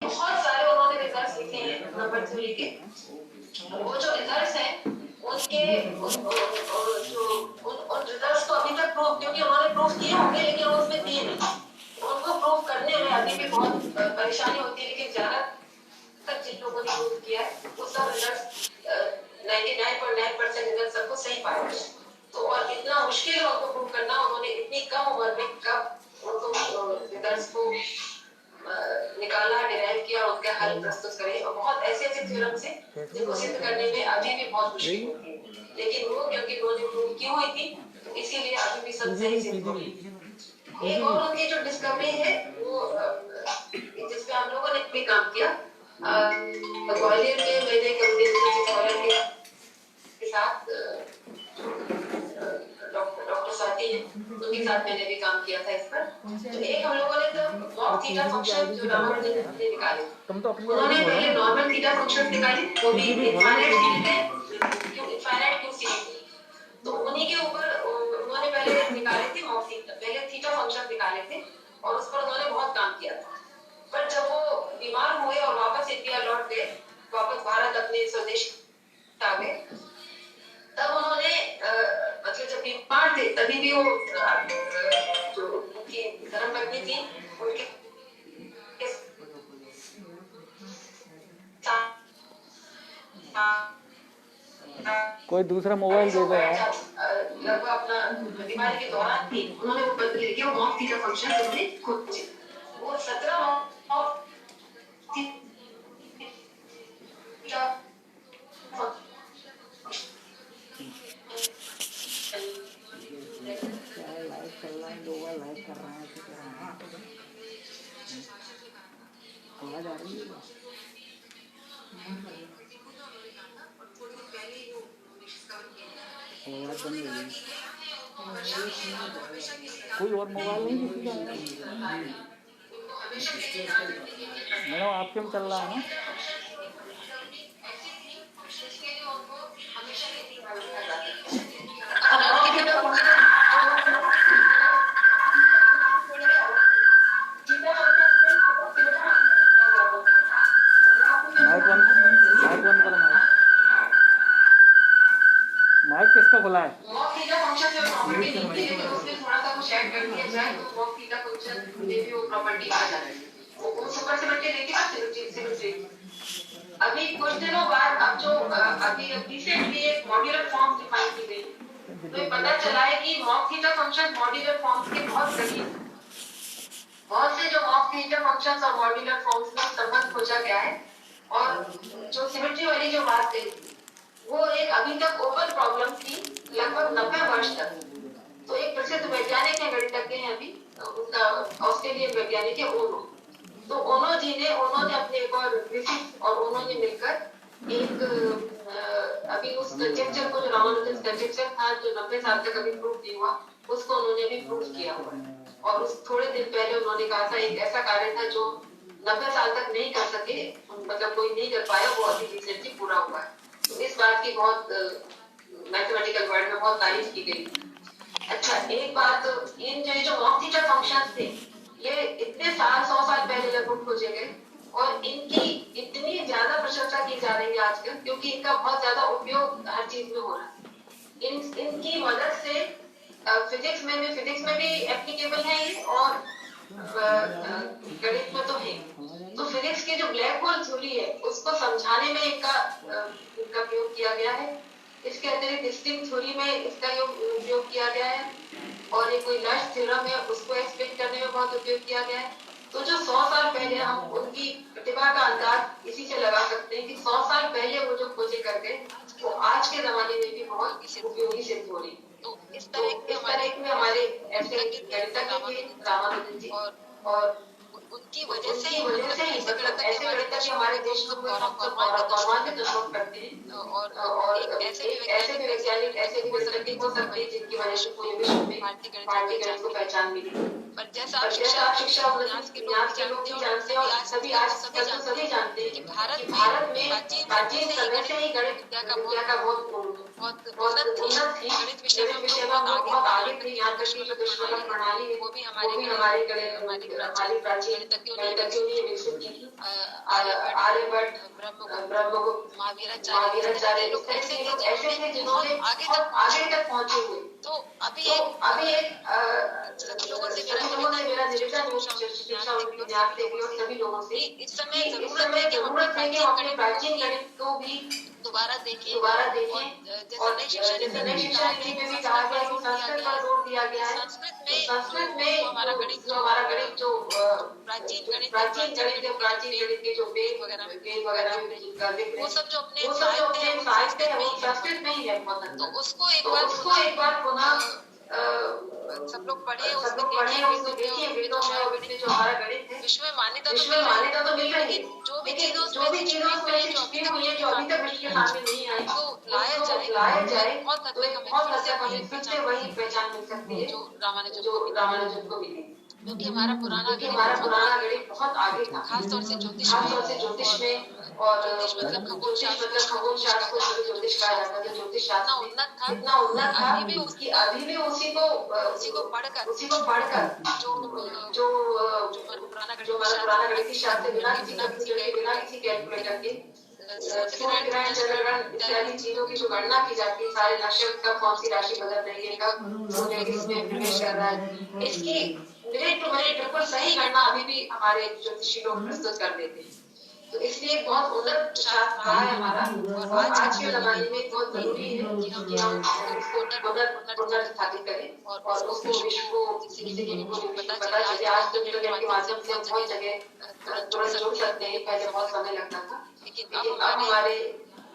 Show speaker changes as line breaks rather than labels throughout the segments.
बहुत सारे उन्होंने रिजल्ट्स लिखे हैं नंबर थ्योरी के। वो जो रिजल्ट्स हैं उनके उन रिजल्ट्स को अभी तक प्रूव, क्योंकि उन्होंने प्रूव किए होंगे लेकिन उसमें दिए नहीं, उनको प्रूव करने में अभी भी बहुत परेशानी होती है। लेकिन ज्यादा तक जिन लोगों ने प्रूव किया है वो सब रिजल्ट्स 99.9% रिजल्ट सबको सही पाए। तो और इतना मुश्किल है उनको प्रूव करना, उन्होंने इतनी कम उम्र में कब उनको रिजल्ट्स को निकाला, डिराइव किया और उनका हल प्रस्तुत करे। और बहुत ऐसे थ्योरम्स हैं जिनको सिद्ध करने में अभी भी बहुत मुश्किल होती है, लेकिन वो क्योंकि उन्होंने प्रूव की हुई थी तो इसीलिए अभी भी सब सही सिद्ध हो रही है। एक और उनकी जो डिस्कवरी है वो जिसपे हम लोगों ने भी काम किया, ग्वालियर में मैंने कम्युनिटी के साथ डॉक्टर स्वाति है, उनके साथ मैंने भी काम किया था इस पर। तो एक हम लोगों ने तो मॉक थीटा फंक्शन जो रामानुजन ने निकाले, उन्होंने पहले नॉर्मल थीटा फंक्शन निकाले, वो भी इनफाइनाइट क्यू। तो उन्हीं के ऊपर उन्होंने पहले निकाले थे मॉक थीटा, पहले थीटा फंक्शन निकाले थे और उस पर उन्होंने बहुत काम किया था। पर जब वो बीमार हुए और वापस इंडिया लौट गए, वापस भारत अपने स्वदेश आ गए, तब उन्होंने मतलब जब बीमार थे तभी भी वो जो उनकी धर्मपत्नी थी उनके
कोई दूसरा मोबाइल दे दो यार।
लगभग अपना बीमारी के दौरान भी उन्होंने वो पत्र लिखे, वो मॉक थीटा फंक्शन उन्होंने खुद खोजे। वो 17
आवाज आ रही है? आवाज बंद हो गई। कोई और मोबाइल नहीं किसी का? मैडम आपके में चल रहा है ना? माइक किसका खुला है?
मॉक थीटा फंक्शन जो प्रॉपर्टी लिखी है लेकिन उसमें थोड़ा सा कुछ ऐड कर दिया जाए तो मॉक थीटा फंक्शन में भी वो प्रॉपर्टी आ जाती है। वो सुपर सिमेट्री लेके ना सिमेट्री अभी कुछ दिनों बाद अब जो अभी रिसेंटली एक मॉड्यूलर फॉर्म डिफाइन की गई, तो ये पता चला है कि mock theta function modular forms के बहुत करीब, बहुत से जो मॉक थीटा फंक्शंस और मॉड्यूलर फॉर्म्स में संबंध खोजा गया है। और जो सिमेट्री वाली जो बात कही वो एक अभी तक ओपन प्रॉब्लम थी लगभग 90 वर्ष तक। तो एक प्रसिद्ध वैज्ञानिक है, गणितज्ञ हैं अभी, उनका ऑस्ट्रेलियन वैज्ञानिक है ओनो। तो ओनो जी ने उन्होंने अपने एक और ग्रिफिथ और उन्होंने मिलकर एक अभी उस कंजेक्चर को जो रामानुजन कंजेक्चर था जो 90 साल तक अभी प्रूव नहीं हुआ, उसको उन्होंने भी प्रूव किया हुआ है। और उस थोड़े दिन पहले उन्होंने कहा था एक ऐसा कार्य था जो 90 साल तक नहीं कर सके, मतलब कोई नहीं कर पाया, वो अभी रिसेंटली पूरा हुआ है। तो इस बात की बहुत मैथमेटिकल वर्ल्ड में बहुत तारीफ की गई। अच्छा, एक बात, इन जो मॉक थीटा फंक्शंस थे ये इतने 100 साल पहले लगभग खोजे गए और इनकी इतनी ज्यादा प्रशंसा की जा रही है आजकल क्योंकि इनका बहुत ज्यादा उपयोग हर चीज में हो रहा है। इनकी मदद से फिजिक्स में भी एप्लीकेबल है ये और गणित में तो है। तो फिजिक्स के जो ब्लैक होल थ्योरी है उसको समझाने में इनका प्रयोग किया गया है। इसके अतिरिक्त स्ट्रिंग थ्योरी में इसका उपयोग किया गया है और एक कोई नर्स थ्योरम है उसको एक्सप्लेन करने में बहुत उपयोग किया गया है। तो जो 100 साल पहले हम उनकी प्रतिभा का अंदाज इसी से लगा सकते हैं कि 100 साल पहले वो जो खोजे कर गए वो आज के जमाने में भी बहुत उपयोगी सिद्ध हो रही। तो इस तरह में हमारे ऐसे गणितज्ञ थे रामानुजन जी और उनकी वजह से ही ऐसे गणितज्ञ हमारे देश में गौरवान्वित अनुभव करते हैं और ऐसे भी वैज्ञानिक ऐसे भी गणितज्ञ हो सकते हैं जिनकी वजह से पूरे विश्व में भारतीय गणित को पहचान मिली। पर जैसा आप शिक्षा के लोग भी जानते हैं और सभी आज सभी जानते हैं कि भारत में प्राचीन समय से ही गणित विद्या का बहुत उन्नत थी। गणित विषय में बहुत आगे थी, यहाँ तक कि जो दशमलव प्रणाली है वो भी हमारे प्राचीन गणितज्ञों ने विकसित की थी। आर्यभट्ट, ब्रह्मगुप्त, महावीराचार्य, लोग ऐसे थे जिन्होंने आगे तक पहुंचे हुए।
तो अभी
सभी लोगों से मेरा निवेदन है, शिक्षा उनकी ज्ञान देवी और सभी लोगों से
इस समय जरूरत है कि हम
अपने प्राचीन गणित को भी
दोबारा देखें
और जैसे नई शिक्षा नीति में भी कहा गया कि संस्कृत पर जोर दिया गया है। संस्कृत में हमारा गणित जो प्राचीन गणित के जो वेद वगैरह का जिक्र
वो सब जो अपने
साहित्य है वो संस्कृत में ही है।
तो उसको एक बार
पुनः
सब लोग पढ़े,
उसको देखिए वेदों में और उसमें जो हमारा गणित है
विश्व में मान्यता
तो मिल रही है,
जो भी चीजें
जो अभी तक विश्व के सामने नहीं आई
तो लाया जाए बहुत हद तक हमें फिर से
वही पहचान मिल सकती है
जो रामानुजन को मिली, क्योंकि हमारा पुराना
गणित बहुत आगे था,
खासतौर से
ज्योतिष में और
मतलब खगोल शास्त्र
को ज्योतिष कहा जाता है। ज्योतिष शास्त्र
इतना उन्नत था
कि अभी भी उसी को पढ़कर जो पुराना गणित शास्त्र बिना किसी कैलकुलेटर के सूर्यग्रहण चंद्रग्रहण इत्यादि चीजों की जो गणना की जाती है, सारे नक्षत्र कब कौन सी राशि बदल रही है, कब सूर्य किसमें प्रवेश कर रहा है, इसकी मिनट टू मिनट बिल्कुल सही गणना अभी भी हमारे ज्योतिषी लोग प्रस्तुत कर देते हैं। तो इसलिए बहुत उन्नत शास्त्र रहा है हमारा, और आज के जमाने में बहुत जरूरी है कि हम इसको पुनर्स्थापित करें और उसको विश्व को किसी को पता चले। आज तो इंटरनेट के माध्यम से हम बहुत जगह तुरंत जुड़ सकते हैं, पहले बहुत समय लगता था, लेकिन अब हमारे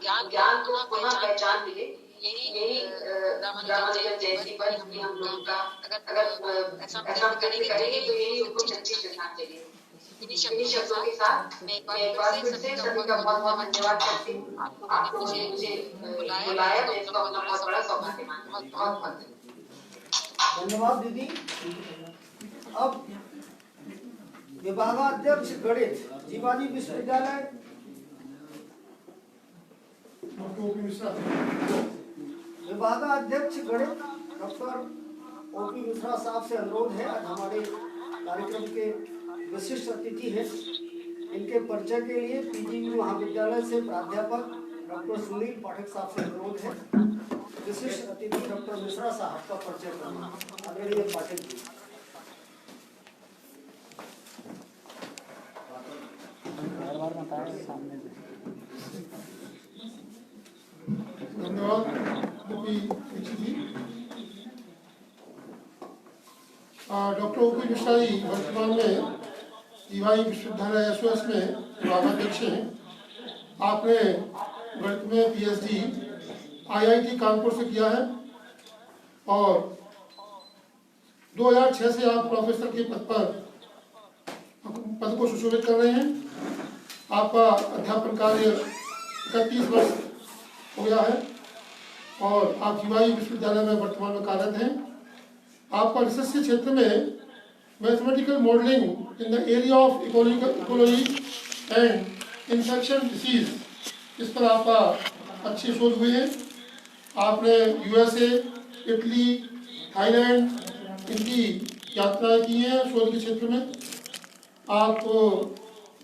ज्ञान को पुनः पहचान मिले। यही रामानुजन जयंती पर हम लोग का अगर ऐसा करेंगे तो यही कुछ अच्छी श्रद्धांजलि। इन्हीं शब्दों के साथ मैं एक बार फिर से सभी का बहुत बहुत धन्यवाद करती हूँ। आपको मुझे बुलाया, मैं इसका अपना बहुत बड़ा सौभाग्य मानती हूँ। बहुत बहुत
धन्यवाद दीदी। अब विभागाध्यक्ष गणित जीवानी विश्वविद्यालय विभागाध्यक्ष गणित डॉक्टर ओपी मिश्रा साहब से अनुरोध है, आज हमारे कार्यक्रम के विशिष्ट अतिथि है। इनके परिचय के लिए पीजीयू महाविद्यालय से प्राध्यापक डॉक्टर सुनील पाठक साहब से अनुरोध है, विशिष्ट अतिथि डॉक्टर मिश्रा साहब का परिचय करना। आदरणीय पाठक जी।
धन्यवाद डॉक्टर ओपी मिश्रा जी वर्तमान में जीवाई विश्वविद्यालय एसओएस में विभागाध्यक्ष हैं। आपने गणित में पीएचडी आईआईटी कानपुर से किया है और 2006 से आप प्रोफेसर के पद को सुशोभित कर रहे हैं। आपका अध्यापन कार्य 31 वर्ष हो गया है और आप जीवाई विश्वविद्यालय में वर्तमान में कार्यरत हैं। आपका रिसर्च के क्षेत्र में mathematical modelling in the area of ecology and infection disease, इस पर आपका अच्छी शोध हुई है। आपने यूएसए, इटली, थाईलैंड इनकी यात्राएं की हैं शोध के क्षेत्र में। आप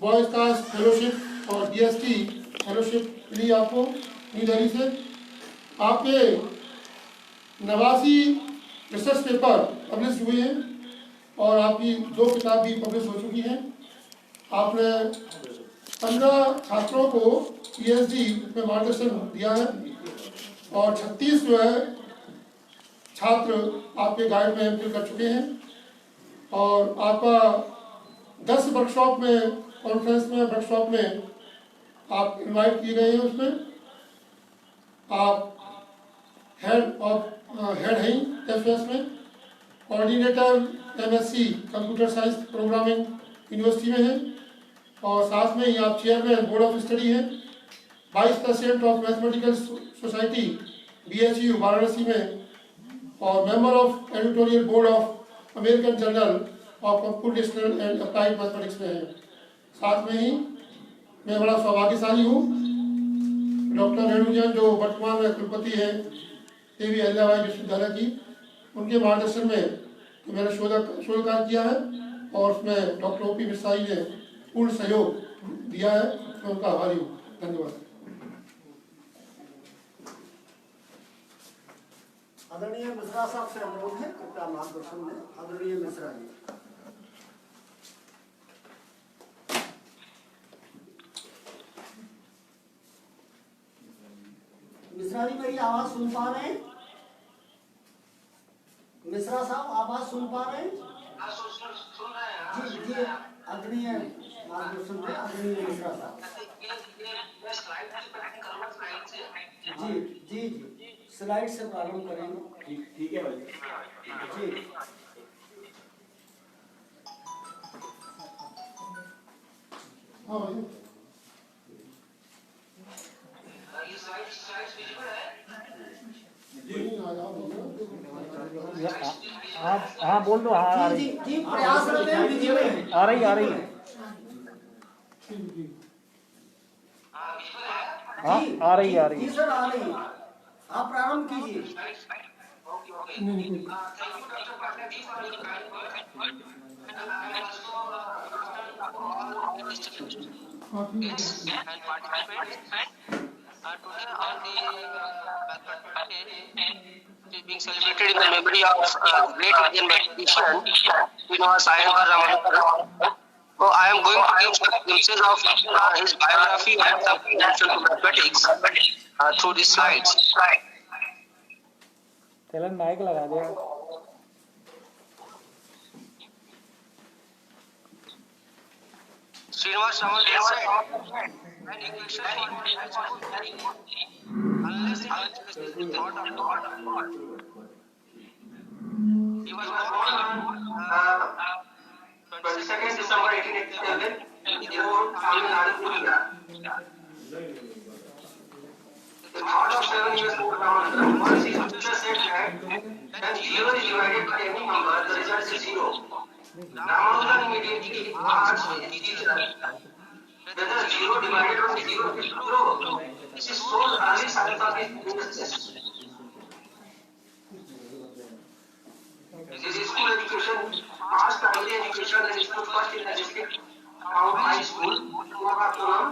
बॉय स्काउट्स फेलोशिप और डीएसटी फेलोशिप मिली आपको न्यू दिल्ली से। आपके 89 रिसर्च पेपर पब्लिश हुए हैं और आपकी 2 किताब भी पब्लिश हो चुकी हैं। आपने 15 छात्रों को पीएचडी में मार्गदर्शन दिया है और 36 जो है छात्र आपके गाइड में एमफिल कर चुके हैं और आपका 10 वर्कशॉप में कॉन्फ्रेंस में वर्कशॉप में आप इनवाइट किए गए हैं। उसमें आप हेड हैं एफएस में, coordinator MSc computer science programming university में हैं और साथ में ही आप चेयरमैन बोर्ड ऑफ स्टडी हैं, vice president of mathematical society BHU Varanasi में और member of editorial board of American journal of computational and applied mathematics में हैं। साथ में ही मैं बड़ा सौभाग्यशाली हूँ, डॉक्टर रेणु जैन जो वर्तमान में कुलपति हैं देवी अहिल्याबाई विश्वविद्यालय की, उनके मार्गदर्शन में मैंने शोध कार्य किया है और उसमें डॉक्टर ओपी मिश्रा जी ने पूर्ण सहयोग दिया है, मैं उनका आभारी हूँ। धन्यवाद।
आदरणीय मिश्रा साहब से अनुरोध है, कृपया मार्गदर्शन में। आदरणीय मिश्रा जी। मिश्रा जी मेरी आवाज सुन पा रहे हैं? मिश्रा साहब आवाज सुन पा रहे हैं?
सुन रहे हैं।
जी जी, आदरणीय मार्गदर्शन में आदरणीय मिश्रा साहब। जी जी जी, स्लाइड से प्रारंभ करेंगे।
ठीक है भाई
जी।
हाँ भाई,
ये स्लाइड्स विजिबल है?
हाँ बोल दो। हाँ आ
जी
रही
जी जी, प्रयासरत है, विजिबल है।
आ रही है। हाँ आ रही है।
जी सर, आ रही है। आप प्रारंभ कीजिए।
Today on the is being celebrated in the memory of great Indian mathematician Srinivas Iyengar Ramanujan. So I am going to give some glimpses of his biography and some introduction to mathematics through these slides.
चलन mic लगा दे।
Srinivas Ramanujan said, an equation for differential unless it is the thought of God. He was born on 22nd December 1887 in Erode, Tamil Nadu, India. The thought of 7 years old Ramanujan, once his teacher said that when 0 is divided by any number, the result is 0. Ramanujan immediately asked his teacher whether 0 divided by 0 is true. This is so early signs of his business. His school education, past primary education, and school first in the district town high school, Kumarapuram,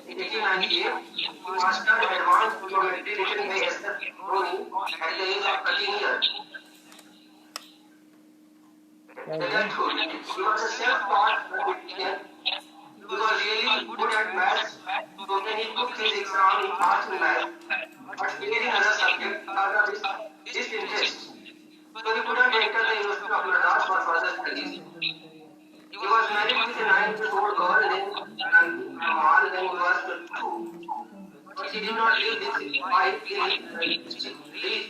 in 1898. He mastered advanced geometry written by Esther Roni at the age of 13 years. He was a self-taught mathematician. He was really good at maths, so when he took his exam, he passed in maths, but failed in other subjects because of his disinterest. So he couldn't enter the University of Madras for further studies. He was married with a 9-year-old girl named Kamal when he was 22. But he did not leave his wife till he reached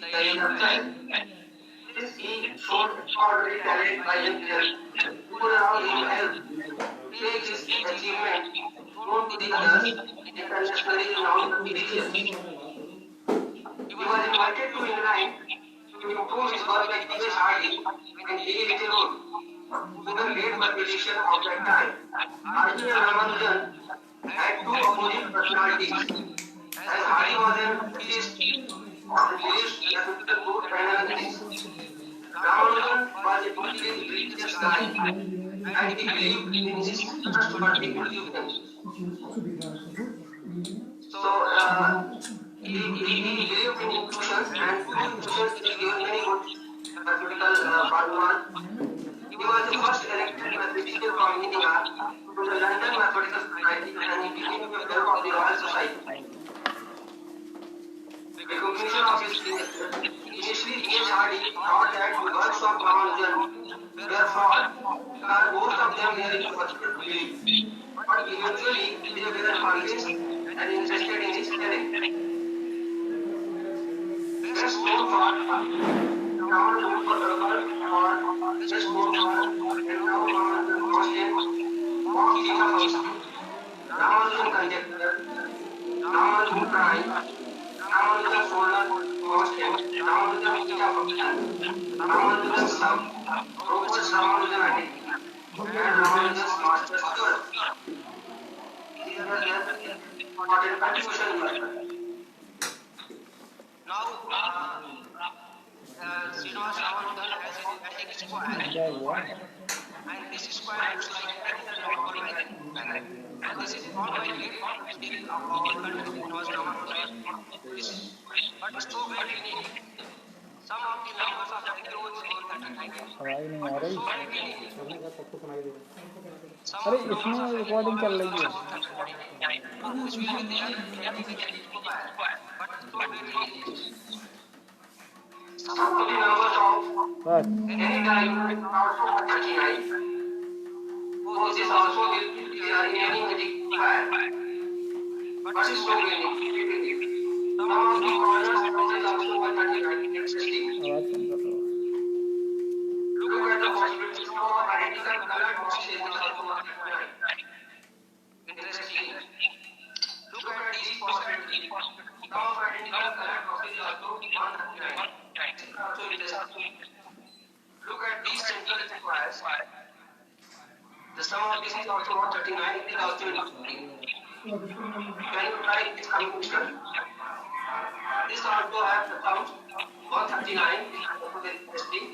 the age of 12. Since he showed extraordinary talent by himself, people around him helped take his achievement known to the others internationally renowned physicians. He was invited to England to improve his work by T.S. Hardy and J. Littlewood, who were great mathematicians of that time. Hardy and Ramanujan had two opposite personalities. As Hardy was an physicist and believed mathematical good analysis, Ramanujan was a deeply religious guy and he believed in his trustworthy conclusions. So, he believed in intuitions and through intuitions he gave many good mathematical formulas. He was the first elected mathematician from India to the London Mathematical Society and he became a member of the Royal Society. The conclusion of his thesis, initially T.S. Hardy thought that the works of Ramanujan were fraud because most of them were impossible to believe. But eventually they were convinced and interested in his theory. Best known for Ramanujan for best known for and now Ramanujan constant mock theta function, Ramanujan conjecture, Ramanujan prime, Ramanujan solar constant, Ramanujan theta function, Ramanujan sum, Robert's Ramanujan identity, and Ramanujan's master curve. These are the important contributions here. Now, Srinivas Ramanujan has a geometric square.
and this square looks like capital log by and this is all by late still our country was this but so very unique. Some of the numbers are very close to 39.
आवाज नहीं आ रही।
So very unique. Some
अरे
of the
इसमें
numbers are
recording चल रही है।
which will be there but so very unique.
Some of the numbers of
बस
any time are also 39. Oh, this is also in any magic fire. But it's so unique. Some of the corners is also 139. Interesting.
आवाज कम कर दो।
Look at the possibilities of identical colored boxes is also 139. Interesting. Look at these possibilities. Some of identical colored boxes is also 139. Also interesting. Look at these central squares. The sum of this is also 139. It is also interesting. Can you try this combination? This also has the sum 139. Interesting.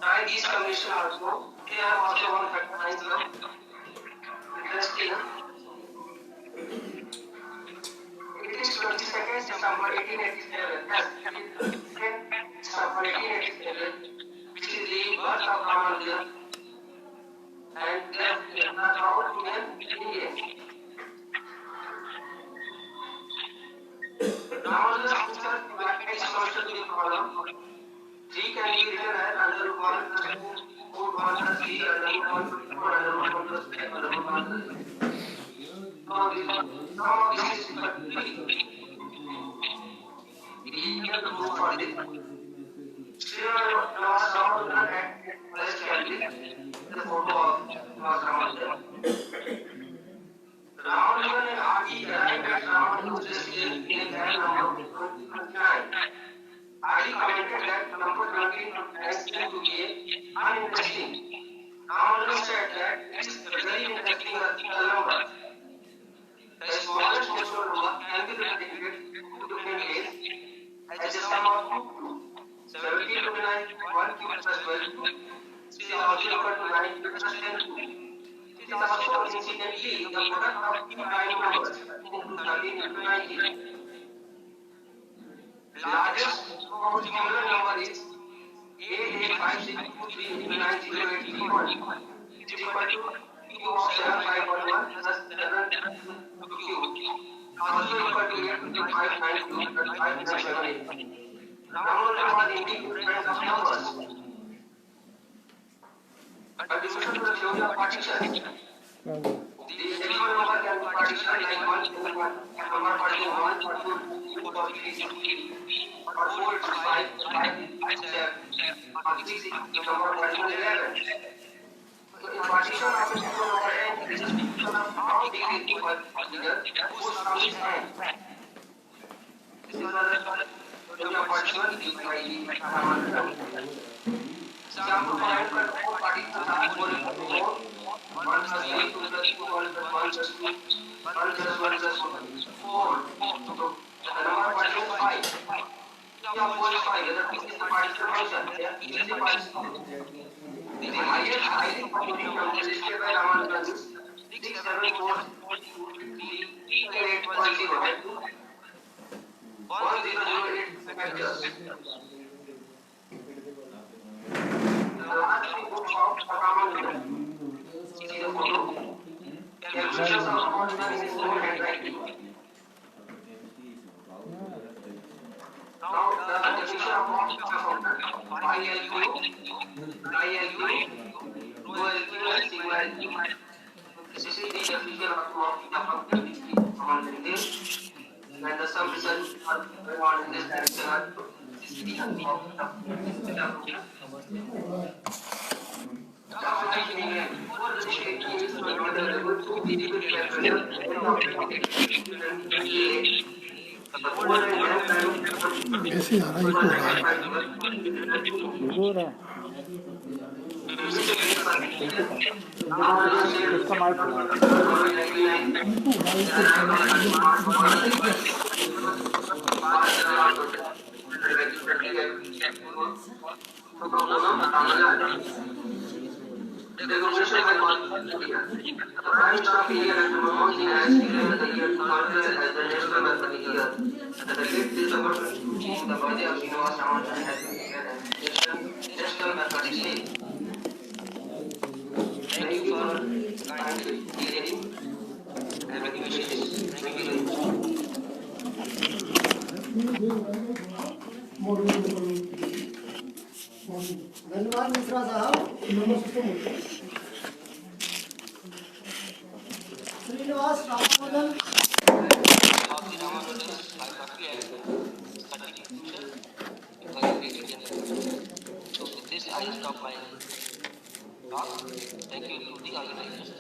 Try this combination also. They have also 139. Interesting. It is 22nd December 1887. Yes, it is 22nd December 1887, which is the birth of Ramanuja. And they are proud to them India. Ramanuja's answer to the solution to the problem. 3 can be written as under root 1 plus 2, root 1 plus 3, under root 1 plus 4, under root 1 plus 5, under root 1 plus 3. Now this is equal to 3. It is equal to root for this. Still, Ramanuja had less candidate. The photo of Ramanuja. Ramanuja and R.T. arrived at Ramanuja's in hand number 29. R.T. commented that number 29 has to be uninteresting. Ramanuja said that it is very interesting number. The smallest natural number can be represented in 2 different ways as the sum of 17 to 9, 1 cube plus 12. This is also equal to 9 plus 10. It is also incidentally the product of 2 prime numbers into 13 into 19. Largest most similar number is 8856239081. It is equal to cube of 7511 plus 7 cube. Also equal to 85592 plus 5978. Ramanuja was indeed friends of numbers. But listen to the theory of partition. The decimal number can be partitioned like 1 to 1, number partition 1 or 2, 2 or 3, 6, or 4 to 5, 5, 7, or 6, the number partition 11. So in partition of the decimal number n, it is a function of how big is the partition, whose sum is n. This is the theory of partition by Ramanuja. Example 5 पर 4 particles are equal to 4, 1 plus 3, 2 plus 2, 1 plus 1 plus 2, 1 plus 1 plus 4. So the number particle 5. Here 4 is 5. Whether this is the particle function, here this is the particle. The highest computing number listed by Ramanuja is 67438.0 1008 factors. The last two books of Ramanuja. See the photo. The expressions of Ramanuja in his own handwriting. Now the definition of function ILU, rho LQ and sigma LQ. This is the definition of the function which we command this. And the sum results are on in this direction are this is the function of the
ऐसे आ रहा है
हो रहा है इसका mic
The Commission had one year. The Prime Minister of India, Dr. Manmohan Singh, has declared the year 2000 as the National Mathematics Year. The date December 15, the birthday of Srinivas Ramanujan has been declared as National Mathematics Day. Thank you for kindly hearing everything wishes. Thank you very much.
धन्यवाद मिश्रा साहब। Srinivas Ramanujan
So with this I stop my talk. Thank you to the organizers.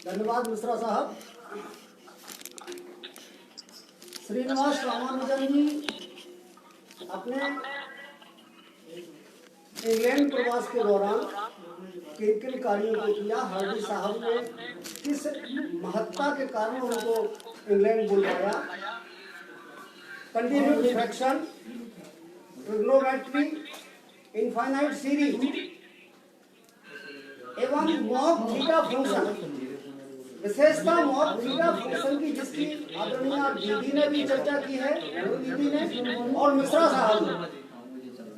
धन्यवाद मिश्रा साहब। श्रीनिवास रामानुजन जी अपने England प्रवास के दौरान किन किन कार्यों को किया, हार्डी साहब ने किस महत्ता के कारण उनको इंग्लैंड बुलवाया, continued fraction, trigonometry, infinite series एवं मॉक थीटा फंक्शन, विशेषता मॉक थीटा फंक्शन की जिसकी आदरणीय दीदी ने भी चर्चा की है, दीदी ने और मिश्रा साहब ने।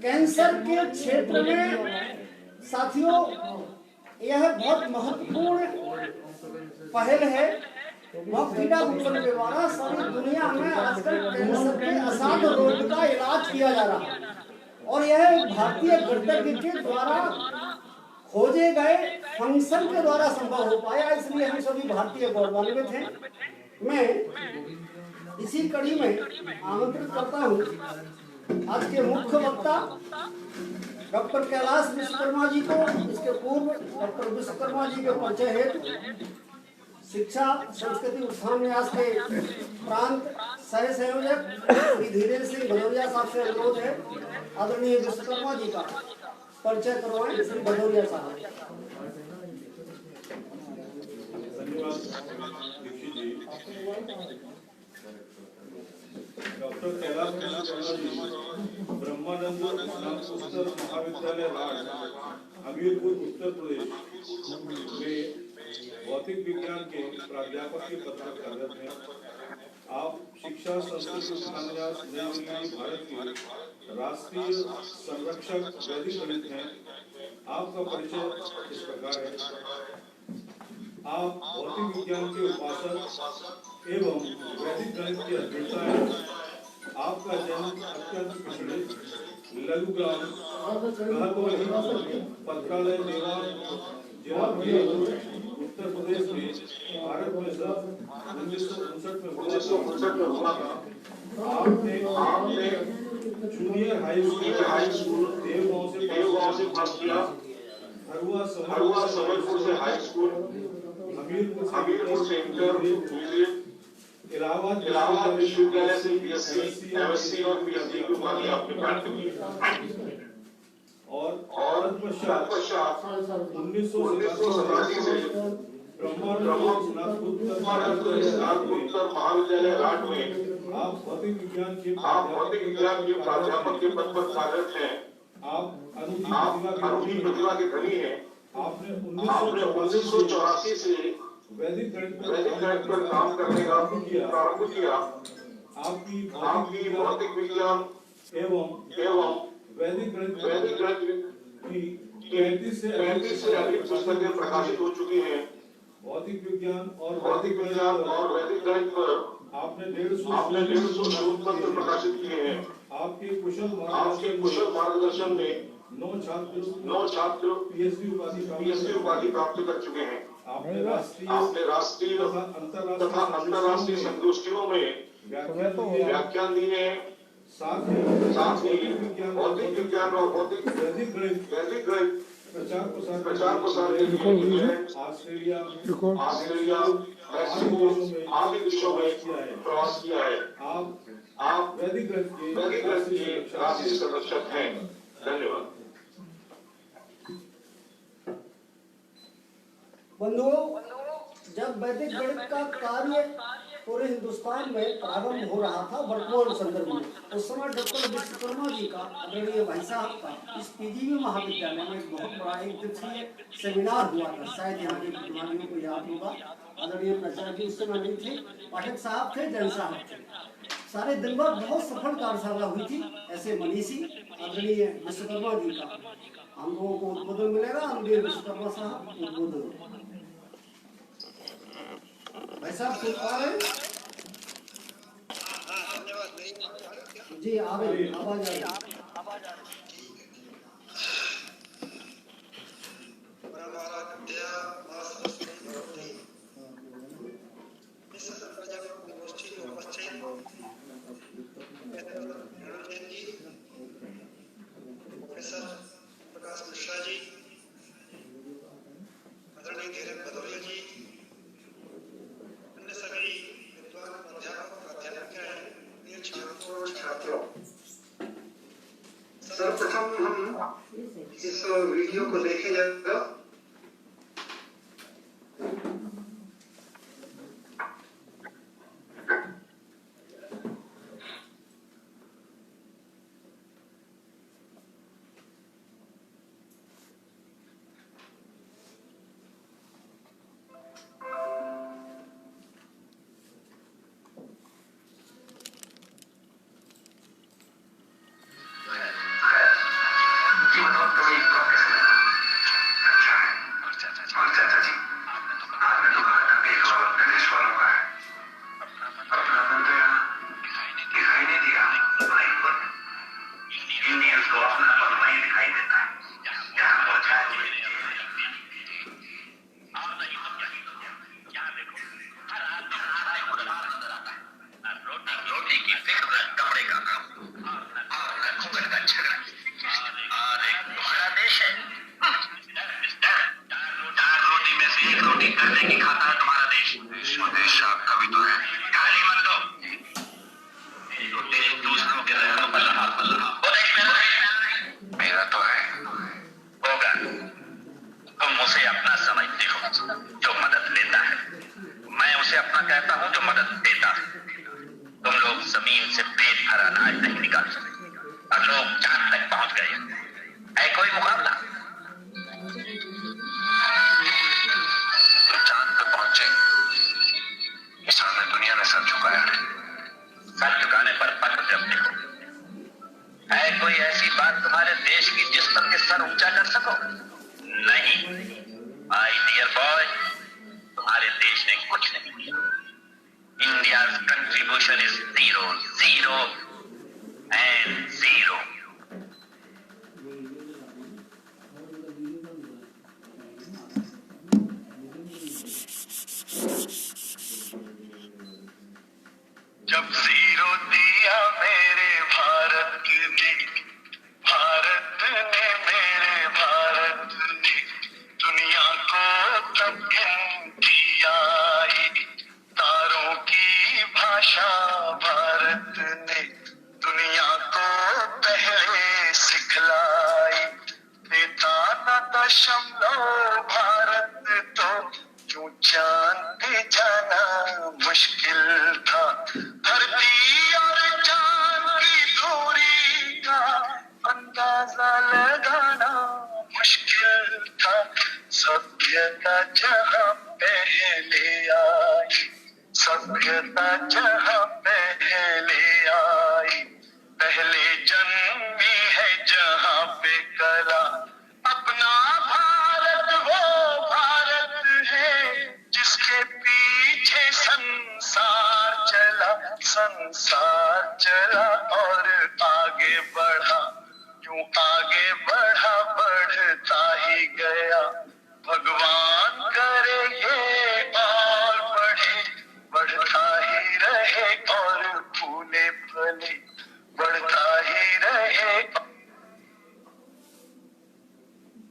कैंसर के क्षेत्र में साथियों यह बहुत महत्वपूर्ण पहल है। मॉक थीटा फंक्शन के द्वारा सारी दुनिया में आजकल कैंसर के असाध्य रोग का इलाज किया जा रहा है और यह एक भारतीय गणतज्ञ के द्वारा खोजे गए फंक्शन के द्वारा संभव हो पाया, इसलिए हम सभी भारतीय गौरवान्वित हैं। मैं इसी कड़ी में आमंत्रित करता हूँ आज के मुख्य वक्ता डॉक्टर कैलाश विश्वकर्मा जी को। इसके पूर्व डॉक्टर विश्वकर्मा जी के परिचय हेतु शिक्षा संस्कृति उत्थान न्यास के प्रांत सह संयोजक श्री धीरेन्द्र सिंह भदौरिया साहब से अनुरोध है आदरणीय विश्वकर्मा जी का परिचय करवाएं। श्री भदौरिया साहब।
डॉक्टर कैलाश ब्रह्मानंद स्नातकोत्तर महाविद्यालय राज हमीरपुर उत्तर प्रदेश में भौतिक विज्ञान के प्राध्यापक के पद पर कार्यरत हैं। आप शिक्षा संस्कृति उत्थान न्यास नई दिल्ली भारत के राष्ट्रीय संरक्षक वैदिक गणित हैं। आपका परिचय इस प्रकार है। आप भौतिक विज्ञान के उपासक एवं वैदिक गणित के अध्येता हैं। आपका जन्म अत्यंत पिछड़े लघु ग्राम पत्रालय देवा जिला उत्तर प्रदेश में भारत में 1959 में हुआ था। आपने जूनियर हाई स्कूल देवगांव से पास किया। हरुआ समरपुर से हाई स्कूल, हमीरपुर से इंटर, इलाहाबाद विश्वविद्यालय से बीएससी, एमएससी और पीएचडी की उपाधि आपने प्राप्त की और तत्पश्चात 1987 से ब्रह्मानंद स्नातकोत्तर महाविद्यालय राट में आप भौतिक विज्ञान के प्राध्यापक के पद पर कार्यरत हैं। आप अनूठी प्रतिभा के धनी हैं। आपने 1984 से वैदिक गणित पर काम करने का प्रारंभ किया। आपकी भौतिक विज्ञान एवं वैदिक गणित की 35 से अधिक पुस्तकें प्रकाशित हो चुकी हैं। भौतिक विज्ञान और वैदिक गणित पर आपने 150 शोध पत्र प्रकाशित किए हैं। आपके कुशल मार्गदर्शन में 9 छात्र पीएचडी उपाधि प्राप्त कर चुके हैं। आपने राष्ट्रीय तथा अंतर्राष्ट्रीय संगोष्ठियों में व्याख्यान दिए हैं। साथ ही भौतिक विज्ञान और वैदिक गणित प्रचार प्रसार ऑस्ट्रेलिया आदि देशों में प्रवास किया है। आप वैदिक गणित के राष्ट्रीय संरक्षक हैं। धन्यवाद।
बंधुओं, जब वैदिक गणित का कार्य पूरे हिंदुस्तान में प्रारंभ हो रहा था वर्तमान संदर्भ में। उस समय डॉक्टर विश्वकर्मा जी का, आदरणीय भाई साहब का, इस पीजीवी महाविद्यालय में एक बहुत बड़ा एक दिवसीय सेमिनार हुआ था। शायद यहाँ के प्रतिभागियों को याद होगा। आदरणीय प्राचार्य जी उस समय नहीं थे, पाठक साहब थे, जैन साहब थे। सारे दिन भर बहुत सफल कार्यशाला हुई थी। ऐसे मनीषी आदरणीय विश्वकर्मा जी का हम लोगों को उद्बोधन मिलेगा। आदरणीय विश्वकर्मा साहब उद्बोधन। भाई साहब सुन पा रहे हैं? जी आ रही आवाज आ रही।
प्रोफेसर प्रकाश मिश्रा जी, आदरणीय धीरेन्द्र भदौरिया जी, अन्य सभी विद्वान अध्यापक अध्यापिकाएं, प्रिय छात्रों और छात्रों, सर्वप्रथम हम इस वीडियो को देखे जाएगा।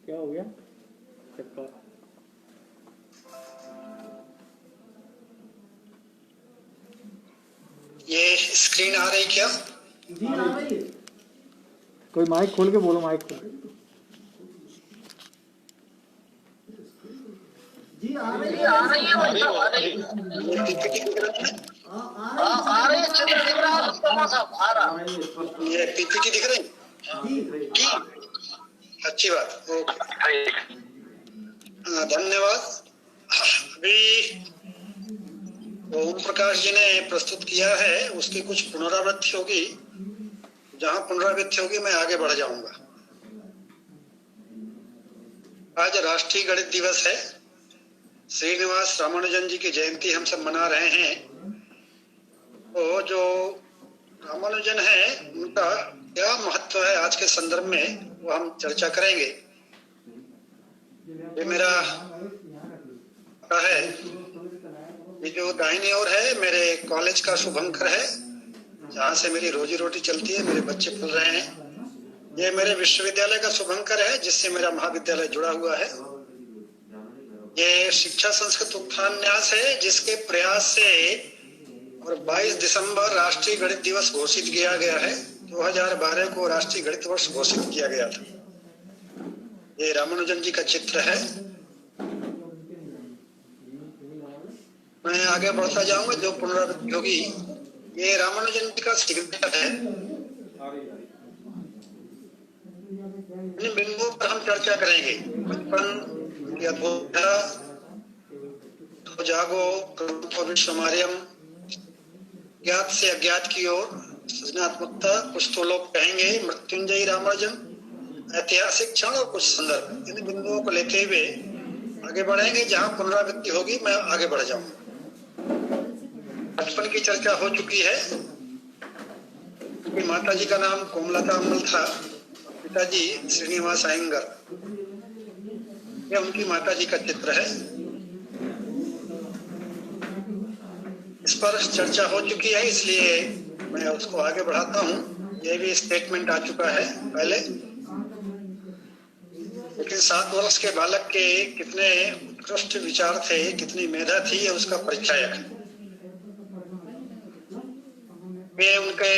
क्या हो गया?
ये स्क्रीन आ रही क्या?
जी आ रही है।
कोई माइक खोल के बोलो, माइक खोल के।
जी आ रही है।
आ रही है, चित्र दिख रहा है उसका साहब, आ रहा। ये पीपीटी दिख रही जी, अच्छी बात, ओके, धन्यवाद। अभी ओम प्रकाश जी ने प्रस्तुत किया है, उसकी कुछ पुनरावृत्ति होगी, जहां पुनरावृत्ति होगी मैं आगे बढ़ जाऊंगा। आज राष्ट्रीय गणित दिवस है, श्रीनिवास रामानुजन जी की जयंती हम सब मना रहे हैं। तो जो रामानुजन है उनका क्या महत्व है आज के संदर्भ में, वो हम चर्चा करेंगे। ये मेरा है, ये जो दाहिनी ओर है मेरे कॉलेज का शुभंकर है, जहाँ से मेरी रोजी रोटी चलती है, मेरे बच्चे पढ़ रहे हैं। ये मेरे विश्वविद्यालय का शुभंकर है, जिससे मेरा महाविद्यालय जुड़ा हुआ है। ये शिक्षा संस्कृत उत्थान न्यास है, जिसके प्रयास से और 22 दिसंबर राष्ट्रीय गणित दिवस घोषित किया गया है। 2012 को राष्ट्रीय गणित वर्ष घोषित किया गया था। ये रामानुजन जी का चित्र है। मैं आगे बढ़ता जाऊंगा, जो पुनरावृत्ति होगी। ये रामानुजन जी का सिग्नेचर है। इन बिंदुओं पर हम चर्चा करेंगे। बचपन, अद्भुतता, तो जागो, विश्वमार्यम, ज्ञात से अज्ञात की ओर, सृजनात्मकता, कुछ तो लोग कहेंगे मृत्युंजयी रामानुजन, ऐतिहासिक क्षण और कुछ संदर्भ। इन बिंदुओं को लेते हुए आगे बढ़ेंगे। जहां पुनरावृत्ति होगी मैं आगे बढ़ जाऊंगा। बचपन की चर्चा हो चुकी है। माता जी का नाम कोमलता अम्मल था, पिताजी श्रीनिवास अयंगर। यह उनकी माता जी का चित्र है। इस पर चर्चा हो चुकी है, इसलिए मैं उसको आगे बढ़ाता हूँ। यह भी स्टेटमेंट आ चुका है पहले। लेकिन 7 वर्ष के बालक के कितने उत्कृष्ट विचार थे, कितनी मेधा थी, यह उसका परिचायक है। ये उनके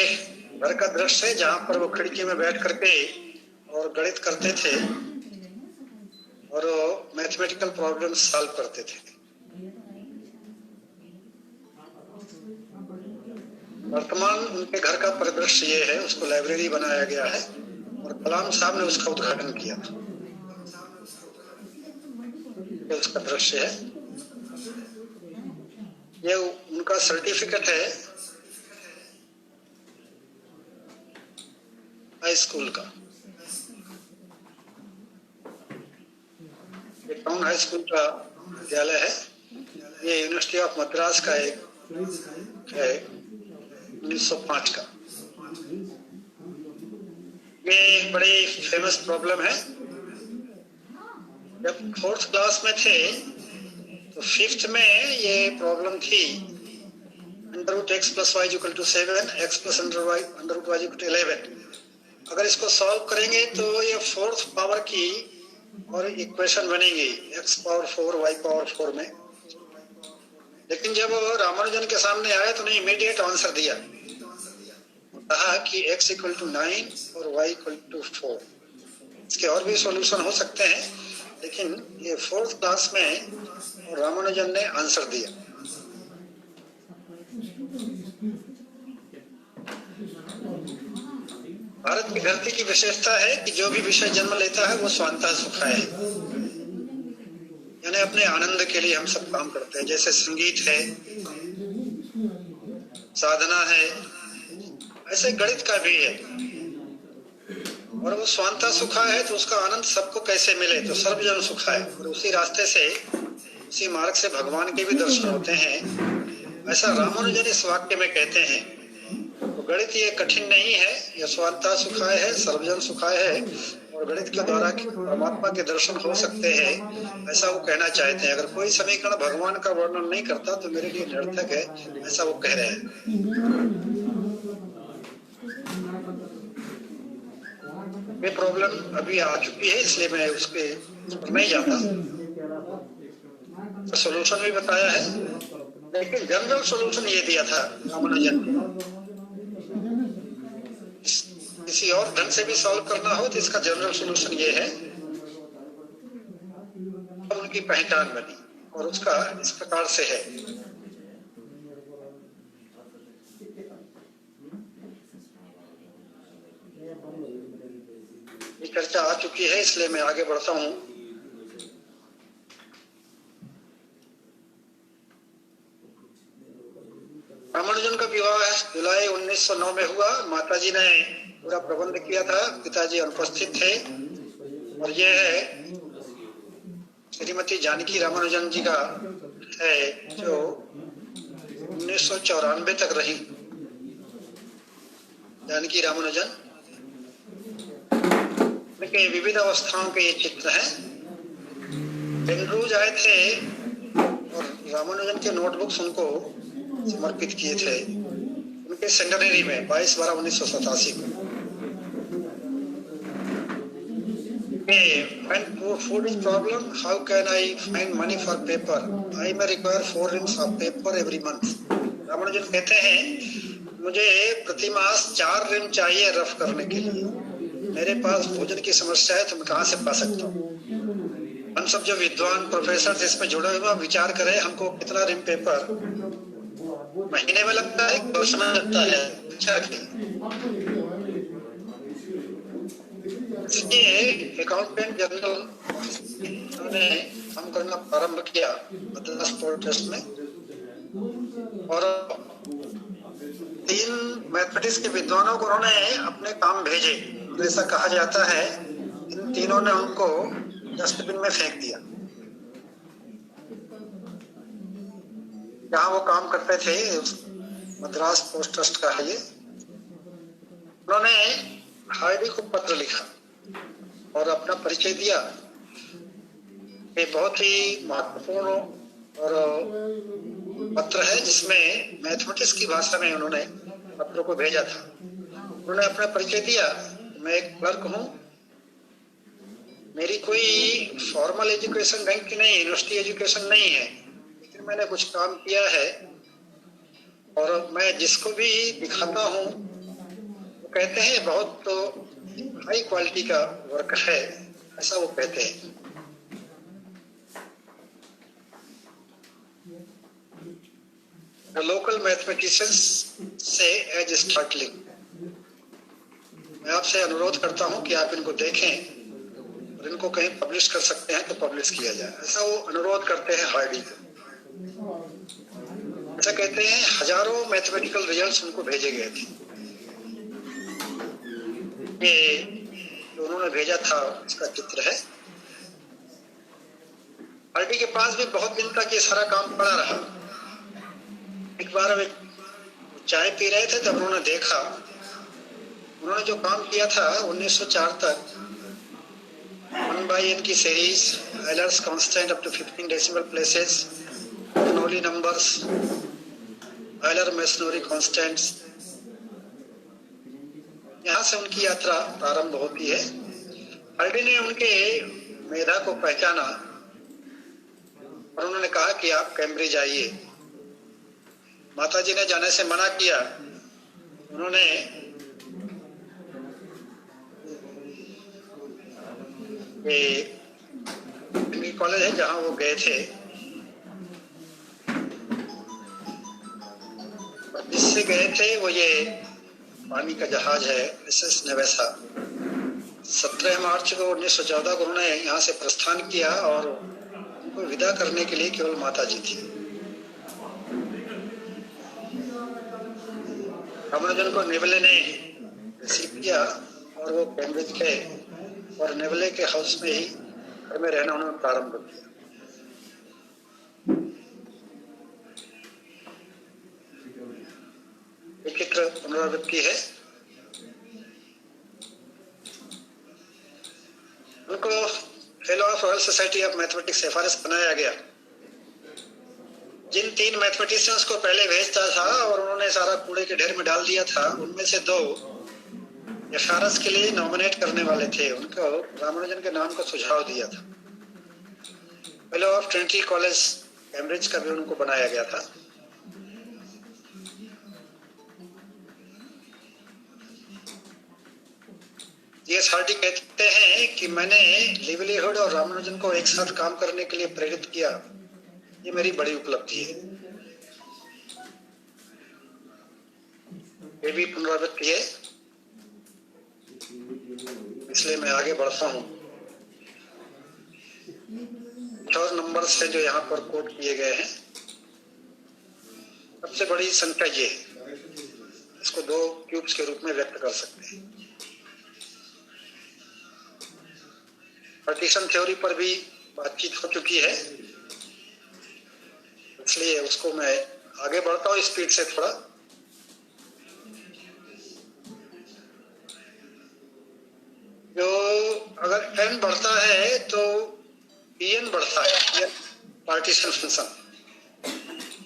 घर का दृश्य है, जहाँ पर वो खिड़की में बैठ करके और गणित करते थे और मैथमेटिकल प्रॉब्लम सॉल्व करते थे। वर्तमान उनके घर का परिदृश्य ये है। उसको लाइब्रेरी बनाया गया है और कलाम साहब ने उसका उद्घाटन किया था। ये उसका दृश्य है। ये उनका सर्टिफिकेट है हाई स्कूल का। ये टाउन हाई स्कूल का विद्यालय है। ये यूनिवर्सिटी ऑफ मद्रास का एक है, 1905 का। ये एक बड़ी फेमस प्रॉब्लम है। जब 4th क्लास में थे तो 5th में ये प्रॉब्लम थी। √x + y = 7, x + √y = 11। अगर इसको सॉल्व करेंगे तो ये 4th पावर की और इक्वेशन बनेगी x⁴ y⁴ में। लेकिन जब रामानुजन के सामने आए तो उन्हें इमीडिएट आंसर दिया, कहा कि x = 9 और y = 4। इसके और भी सॉल्यूशन हो सकते हैं, लेकिन ये 4th क्लास में रामानुजन ने आंसर दिया। भारत की धरती की विशेषता है कि जो भी विषय जन्म लेता है वो स्वांतः सुखाय है, यानी अपने आनंद के लिए हम सब काम करते हैं। जैसे संगीत है, साधना है, ऐसे गणित का भी है। और वो स्वांतः सुखाय है तो उसका आनंद सबको कैसे मिले, तो सर्वजन सुखाय। और उसी रास्ते से, उसी मार्ग से भगवान के भी दर्शन होते हैं, ऐसा रामानुजन इस वाक्य में कहते हैं। तो गणित ये कठिन नहीं है, यह स्वांतः सुखाय है, सर्वजन सुखाय है। और गणित के द्वारा परमात्मा के दर्शन हो सकते हैं, ऐसा वो कहना चाहते हैं। अगर कोई समीकरण भगवान का वर्णन नहीं करता तो मेरे लिए निरर्थक है, ऐसा वो कह रहे हैं। ये प्रॉब्लम अभी आ चुकी है, इसलिए मैं उसके नहीं जाता। सोल्यूशन भी बताया है, लेकिन जनरल सोल्यूशन ये दिया था रामानुजन ने। किसी और ढंग से भी सॉल्व करना हो तो इसका जनरल सोल्यूशन ये है। उनकी पहचान बनी और उसका इस प्रकार से है। चर्चा आ चुकी है, इसलिए मैं आगे बढ़ता हूँ। रामानुजन का विवाह जुलाई 1909 में हुआ। माताजी ने पूरा प्रबंध किया था, पिताजी अनुपस्थित थे। और यह है श्रीमती जानकी रामानुजन जी का है, जो 1994 तक रही। जानकी रामानुजन के विविध अवस्थाओं के ये चित्र हैं। पेनड्रूज आए थे और रामानुजन के नोटबुक्स उनको समर्पित किए थे उनके सेंटनरी में 22/12/1987 को। When food is problem, how can I find money for paper? I may require 4 reams of paper every month. Ramanujan कहते हैं, मुझे प्रतिमास 4 रिम चाहिए रफ करने के लिए। मेरे पास भोजन की समस्या है, तो मैं कहाँ से पा सकता हूँ? हम सब जो विद्वान प्रोफेसर इसमें जुड़े हुए विचार करें, हमको कितना रिम पेपर महीने में लगता है, 2 समय लगता है। इसलिए अकाउंटेंट जनरल ने काम करना प्रारंभ किया मद्रास पोर्ट ट्रस्ट में। और 3 मैथमेटिक्स के विद्वानों को उन्होंने अपने काम भेजे। ऐसा कहा जाता है इन तीनों ने उनको डस्टबिन में फेंक दिया। जहाँ वो काम करते थे, मद्रास पोस्ट ट्रस्ट का है ये। उन्होंने हार्डी को पत्र लिखा और अपना परिचय दिया। ये बहुत ही महत्वपूर्ण और पत्र है, जिसमें मैथमेटिक्स की भाषा में उन्होंने पत्रों को भेजा था। उन्होंने अपना परिचय दिया, मैं एक क्लर्क हूँ, मेरी कोई फॉर्मल एजुकेशन बैंक की नहीं, यूनिवर्सिटी एजुकेशन नहीं है, लेकिन मैंने कुछ काम किया है और मैं जिसको भी दिखाता हूँ वो कहते हैं बहुत तो हाई क्वालिटी का वर्क है, ऐसा वो कहते हैं। लोकल मैथमेटिशियंस से एज स्टार्टलिंग, मैं आपसे अनुरोध करता हूं कि आप इनको देखें और इनको कहीं पब्लिश कर सकते हैं तो पब्लिश किया जाए, ऐसा वो अनुरोध करते हैं हार्डी को। ऐसा कहते हैं हजारों मैथमेटिकल रिजल्ट्स उनको भेजे गए थे। ये जो उन्होंने भेजा था इसका चित्र है। हार्डी के पास भी बहुत दिन तक ये सारा काम पड़ा रहा। एक बार वे चाय पी रहे थे, तब उन्होंने देखा, उन्होंने जो काम किया था 1904 तक 1/n की series, Euler's constant up to 15 decimal places, नोली नंबर्स, एलर मेसनरी कांस्टेंट्स, यहाँ से उनकी यात्रा प्रारंभ होती है। हार्डी ने उनके मेधा को पहचाना और उन्होंने कहा कि आप कैम्ब्रिज आइए। माताजी ने जाने से मना किया। उन्होंने कॉलेज है जहां वो गए थे, जिससे गए थे वो ये पानी का जहाज है SS नेवेसा। 17 मार्च को 1914 को उन्होंने यहाँ से प्रस्थान किया और उनको विदा करने के लिए केवल माताजी थी। रामानुजन को नेवले ने रिसीव किया और वो कैम्ब्रिज गए और नेवले के हाउस में ही घर में रहना उन्होंने प्रारंभ किया। एक पुनरावृत्ति है। उनको fellow of royal society of mathematics FRS बनाया गया। जिन 3 मैथमेटिशियंस को पहले भेजता था और उन्होंने सारा कूड़े के ढेर में डाल दिया था, उनमें से 2 FRS के लिए नॉमिनेट करने वाले थे। उनको रामानुजन के नाम का सुझाव दिया था। Fellow of Trinity college Cambridge का भी उनको बनाया गया था। ये हार्डी कहते हैं कि मैंने लिवलीहुड और रामानुजन को एक साथ काम करने के लिए प्रेरित किया, ये मेरी बड़ी उपलब्धि है। ये भी पुनरावृत्ति है। इसलिए मैं आगे बढ़ता हूँ। और नंबर्स हैं जो यहाँ पर कोट किए गए हैं। सबसे बड़ी संख्या ये है, इसको 2 क्यूब्स के रूप में व्यक्त कर सकते हैं। पार्टीशन थ्योरी पर भी बातचीत हो चुकी है, इसलिए उसको मैं आगे बढ़ता हूँ स्पीड से थोड़ा। जो अगर n बढ़ता है तो pn बढ़ता है, पार्टीशन फंक्शन।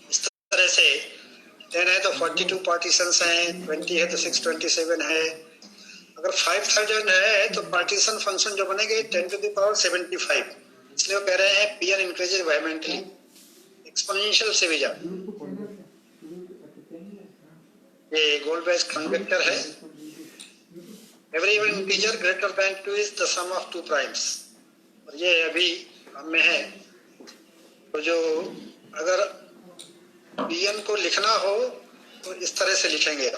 इस तरह से 10 है तो 42 पार्टीशंस हैं, 20 है तो 627 है। अगर 5000 है तो पार्टीशन फंक्शन जो बनेंगे 10 to the power 75। इसलिए वो कह रहे हैं pn इंक्रीजेज वायमेंटली, एक्सपोनेंशियल से भी ज्यादा। ये गोल्ड-बेस्ड कन्वेक्टर है। Every one integer greater than 2 is the sum of 2 primes. और ये अभी हम में है, तो जो अगर pn को लिखना हो तो इस तरह से लिखेंगे।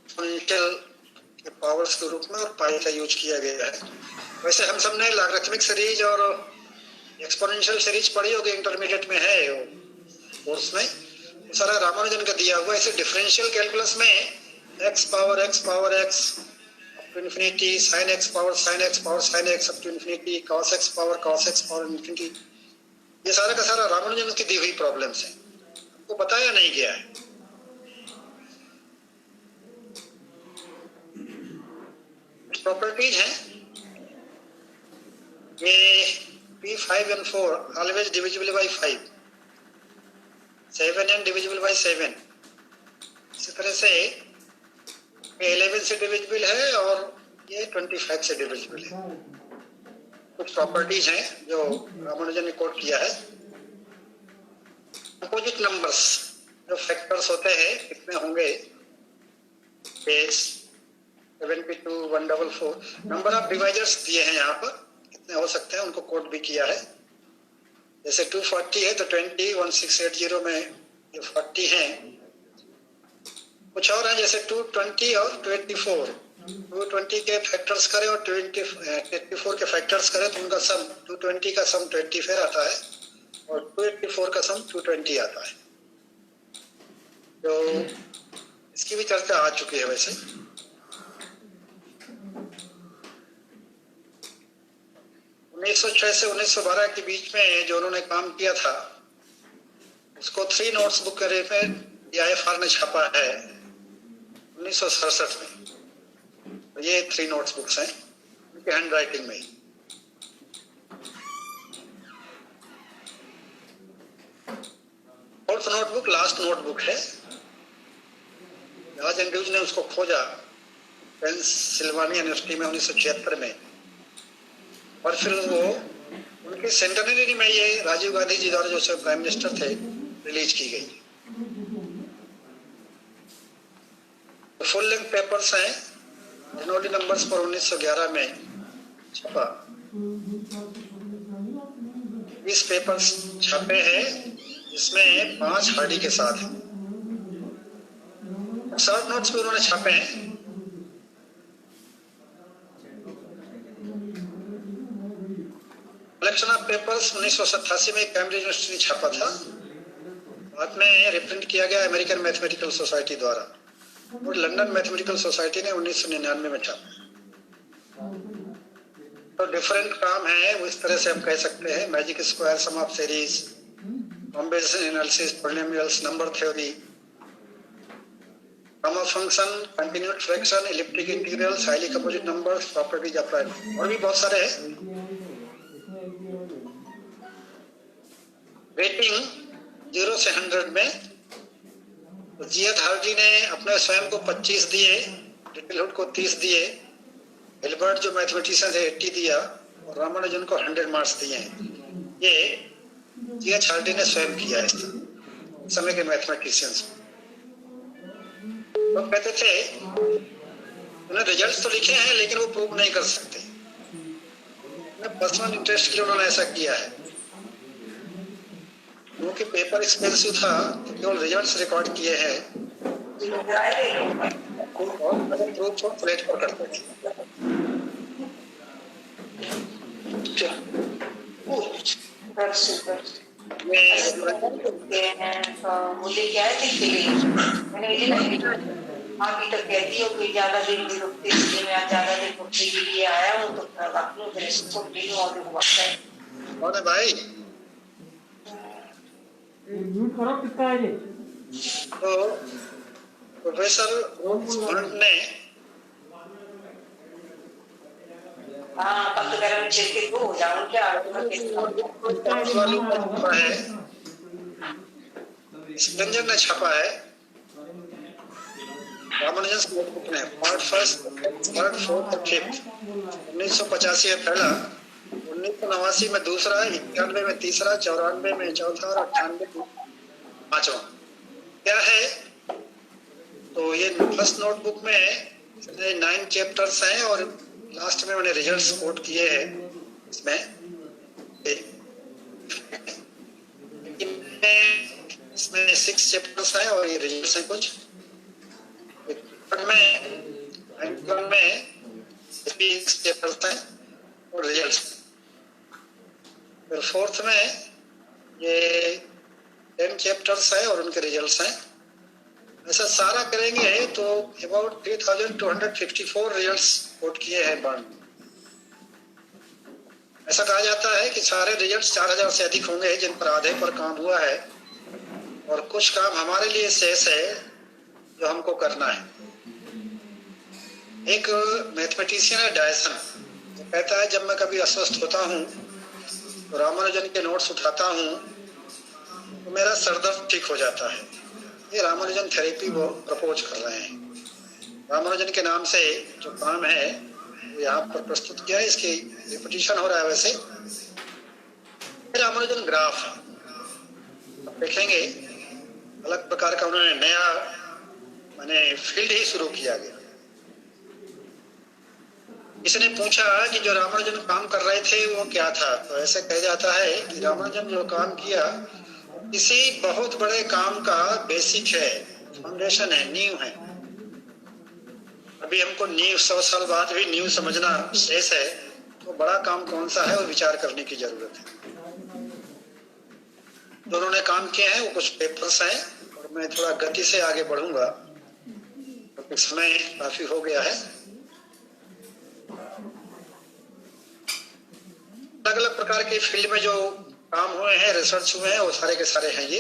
एक्सपोनेंशियल के पावर्स के रूप में और पाई का यूज किया गया है। वैसे हम सब ने लॉगरिथमिक सीरीज और एक्सपोनेंशियल सीरीज पढ़ी होगी, इंटरमीडिएट में है कोर्स में, तो सारा रामानुजन का दिया हुआ। ऐसे डिफरेंशियल कैलकुलस में x power x up to infinity, sin x power sin x up to infinity, cos x power infinity, ये सारा का सारा रामानुजन की दी हुई प्रॉब्लम्स है, हमको बताया नहीं गया है। प्रॉपर्टीज हैं ये P5 and 4 always divisible by 5, 7n divisible by 7। इसी तरह से 11 से डिविजिबल है और ये 25 से डिविजिबल है। कुछ प्रॉपर्टीज हैं जो रामानुजन ने कोट किया है। कंपोजिट नंबर्स जो फैक्टर्स होते हैं कितने होंगे, 72, 144। नंबर ऑफ डिवाइजर्स दिए हैं यहाँ पर, कितने हो सकते हैं उनको कोड भी किया है। जैसे 240 है तो 20, 1680 में ये 40 हैं। कुछ और हैं जैसे 220 और 284। 220 के फैक्टर्स करें और 24 के फैक्टर्स करें तो उनका सम 220 का सम 24 आता है और 284 का सम 220 आता है। तो इसकी भी चर्चा आ चुकी है। वैसे 1906 से 1912 के बीच में जो उन्होंने काम किया था उसको 3 नोट्स बुक के रूप में IFR ने छापा है 1967 में। तो ये 3 नोट्स बुक्स हैं उनके हैंड राइटिंग में ही। फोर्थ नोटबुक लास्ट नोटबुक है। जॉर्ज एंड्रूज ने उसको खोजा पेंसिल्वानिया यूनिवर्सिटी में 1976 में, और फिर वो उनकी सेंटेनरी में ये राजीव गांधी जी द्वारा जो प्राइम मिनिस्टर थे रिलीज की गई। फुल लेंथ पेपर्स हैं, जनवरी नंबर्स पर 1911 में छपा। 20 पेपर्स छपे हैं जिसमें 5 हार्डी के साथ हैं। शॉर्ट नोट्स भी उन्होंने छापे हैं। कलेक्शन ऑफ पेपर्स 1987 में कैम्ब्रिज यूनिवर्सिटी ने छापा था, बाद में रिप्रिंट किया गया अमेरिकन मैथमेटिकल सोसाइटी द्वारा, और लंदन मैथमेटिकल सोसाइटी ने 1999 में छापा। तो डिफरेंट काम है, वो इस तरह से हम कह सकते हैं। Magic square, sum of series, combination analysis, polynomials, number theory, gamma function, continued fraction, elliptic integrals, highly composite numbers, properties of prime, और भी बहुत सारे हैं। रेटिंग 0 से 100 में तो जीएथ हार्डी ने अपने स्वयं को 25 दिए, लिटिलहुड को 30 दिए, हिल्बर्ट जो मैथमेटिशियन है 80 दिया, और रामानुजन को 100 मार्क्स दिए हैं। ये जीएथ हार्डी ने स्वयं किया इस समय के मैथमेटिशियंस। वो कहते थे उन्हें रिजल्ट्स तो लिखे हैं लेकिन वो प्रूव नहीं कर सकते, पर्सनल इंटरेस्ट के लिए उन्होंने ऐसा किया है। क्योंकि पेपर एक्सपेंसिव था तो केवल रिजल्ट्स रिकॉर्ड किए हैं और प्रूफ और प्लेट पर करते थे।
मुझे क्या है मैंने अभी तक कहती हो कि ज्यादा दिन भी रुकती इसलिए मैं ज्यादा दिन रुकने के लिए आया हूँ तो रख लो फिर इसको भी और वक्त है।
कौन है भाई?
म्यूट करो कितना है ये?
तो प्रोफेसर ने
हाँ कब तो गर्म छिड़के तो हो जाऊँ क्या
है स्पेंजर ने छापा है रामानुजन नोटबुक ने पार्ट फर्स्ट पार्ट फोर्थ और फिफ्थ 1985 में पहला, 1989 में दूसरा, 91 में तीसरा, 94 में चौथा और 98 में पांचवा। क्या है तो ये फर्स्ट नोटबुक में 9 चैप्टर्स हैं और लास्ट में मैंने रिजल्ट्स कोट किए हैं इसमें। इसमें 6 चैप्टर्स हैं और ये रिजल्ट्स हैं कुछ में 6 चैप्टर्स हैं और रिजल्ट्स। फिर फोर्थ में ये 10 चैप्टर्स हैं और उनके रिजल्ट्स हैं। ऐसा सारा करेंगे तो अबाउट 3254 रिजल्ट्स कोट किए हैं बांड। ऐसा कहा जाता है कि सारे रिजल्ट्स 4000 से अधिक होंगे जिन पर आधे पर काम हुआ है और कुछ काम हमारे लिए शेष है जो हमको करना है। एक मैथमेटिशियन है डायसन, वो कहता है जब मैं कभी अस्वस्थ होता हूँ तो रामानुजन के नोट्स उठाता हूँ तो मेरा सरदर्द ठीक हो जाता है। ये रामानुजन थेरेपी वो प्रपोज कर रहे हैं। रामानुजन के नाम से जो काम है वो यहाँ पर प्रस्तुत किया है, इसकी रिपीटिशन हो रहा है। वैसे रामानुजन ग्राफ देखेंगे अलग प्रकार का उन्होंने नया माने फील्ड ही शुरू किया गया। इसने पूछा कि जो रामानुजन काम कर रहे थे वो क्या था, तो ऐसे कहा जाता है कि रामानुजन जो काम किया किसी बहुत बड़े काम का बेसिक है, फाउंडेशन है, नींव है। अभी हमको नींव 100 साल बाद भी नींव समझना शेष है, तो बड़ा काम कौन सा है और विचार करने की जरूरत है। जो उन्होंने काम किए हैं वो कुछ पेपर्स हैं और मैं थोड़ा गति से आगे बढ़ूंगा क्योंकि समय काफी हो गया है। अलग अलग प्रकार के फील्ड में जो काम हुए हैं, रिसर्च हुए हैं, वो सारे के सारे हैं ये।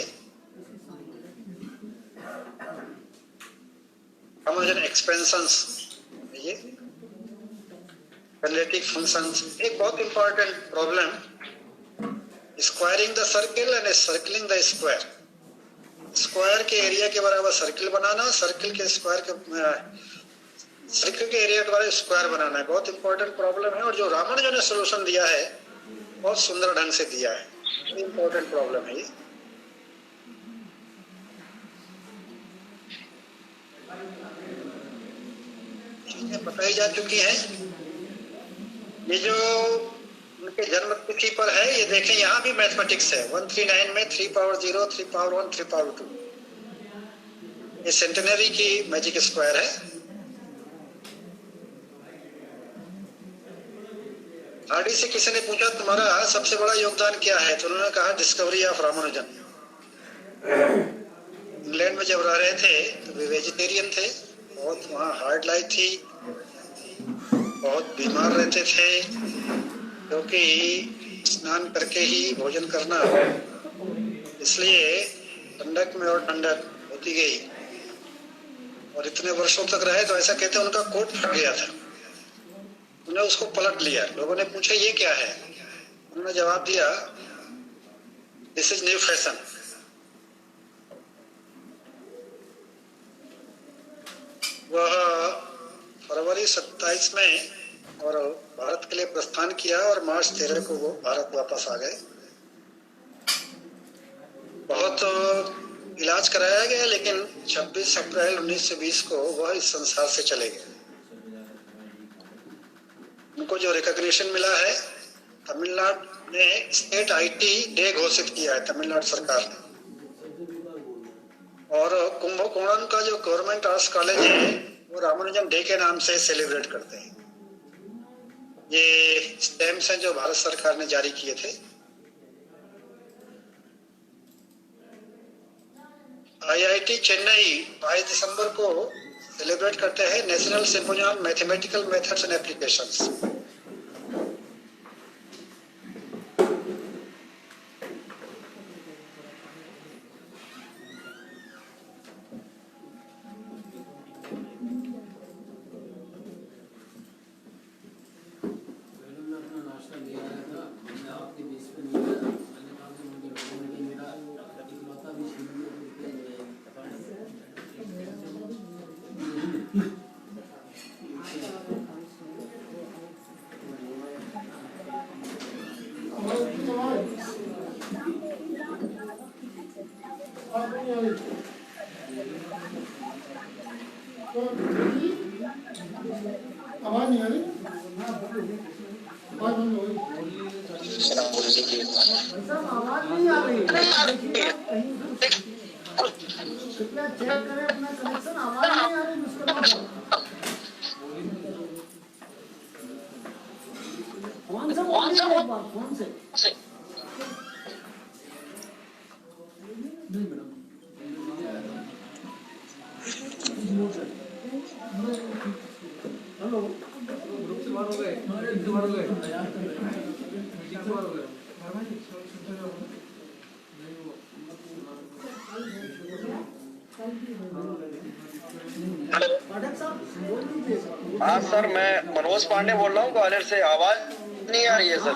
रामानुजन एक्सपेंशंस, ये रिलेटिव फंक्शंस, एक बहुत important problem, squaring the circle and circling the square. Square के एरिया के बराबर सर्किल बनाना, सर्किल के एरिया के बराबर स्क्वायर बनाना है, बहुत इंपॉर्टेंट प्रॉब्लम है। और जो रामानुजन ने सोल्यूशन दिया है बहुत सुंदर ढंग से दिया है, इंपॉर्टेंट प्रॉब्लम है ये। चीजें बताई जा चुकी हैं। ये जो उनके जन्म तिथि पर है ये देखें, यहाँ भी मैथमेटिक्स है। 139 में 3 पावर 0, 3 पावर 1, 3 पावर 2, ये सेंटेनरी की मैजिक स्क्वायर है। हार्डी से किसी ने पूछा तुम्हारा सबसे बड़ा योगदान क्या है, तो उन्होंने कहा डिस्कवरी ऑफ रामानुजन। इंग्लैंड में जब रह रहे थे तो वे वेजिटेरियन थे, बहुत वहाँ हार्ड लाइफ थी, बहुत बीमार रहते थे क्योंकि स्नान करके ही भोजन करना, इसलिए ठंडक में और ठंडक होती गई और इतने वर्षों तक रहे। तो ऐसा कहते हैं उनका कोट फट गया था, उन्होंने उसको पलट लिया। लोगों ने पूछा ये क्या है, उन्होंने जवाब दिया दिस इज न्यू फैशन। वह फरवरी 27 में और भारत के लिए प्रस्थान किया और मार्च 13 को वो भारत वापस आ गए। बहुत इलाज कराया गया लेकिन 26 अप्रैल 1920 को वह इस संसार से चले गए। उनको जो रिकॉग्निशन मिला है तमिलनाडु ने स्टेट आईटी डे घोषित किया है, तमिलनाडु सरकार ने। और कुंभकोणम का जो गवर्नमेंट आर्ट्स कॉलेज है वो रामानुजन डे के नाम से सेलिब्रेट करते हैं। ये स्टैम्प्स हैं जो भारत सरकार ने जारी किए थे। आईआईटी चेन्नई 22 दिसंबर को सेलिब्रेट करते हैं national symposium mathematical methods and applications.
आवाज नहीं आ रही, आवाज बंद हो गई।
आवाज नहीं आ रही, कृपया चेक करें अपना कनेक्शन। आवाज नहीं आ रही मुझको। फोन से बोलिए एक बार, फोन से। हेलो, ग्रुप से बाहर हो गए, मीटिंग से बाहर हो गए, मीटिंग से बाहर हो गए।
हाँ सर, मैं मनोज पांडे बोल रहा हूँ ग्वालियर से। आवाज नहीं आ रही है सर,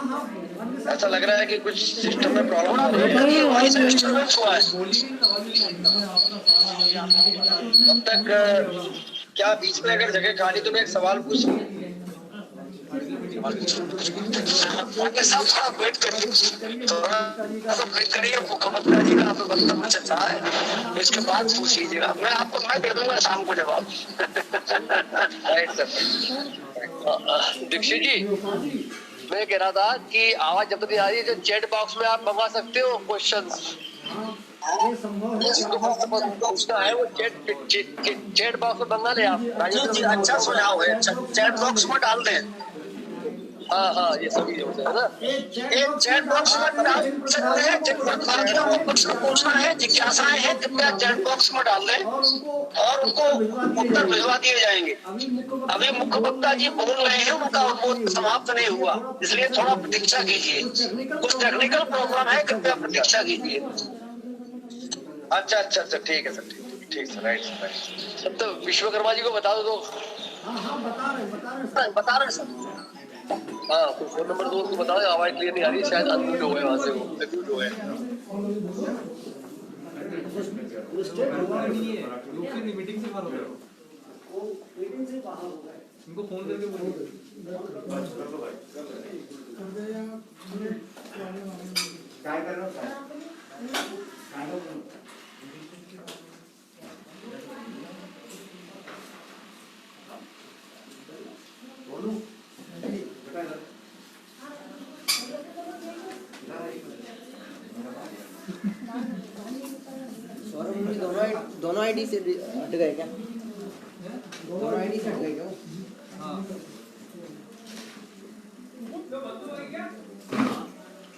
ऐसा लग रहा है कि कुछ सिस्टम में प्रॉब्लम आ रही है। तब तक क्या बीच में अगर जगह खाली तो मैं एक सवाल पूछ वेट करिए, मुख्यमंत्री जी का वक्तव्य चलता है, इसके बाद पूछ लीजिएगा। मैं दे दूंगा शाम को जवाब। Right sir. दीक्षित जी, मैं कह रहा था कि आवाज जब तक नहीं आ रही है तो चैट बॉक्स में आप मंगा सकते हो क्वेश्चंस। पूछना है वो चैट बॉक्स में मंगा ले आप। अच्छा सुझाव है, चैट बॉक्स में डाल दें। हाँ, ये सभी होता है ना, एक चैट बॉक्स में डाल सकते हैं। जिनको कुछ पूछना है, जिज्ञासाएं हैं, कृपया चैट बॉक्स में डाल दें और उनको उत्तर भिजवा दिए जाएंगे। अभी मुख्य वक्ता जी बोल रहे हैं, उनका अनुरोध समाप्त नहीं हुआ, इसलिए थोड़ा प्रतीक्षा कीजिए। कुछ टेक्निकल प्रॉब्लम है, कृपया प्रतीक्षा कीजिए। अच्छा, ठीक है सर, ठीक सर, राइट सर। तो विश्वकर्मा जी को बता दो। बता रहे सर। हाँ, तो फोन नंबर दो, उनको बताओ। आवाज क्लियर नहीं आ रही, शायद अनम्यूट हो गए, वहां से वो म्यूट हो गए।
मीटिंग से बाहर हो गए, उनको फोन करके बोलो। क्या कर रहे हो?
दोनों आईडी से हट गए क्या? दोनों आईडी से हट गए क्या?
हाँ,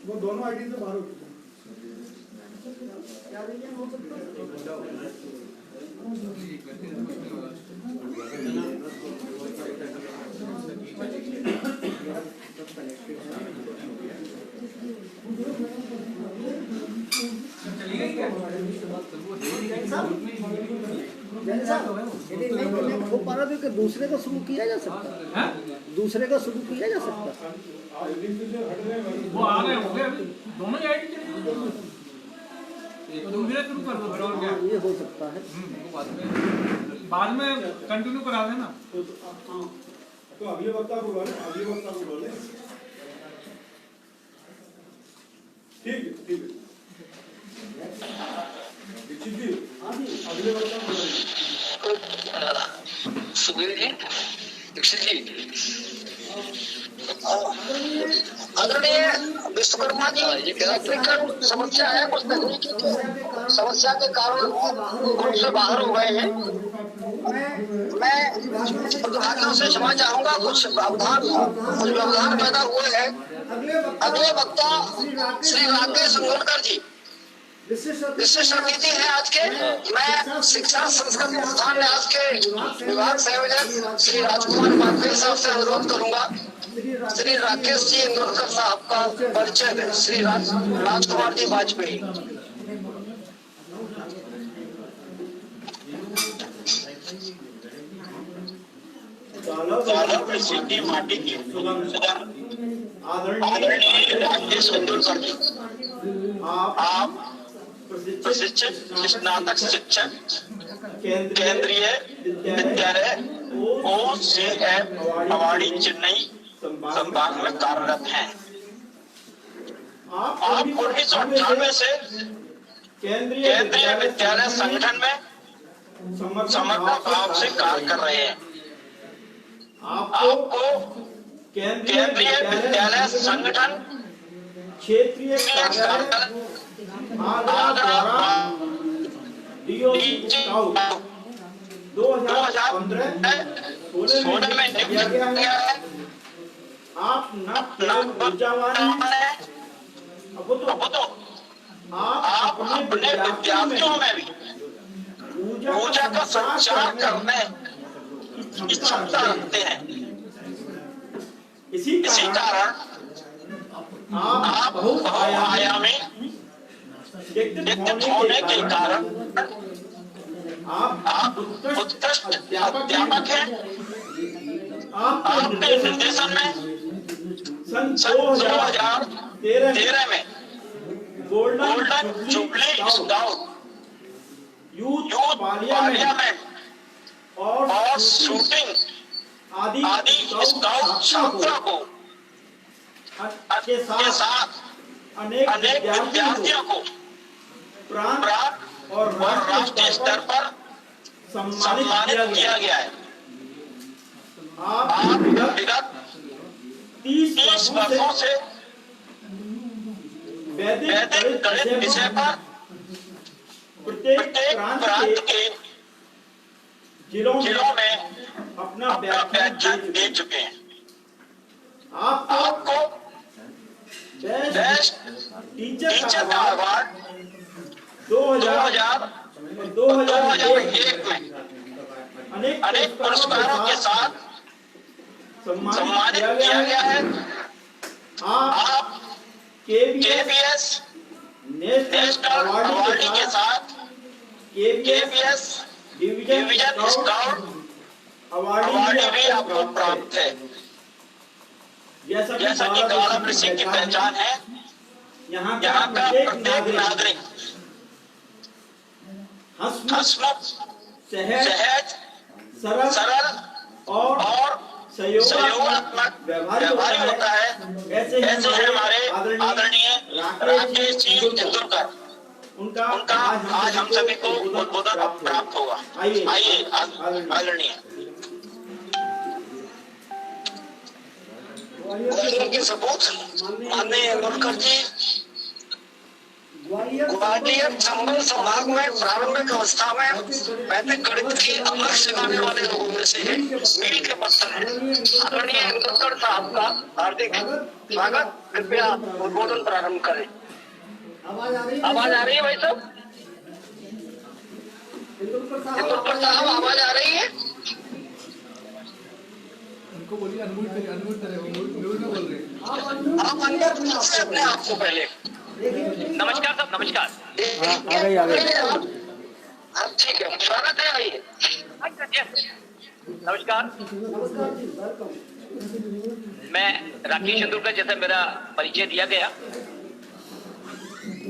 वो दोनों आईडी से बाहर हो चुके हो पा रहा था। दूसरे का शुरू किया जा सकता है, दूसरे का शुरू किया जा सकता है।
वो आ गए हो गए, दोनों ही आईडी दूसरे शुरू कर दो, फिर और क्या
ये हो सकता है।
बाद में कंटिन्यू करा देना।
तो अगले वक्ता को बोले, ठीक है। दीक्षित जी, अगले वक्ता को बोले।
सुनील जी, दीक्षित जी, आदरणीय विश्वकर्मा जी, टेक्निकल समस्या है, कुछ तकनीकी समस्या के कारण ग्रुप से बाहर हो गए हैं। मैं प्रतिभागियों से क्षमा चाहूंगा, कुछ व्यवधान पैदा हुए हैं। अगले वक्ता श्री राकेश अंगोलकर जी विशिष्ट अतिथि है आज के। मैं शिक्षा संस्कृति संस्थान न्यास के विभाग संयोजक श्री राजकुमार वाजपेयी साहब से अनुरोध करूंगा, श्री राकेश जी अंगोलकर साहब का परिचय दें। श्री राजकुमार जी वाजपेयी।
सिटी माटी की आदरणीय राकेश अंगोलकर जी, आप प्रशिक्षित स्नातक शिक्षक केंद्रीय विद्यालय OCF अवाड़ी चेन्नई संभाग में कार्यरत हैं। आप 1998 से केंद्रीय विद्यालय संगठन में समग्र भाव से कार्य कर रहे हैं। आपको केंद्रीय विद्यालय संगठन क्षेत्रीय कार्यालय आगरा DOC 2015 में नियुक्त किया गया है। आप आप अपने विद्यार्थियों में भी ऊर्जा का संचार करने की क्षमता रखते हैं। इसी कारण आप बहुआयामी व्यक्तित्व होने के कारण आप उत्कृष्ट अध्यापक हैं। आपके निर्देशन में सन 2013 में golden jubilee scout youth parliament और शूटिंग आदि स्काउट छात्रों को के साथ अनेक विद्यार्थियों को प्रांत और राष्ट्रीय स्तर पर सम्मानित किया गया है। आप विगत 30 वर्षों से वैदिक गणित विषय पर प्रत्येक प्रांत के जिलों में अपना व्याख्यान दे चुके हैं। आपको बेस्ट टीचर का अवार्ड 2001 में अनेक पुरस्कारों के साथ सम्मानित किया गया है। आप KBS नेशनल अवार्डी के साथ KBS डिवीजन स्काउट अवार्डी भी आपको प्राप्त है। जैसा कि गाला वृश्चिक की पहचान है, यहाँ का प्रत्येक नागरिक हंसमुख, सहज, सरल और सहयोगात्मक व्यवहारी होता है। ऐसे हैं हमारे आदरणीय राकेश जी तेंदुलकर। उनका आज हम सभी को उद्बोधन प्राप्त होगा। आइए आदरणीय के सबूत माननीय अंगोलकर जी ग्वालियर चंबल संभाग में प्रारंभिक अवस्था में वैदिक गणित की अमर सिखाने वाले लोगों में से एक मील के पत्थर है। आदरणीय अंगोलकर साहब का हार्दिक स्वागत। कृपया उद्बोधन प्रारंभ करें। आवाज आ रही है भाई साहब? तेंदुलकर साहब आवाज आ रही है?
उनको बोलिए अनम्यूट करें, अनम्यूट करें, म्यूट में बोल रहे हैं।
आप अंदर से अपने आप को पहले। नमस्कार साहब, नमस्कार।
आ गई।
ठीक है, स्वागत है। आइए। नमस्कार, मैं राकेश तेंदुलकर, जैसा मेरा परिचय दिया गया,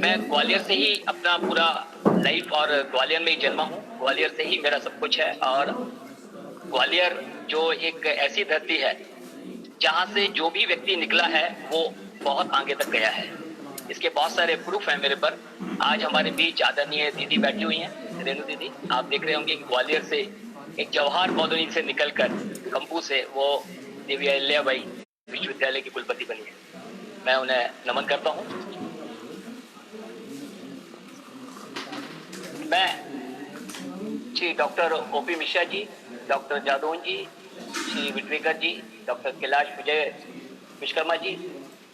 मैं ग्वालियर से ही अपना पूरा लाइफ और ग्वालियर में ही जन्मा हूँ। ग्वालियर से ही मेरा सब कुछ है और ग्वालियर जो एक ऐसी धरती है जहाँ से जो भी व्यक्ति निकला है वो बहुत आगे तक गया है। इसके बहुत सारे प्रूफ हैं मेरे पर। आज हमारे बीच आदरणीय दीदी बैठी हुई हैं, रेणु दीदी। आप देख रहे होंगे कि ग्वालियर से एक जवाहर कॉलोनी से निकलकर कंपू से वो दिव्या अहिल्या बाई विश्वविद्यालय की कुलपति बनी है, मैं उन्हें नमन करता हूँ। मैं श्री डॉक्टर ओपी मिश्रा जी, डॉक्टर जादौन जी, श्री विटवेकर जी, डॉक्टर कैलाश विजय Vishwakarma ji,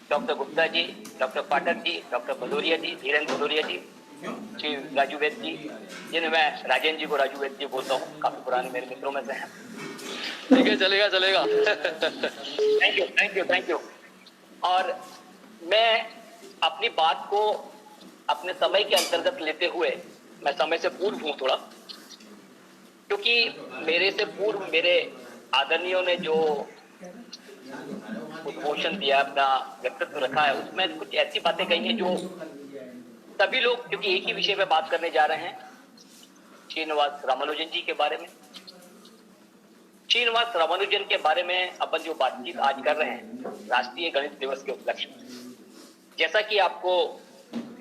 doctor Gupta ji, doctor Pathak ji, doctor Bhadauria जी, धीरेन्द्र भदौरिया जी, श्री राजू वैद जी, जिन्हें मैं राजेंद्र जी को राजू वैद जी बोलता हूँ, काफी पुराने मेरे मित्रों में से हैं। ठीक है, चलेगा चलेगा। Thank you thank you thank you. और मैं अपनी बात को अपने समय के अंतर्गत लेते हुए, मैं समय से पूर्व हूँ थोड़ा, क्योंकि मेरे से पूर्व मेरे आदरणीयों ने जो उद्घोषण दिया, अपना व्यक्तित्व रखा है, उसमें कुछ ऐसी बातें कही हैं जो सभी लोग, क्योंकि एक ही विषय पे बात करने जा रहे हैं, श्रीनिवास रामानुजन जी के बारे में। श्रीनिवास रामानुजन के बारे में अपन जो बातचीत आज कर रहे हैं राष्ट्रीय गणित दिवस के उपलक्ष्य में, जैसा कि आपको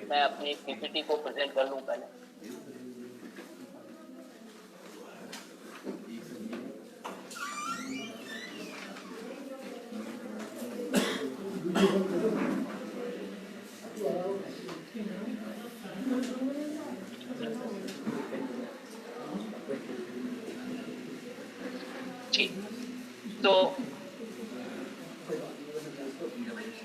मैं अपनी पीपीटी को प्रेजेंट कर लूं पहले। तो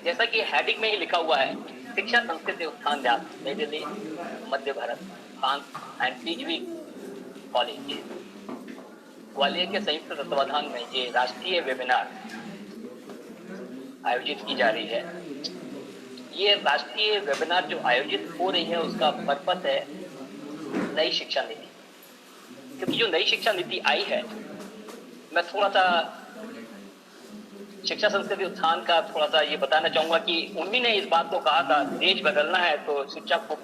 जैसा कि हेडिंग में ही लिखा हुआ है, शिक्षा संस्कृति उत्थान ध्यान नई Delhi Madhya Bharat and PGV college Gwalior के संयुक्त तत्वाधान में ये राष्ट्रीय वेबिनार आयोजित की जा रही है। ये राष्ट्रीय वेबिनार जो आयोजित हो रही है उसका पर्पस है नई शिक्षा नीति, क्योंकि जो नई शिक्षा नीति आई है, मैं थोड़ा सा शिक्षा संस्कृति उत्थान का थोड़ा सा ये बताना चाहूंगा कि उन्हीं ने इस बात को कहा था, देश बदलना है तो शिक्षा को,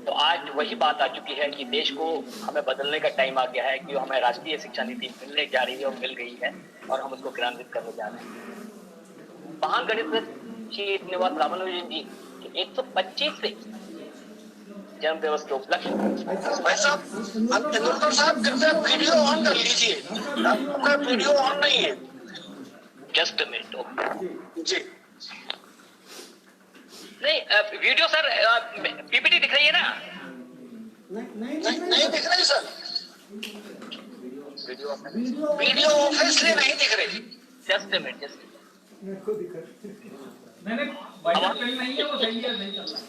तो आज वही बात आ चुकी है कि देश को हमें बदलने का टाइम आ गया है, कि हमें राष्ट्रीय शिक्षा नीति मिलने जा रही है और मिल गई है, और हम उसको क्रियान्वित करने जा रहे हैं। महान गणितज्ञ श्रीनिवास रामानुजन जी के 125वें जन्म दिवस के उपलक्ष्य भाई साहब, आप तेंदुलकर साहब कृपया वीडियो ऑन कर लीजिए, आपका वीडियो ऑन नहीं है। जस्ट मिनट जी। नहीं वीडियो सर, पीपीटी दिख रही है ना? नहीं दिख रही सर, वीडियो ऑब्वियसली नहीं दिख रही। जस्ट मिनट, जस्ट
नहीं वाइडर प्लेन नहीं है, वो सही है, नहीं चल रहा।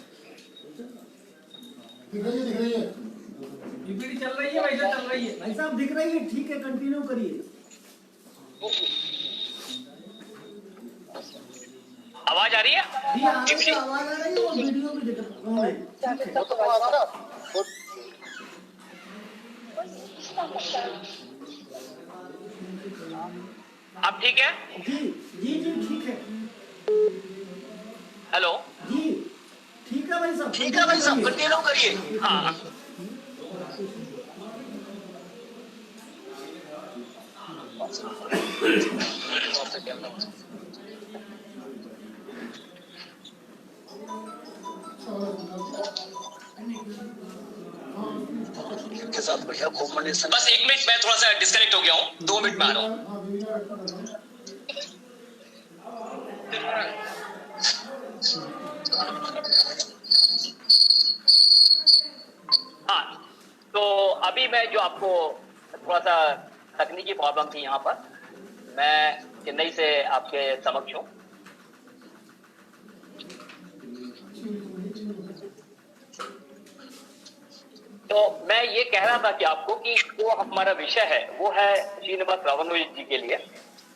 दिख रही है,
पीपीटी चल रही है, वाइडर चल रही है।
भाई साहब दिख रही है, ठीक है, कंटिन्यू करिए।
आवाज आ रही है?
जी आवाज आ रही है, और वीडियो भी दिख रहा है।
अब ठीक है?
जी जी जी ठीक है।
हेलो
जी ठीक है भाई साहब,
ठीक है भाई साहब, कंटिन्यू करिए। हाँ के साथ बढ़िया कॉम्बिनेशन। बस 1 मिनट, मैं थोड़ा सा डिस्कनेक्ट हो गया हूँ, 2 मिनट में आ रहा हूँ। हाँ, तो अभी मैं जो आपको थोड़ा सा तकनीकी प्रॉब्लम थी यहाँ पर, मैं चेन्नई से आपके समक्ष हूँ। तो मैं ये कह रहा था कि आपको कि जो हमारा विषय है वो है श्रीनिवास रामानुजन जी के लिए।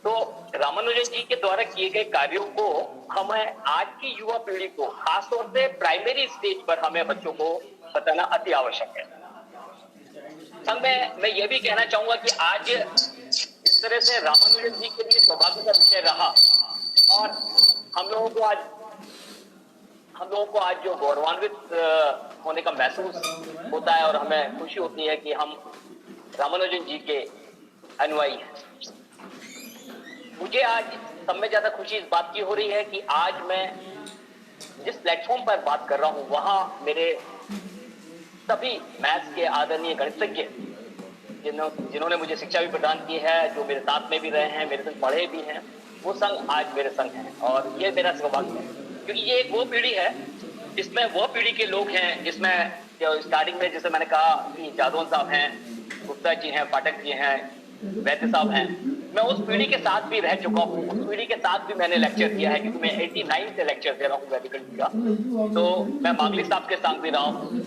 तो रामानुजन जी के द्वारा किए गए कार्यों को हमें आज की युवा पीढ़ी को, खासतौर से प्राइमरी स्टेज पर हमें बच्चों को बताना अति आवश्यक है। संग में मैं ये भी कहना चाहूंगा कि आज इस तरह से रामानुजन जी के लिए सौभाग्य का विषय रहा, और हम लोगों को आज जो गौरवान्वित होने का महसूस होता है, और हमें खुशी होती है कि हम रामानुजन जी के अनुयायी हैं। मुझे आज सब में ज्यादा खुशी इस बात की हो रही है कि आज मैं जिस प्लेटफॉर्म पर बात कर रहा हूं, वहां मेरे सभी मैथ्स के आदरणीय गणितज्ञ जिन्होंने मुझे शिक्षा भी प्रदान की है, जो मेरे साथ में भी रहे हैं, मेरे साथ पढ़े भी हैं,
वो संघ आज मेरे संग है और ये मेरा सौभाग्य है, क्योंकि ये एक वो पीढ़ी है जिसमें वो पीढ़ी के लोग हैं जिसमें जो स्टार्टिंग में जैसे मैंने कहा कि जादौन साहब हैं, गुप्ता जी हैं, पाठक जी हैं, वैद्य साहब हैं, मैं उस पीढ़ी के साथ भी रह चुका हूँ, उस पीढ़ी के साथ भी मैंने लेक्चर दिया है, क्योंकि मैं 89 से लेक्चर दे रहा हूँ वैदिक गणित का। तो मैं मांगली साहब के संग भी रहा हूँ,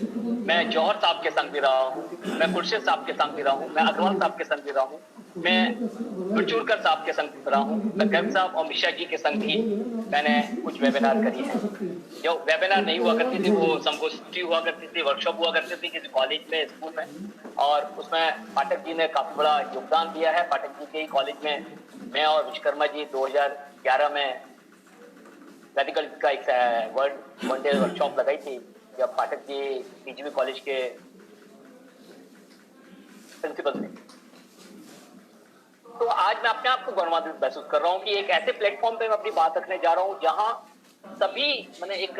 मैं जौहर साहब के संग भी रहा हूँ, मैं खुर्शीद साहब के संग भी रहा हूँ, मैं अग्रवाल साहब के संग भी रहा हूँ, मैं गुरचूरकर साहब के संग भी रहा हूँ, मैं गर्ग साहब और मिश्रा जी के संग भी मैंने कुछ वेबिनार करी है। जो वेबिनार नहीं हुआ करती थी वो संगोष्ठी हुआ करती थी, वर्कशॉप हुआ करती थी किसी कॉलेज में, स्कूल में, और उसमें पाठक जी ने काफी बड़ा योगदान दिया है। पाठक जी के ही कॉलेज में मैं और विश्वकर्मा जी 2011 में वैदिक गणित का एक वन डे वर्कशॉप लगाई थी, जब पाठक जी पीजीवी कॉलेज के प्रिंसिपल थे। तो आज मैं अपने आप को गौरवान्वित महसूस कर रहा हूँ कि एक ऐसे प्लेटफॉर्म पे मैं अपनी बात रखने जा रहा हूँ जहाँ सभी मैंने एक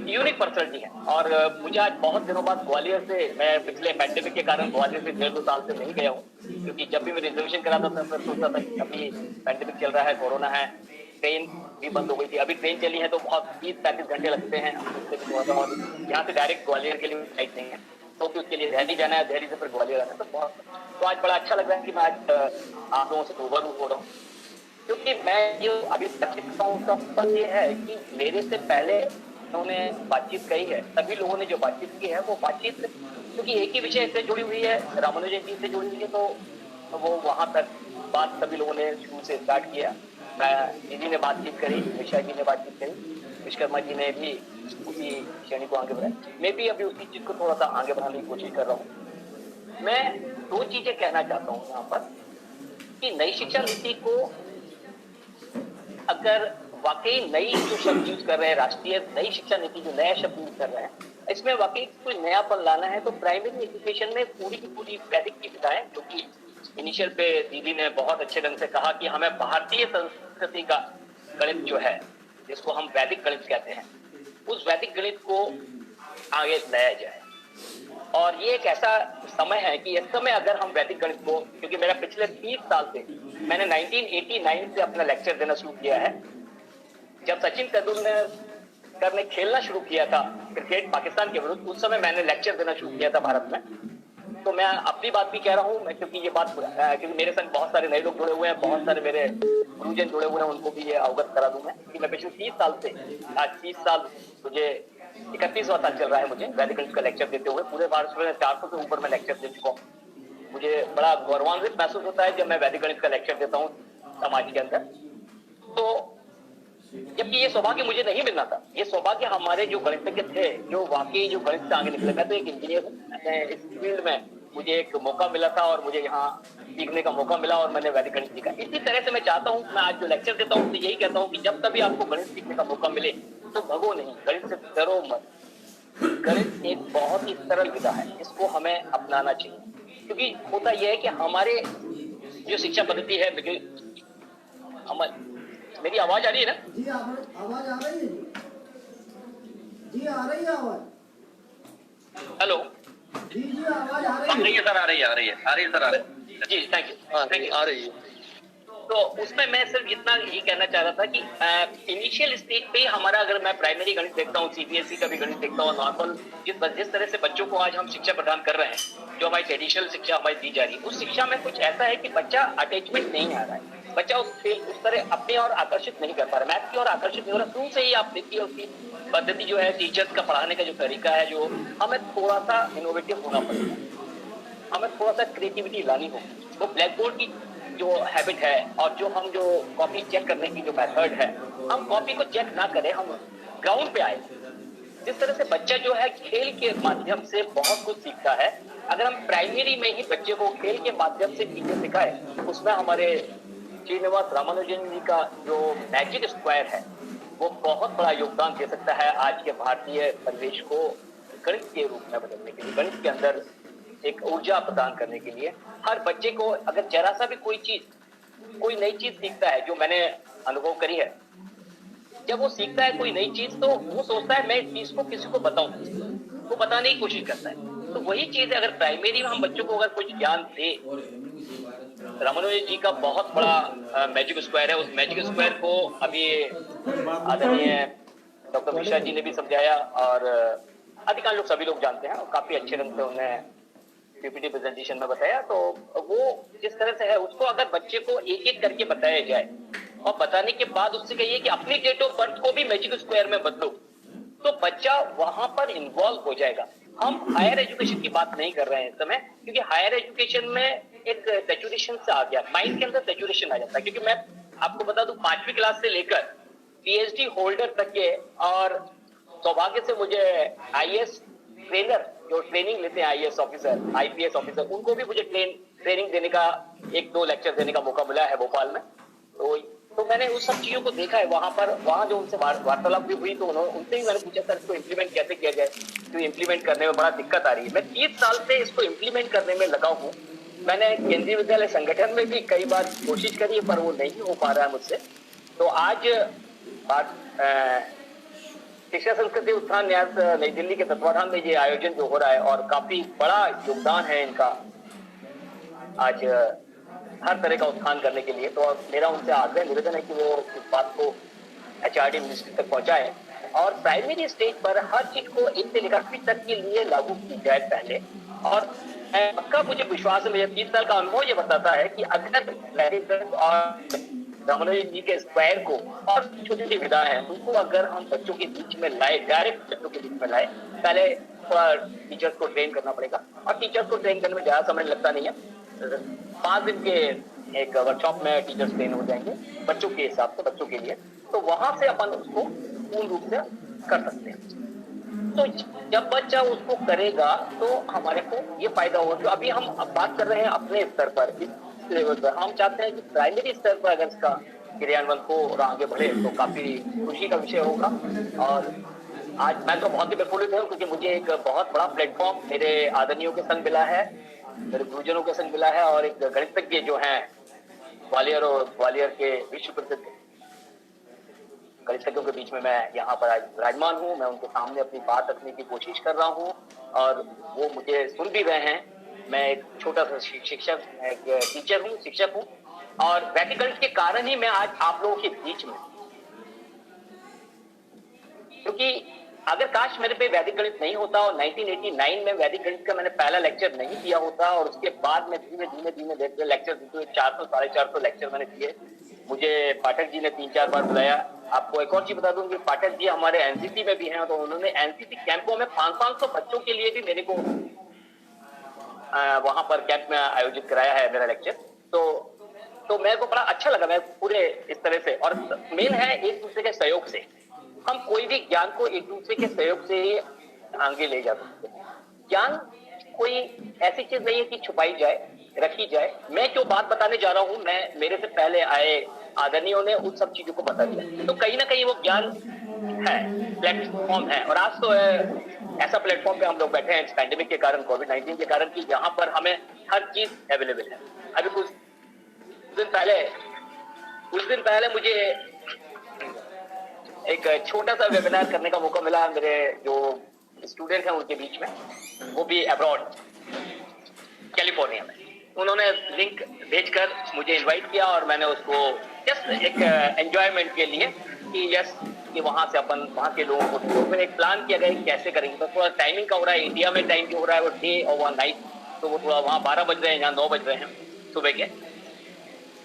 यूनिक पर्सनैलिटी है। और मुझे आज बहुत दिनों बाद ग्वालियर से, मैं पिछले पैंडेमिक के कारण ग्वालियर से 1.5-2 साल से नहीं गया हूँ, क्योंकि जब भी मैं रिजर्वेशन कराता था मैं सोचता था कि अभी पैंडेमिक चल रहा है, कोरोना है, ट्रेन भी बंद हो गई थी, अभी ट्रेन चली है तो बहुत 30-35 घंटे लगते हैं, यहाँ से डायरेक्ट ग्वालियर के लिए फ्लाइट नहीं है, तो फिर उसके लिए दिल्ली जाना है, दिल्ली से फिर ग्वालियर आना है, तो आज बड़ा अच्छा लग रहा है कि मैं आज आप लोगों से रूबरू हो रहा हूँ, क्योंकि मैं जो अभी तक सीखता हूँ उसका फल ये है कि मेरे से पहले उन्होंने बातचीत कही है, सभी लोगों ने जो बातचीत की है वो बातचीत क्योंकि एक ही विषय से जुड़ी हुई है, रामानुजन जी से जुड़ी हुई है, तो वो वहां तक बात सभी लोगों ने शुरू से स्टार्ट किया। दीदी ने बातचीत करी, मिश्रा जी ने बातचीत करी, विश्वकर्मा जी ने भी उसी श्रेणी को आगे बढ़ाया, मैं भी अभी उसी चीज को थोड़ा सा आगे बढ़ाने की कोशिश कर रहा हूँ। मैं 2 चीजें कहना चाहता हूँ यहाँ पर कि नई शिक्षा नीति को अगर वाकई नई जो शब्द यूज कर रहे हैं, राष्ट्रीय नई शिक्षा नीति जो नया शब्द यूज कर रहे हैं, इसमें वाकई कोई नयापन लाना है तो प्राइमरी एजुकेशन में पूरी की पूरी वैदिक की विधाएं, जो कि इनिशियल पे दीदी ने बहुत अच्छे ढंग से कहा कि हमें भारतीय संस्कृति का गणित जो है, जिसको हम वैदिक गणित कहते हैं, उस वैदिक गणित को आगे लाया जाए। और ये एक ऐसा समय है कि इस समय अगर हम वैदिक गणित को, क्योंकि मेरा पिछले 30 साल से, मैंने 1989 से अपना लेक्चर देना शुरू किया है, जब सचिन तेंदुलकर ने खेलना शुरू किया था क्रिकेट पाकिस्तान के विरुद्ध, उस समय मैंने लेक्चर देना शुरू किया था भारत में। तो मैं अपनी बात भी कह रहा हूँ, क्योंकि ये बात, क्योंकि मेरे संग बहुत सारे नए लोग जुड़े हुए हैं, बहुत सारे मेरे गुरुजन जुड़े हुए हैं, उनको भी ये अवगत करा दूं मैं कि मैं पिछले 30 साल से, आज 30 साल, मुझे 31वां साल चल रहा है मुझे वैदिक गणित का लेक्चर देते हुए। पूरे भारत में 400 से ऊपर मैं लेक्चर दे चुका हूँ। मुझे बड़ा गौरवान्वित महसूस होता है जब मैं वैदिक गणित का लेक्चर देता हूँ समाज के अंदर। तो जबकि ये सौभाग्य मुझे नहीं मिलना था, ये सौभाग्य हमारे जो गणितज्ञ थे, जो वाकई जो गणित से आगे निकले। मैं तो एक इंजीनियर, इस फील्ड में मुझे एक मौका मिला था और मुझे यहाँ सीखने का मौका मिला और मैंने वैदिक गणित सीखा। इसी तरह से मैं चाहता हूँ, मैं आज जो लेक्चर देता हूँ तो यही कहता हूँ कि जब कभी आपको गणित सीखने का मौका मिले तो भगो नहीं, गणित से डरो मत। गणित एक बहुत ही सरल विधा है, इसको हमें अपनाना चाहिए, क्योंकि होता यह है कि हमारे जो शिक्षा पद्धति है, मेरी आवाज आ रही है ना?
जी आवाज आ रही है जी, आ रही है आवाज।
हेलो
जी आवाज आ रही है
सर, आ रही है सर, जी थैंक यू, आ रही है। तो उसमें मैं सिर्फ इतना ही कहना चाह रहा था कि इनिशियल स्टेज पे हमारा, अगर मैं प्राइमरी गणित देखता हूँ, सीबीएसई का भी गणित देखता हूँ, नॉर्मल जिस तरह से बच्चों को आज हम शिक्षा प्रदान कर रहे हैं, जो हमारी ट्रेडिशनल शिक्षा हमारी दी जा रही है, उस शिक्षा में कुछ ऐसा है कि बच्चा अटैचमेंट नहीं आ रहा है, बच्चा उस तरह अपने और आकर्षित नहीं कर पा रहा, मैथ की और आकर्षित नहीं हो रहा। शुरू से ही आप देखिए उसकी पद्धति जो है, टीचर्स का पढ़ाने का जो तरीका है, जो हमें थोड़ा सा इनोवेटिव होना पड़ेगा, हमें थोड़ा सा क्रिएटिविटी लानी होगी। वो ब्लैक बोर्ड की जो हैबिट है और जो हम जो कॉपी चेक करने की जो मेथड है, हम कॉपी को चेक ना करें, हम ग्राउंड पे आए। जिस तरह से बच्चा जो है खेल के माध्यम से बहुत कुछ सीखता है, अगर हम प्राइमरी में ही बच्चे को खेल के माध्यम से चीजें सिखाए, उसमें हमारे श्रीनिवास रामानुजन जी का जो मैजिक स्क्वायर है वो बहुत बड़ा योगदान दे सकता है आज के भारतीय परिवेश को गणित के रूप में बदलने के लिए, गणित के अंदर एक ऊर्जा प्रदान करने के लिए। हर बच्चे को अगर जरा सा भी कोई नई चीज सीखता है, जो मैंने अनुभव करी है, जब वो सीखता है कोई नई चीज तो वो सोचता है मैं इस चीज को किसी को बताऊं, वो बताने की कोशिश करता है। तो वही चीज अगर प्राइमरी में हम बच्चों को अगर कुछ ज्ञान दे रामानुजन जी का बहुत बड़ा मैजिक स्क्वायर है। उस मैजिक स्क्वायर को अभी आदरणीय डॉक्टर मिश्रा जी ने भी समझाया और अधिकांश लोग सभी लोग जानते हैं और काफी अच्छे ढंग से उन्हें पीपीटी प्रेजेंटेशन में बताया। तो वो जिस तरह से है उसको अगर बच्चे को एक एक करके बताया जाए और बताने के बाद उससे कहिए कि अपनी डेट ऑफ बर्थ को भी मैजिक स्क्वायर में बदलो, तो बच्चा वहां पर इन्वॉल्व हो जाएगा। हम हायर एजुकेशन की बात नहीं कर रहे हैं इस समय, क्योंकि हायर एजुकेशन में एक सैचुरेशन से आ गया, माइंड के अंदर सैचुरेशन आ जाता है। क्योंकि मैं आपको बता दूं 5वीं क्लास से लेकर पीएचडी होल्डर तक के, और सौभाग्य से मुझे आईएएस ट्रेनर जो ट्रेनिंग लेते हैं आईएएस ऑफिसर, आईपीएस ऑफिसर, उनको भी मुझे ट्रेनिंग देने का 1-2 लेक्चर देने का मौका मिला है भोपाल में। तो मैंने उस सब चीजों को देखा है वहां जो उनसे वार्तालाप भी हुई, तो उनसे भी मैंने पूछा सर इसको इम्प्लीमेंट कैसे किया जाए, तो इम्प्लीमेंट करने में बड़ा दिक्कत आ रही है। मैं 30 साल से इसको इम्प्लीमेंट करने में लगा हूँ। मैंने केंद्रीय विद्यालय संगठन में भी कई बार कोशिश करी है, पर वो नहीं हो पा रहा है मुझसे। तो आज शिक्षा संस्कृति उत्थान न्यास नई दिल्ली के तत्वाधान में ये आयोजन जो हो रहा है और काफी बड़ा योगदान है इनका आज हर तरह का उत्थान करने के लिए। तो मेरा उनसे आग्रह निवेदन है कि वो इस बात को एचआरडी मिनिस्ट्री तक पहुंचाए और प्राइमरी स्टेज पर हर चीज को 1 से लेकर 8वीं तक के लिए लागू की जाए पहले। और पक्का मुझे विश्वास है, मेरे 30 साल का अनुभव ये बताता है कि अगर और रामानुजन जी के स्क्वायर को और छोटी छोटी विधा है उनको अगर हम बच्चों के बीच में लाए, डायरेक्ट बच्चों के बीच में लाए, पहले थोड़ा टीचर्स को ट्रेन करना पड़ेगा और टीचर्स को ट्रेन करने में ज्यादा समय लगता नहीं है। 5 दिन के एक वर्कशॉप में टीचर्स ट्रेन हो जाएंगे बच्चों के हिसाब से, बच्चों के लिए। तो वहां से अपन उसको पूर्ण रूप से कर सकते हैं। तो जब बच्चा उसको करेगा तो हमारे को ये फायदा होगा। तो अभी हम बात कर रहे हैं अपने स्तर पर, इस लेवल पर। हम चाहते हैं कि प्राइमरी स्तर पर अगर इसका क्रियान्वयन हो और आगे बढ़े तो काफी खुशी का विषय होगा। और आज मैं तो बहुत ही प्रफुल्लित हूँ क्योंकि मुझे एक बहुत बड़ा प्लेटफॉर्म मेरे आदरणीयों के संग मिला है, मेरे गुरुजनों के संग मिला है और एक गणितज्ञ जो हैं ग्वालियर और ग्वालियर के विश्व प्रसिद्ध गणितज्ञों के बीच में मैं यहाँ पर आज विराजमान हूँ। मैं उनके सामने अपनी बात रखने की कोशिश कर रहा हूँ और वो मुझे सुन भी रहे हैं। मैं एक छोटा सा शिक्षक, एक टीचर हूँ, शिक्षक हूँ और वैदिक गणित के कारण ही मैं आज आप लोगों के बीच में, क्योंकि अगर काश मेरे पे वैदिक गणित नहीं होता और 1989 में वैदिक गणित का मैंने पहला लेक्चर नहीं दिया होता और उसके बाद में धीमे धीमे लेक्चर दिए, 400-450 लेक्चर मैंने दिए। मुझे पाठक जी ने 3-4 बार बुलाया। आपको एक और चीज बता दूं कि पाठक जी हमारे एनसीसी में भी हैं, तो उन्होंने एनसीसी कैंपों में 500 बच्चों के लिए भी मेरे को वहां पर कैंप में आयोजित कराया है मेरा लेक्चर। तो मेरे को बड़ा अच्छा लगा। मैं पूरे इस तरह से, और मेन है एक दूसरे के सहयोग से, हम कोई भी ज्ञान को एक दूसरे के सहयोग से ही आगे ले जा सकते हैं। ज्ञान कोई ऐसी चीज नहीं है कि छुपाई जाए, रखी जाए। मैं जो बात बताने जा रहा हूँ, मैं मेरे से पहले आए आदरणीयों ने उन सब चीजों को बता दिया, तो कहीं ना कहीं वो ज्ञान है, प्लेटफॉर्म है। और आज तो ऐसा प्लेटफॉर्म पे हम लोग बैठे हैं पैंडेमिक के कारण, कोविड-19 के कारण, कि यहाँ पर हमें हर चीज अवेलेबल है। अभी कुछ दिन पहले मुझे एक छोटा सा वेबिनार करने का मौका मिला मेरे जो स्टूडेंट हैं उनके बीच में, वो भी अब्रॉड कैलिफोर्निया में। उन्होंने लिंक भेजकर मुझे इनवाइट किया और मैंने उसको जस्ट एक एंजॉयमेंट के लिए कि यस कि वहां से अपन वहां के लोगों को, तो मैंने एक प्लान किया गया कैसे करेंगे। तो थोड़ा टाइमिंग का हो रहा है, इंडिया में टाइम जो हो रहा है वो डे और वहाँ नाइट, तो वो थोड़ा वहाँ 12 बज रहे हैं, यहाँ 9 बज रहे हैं सुबह के,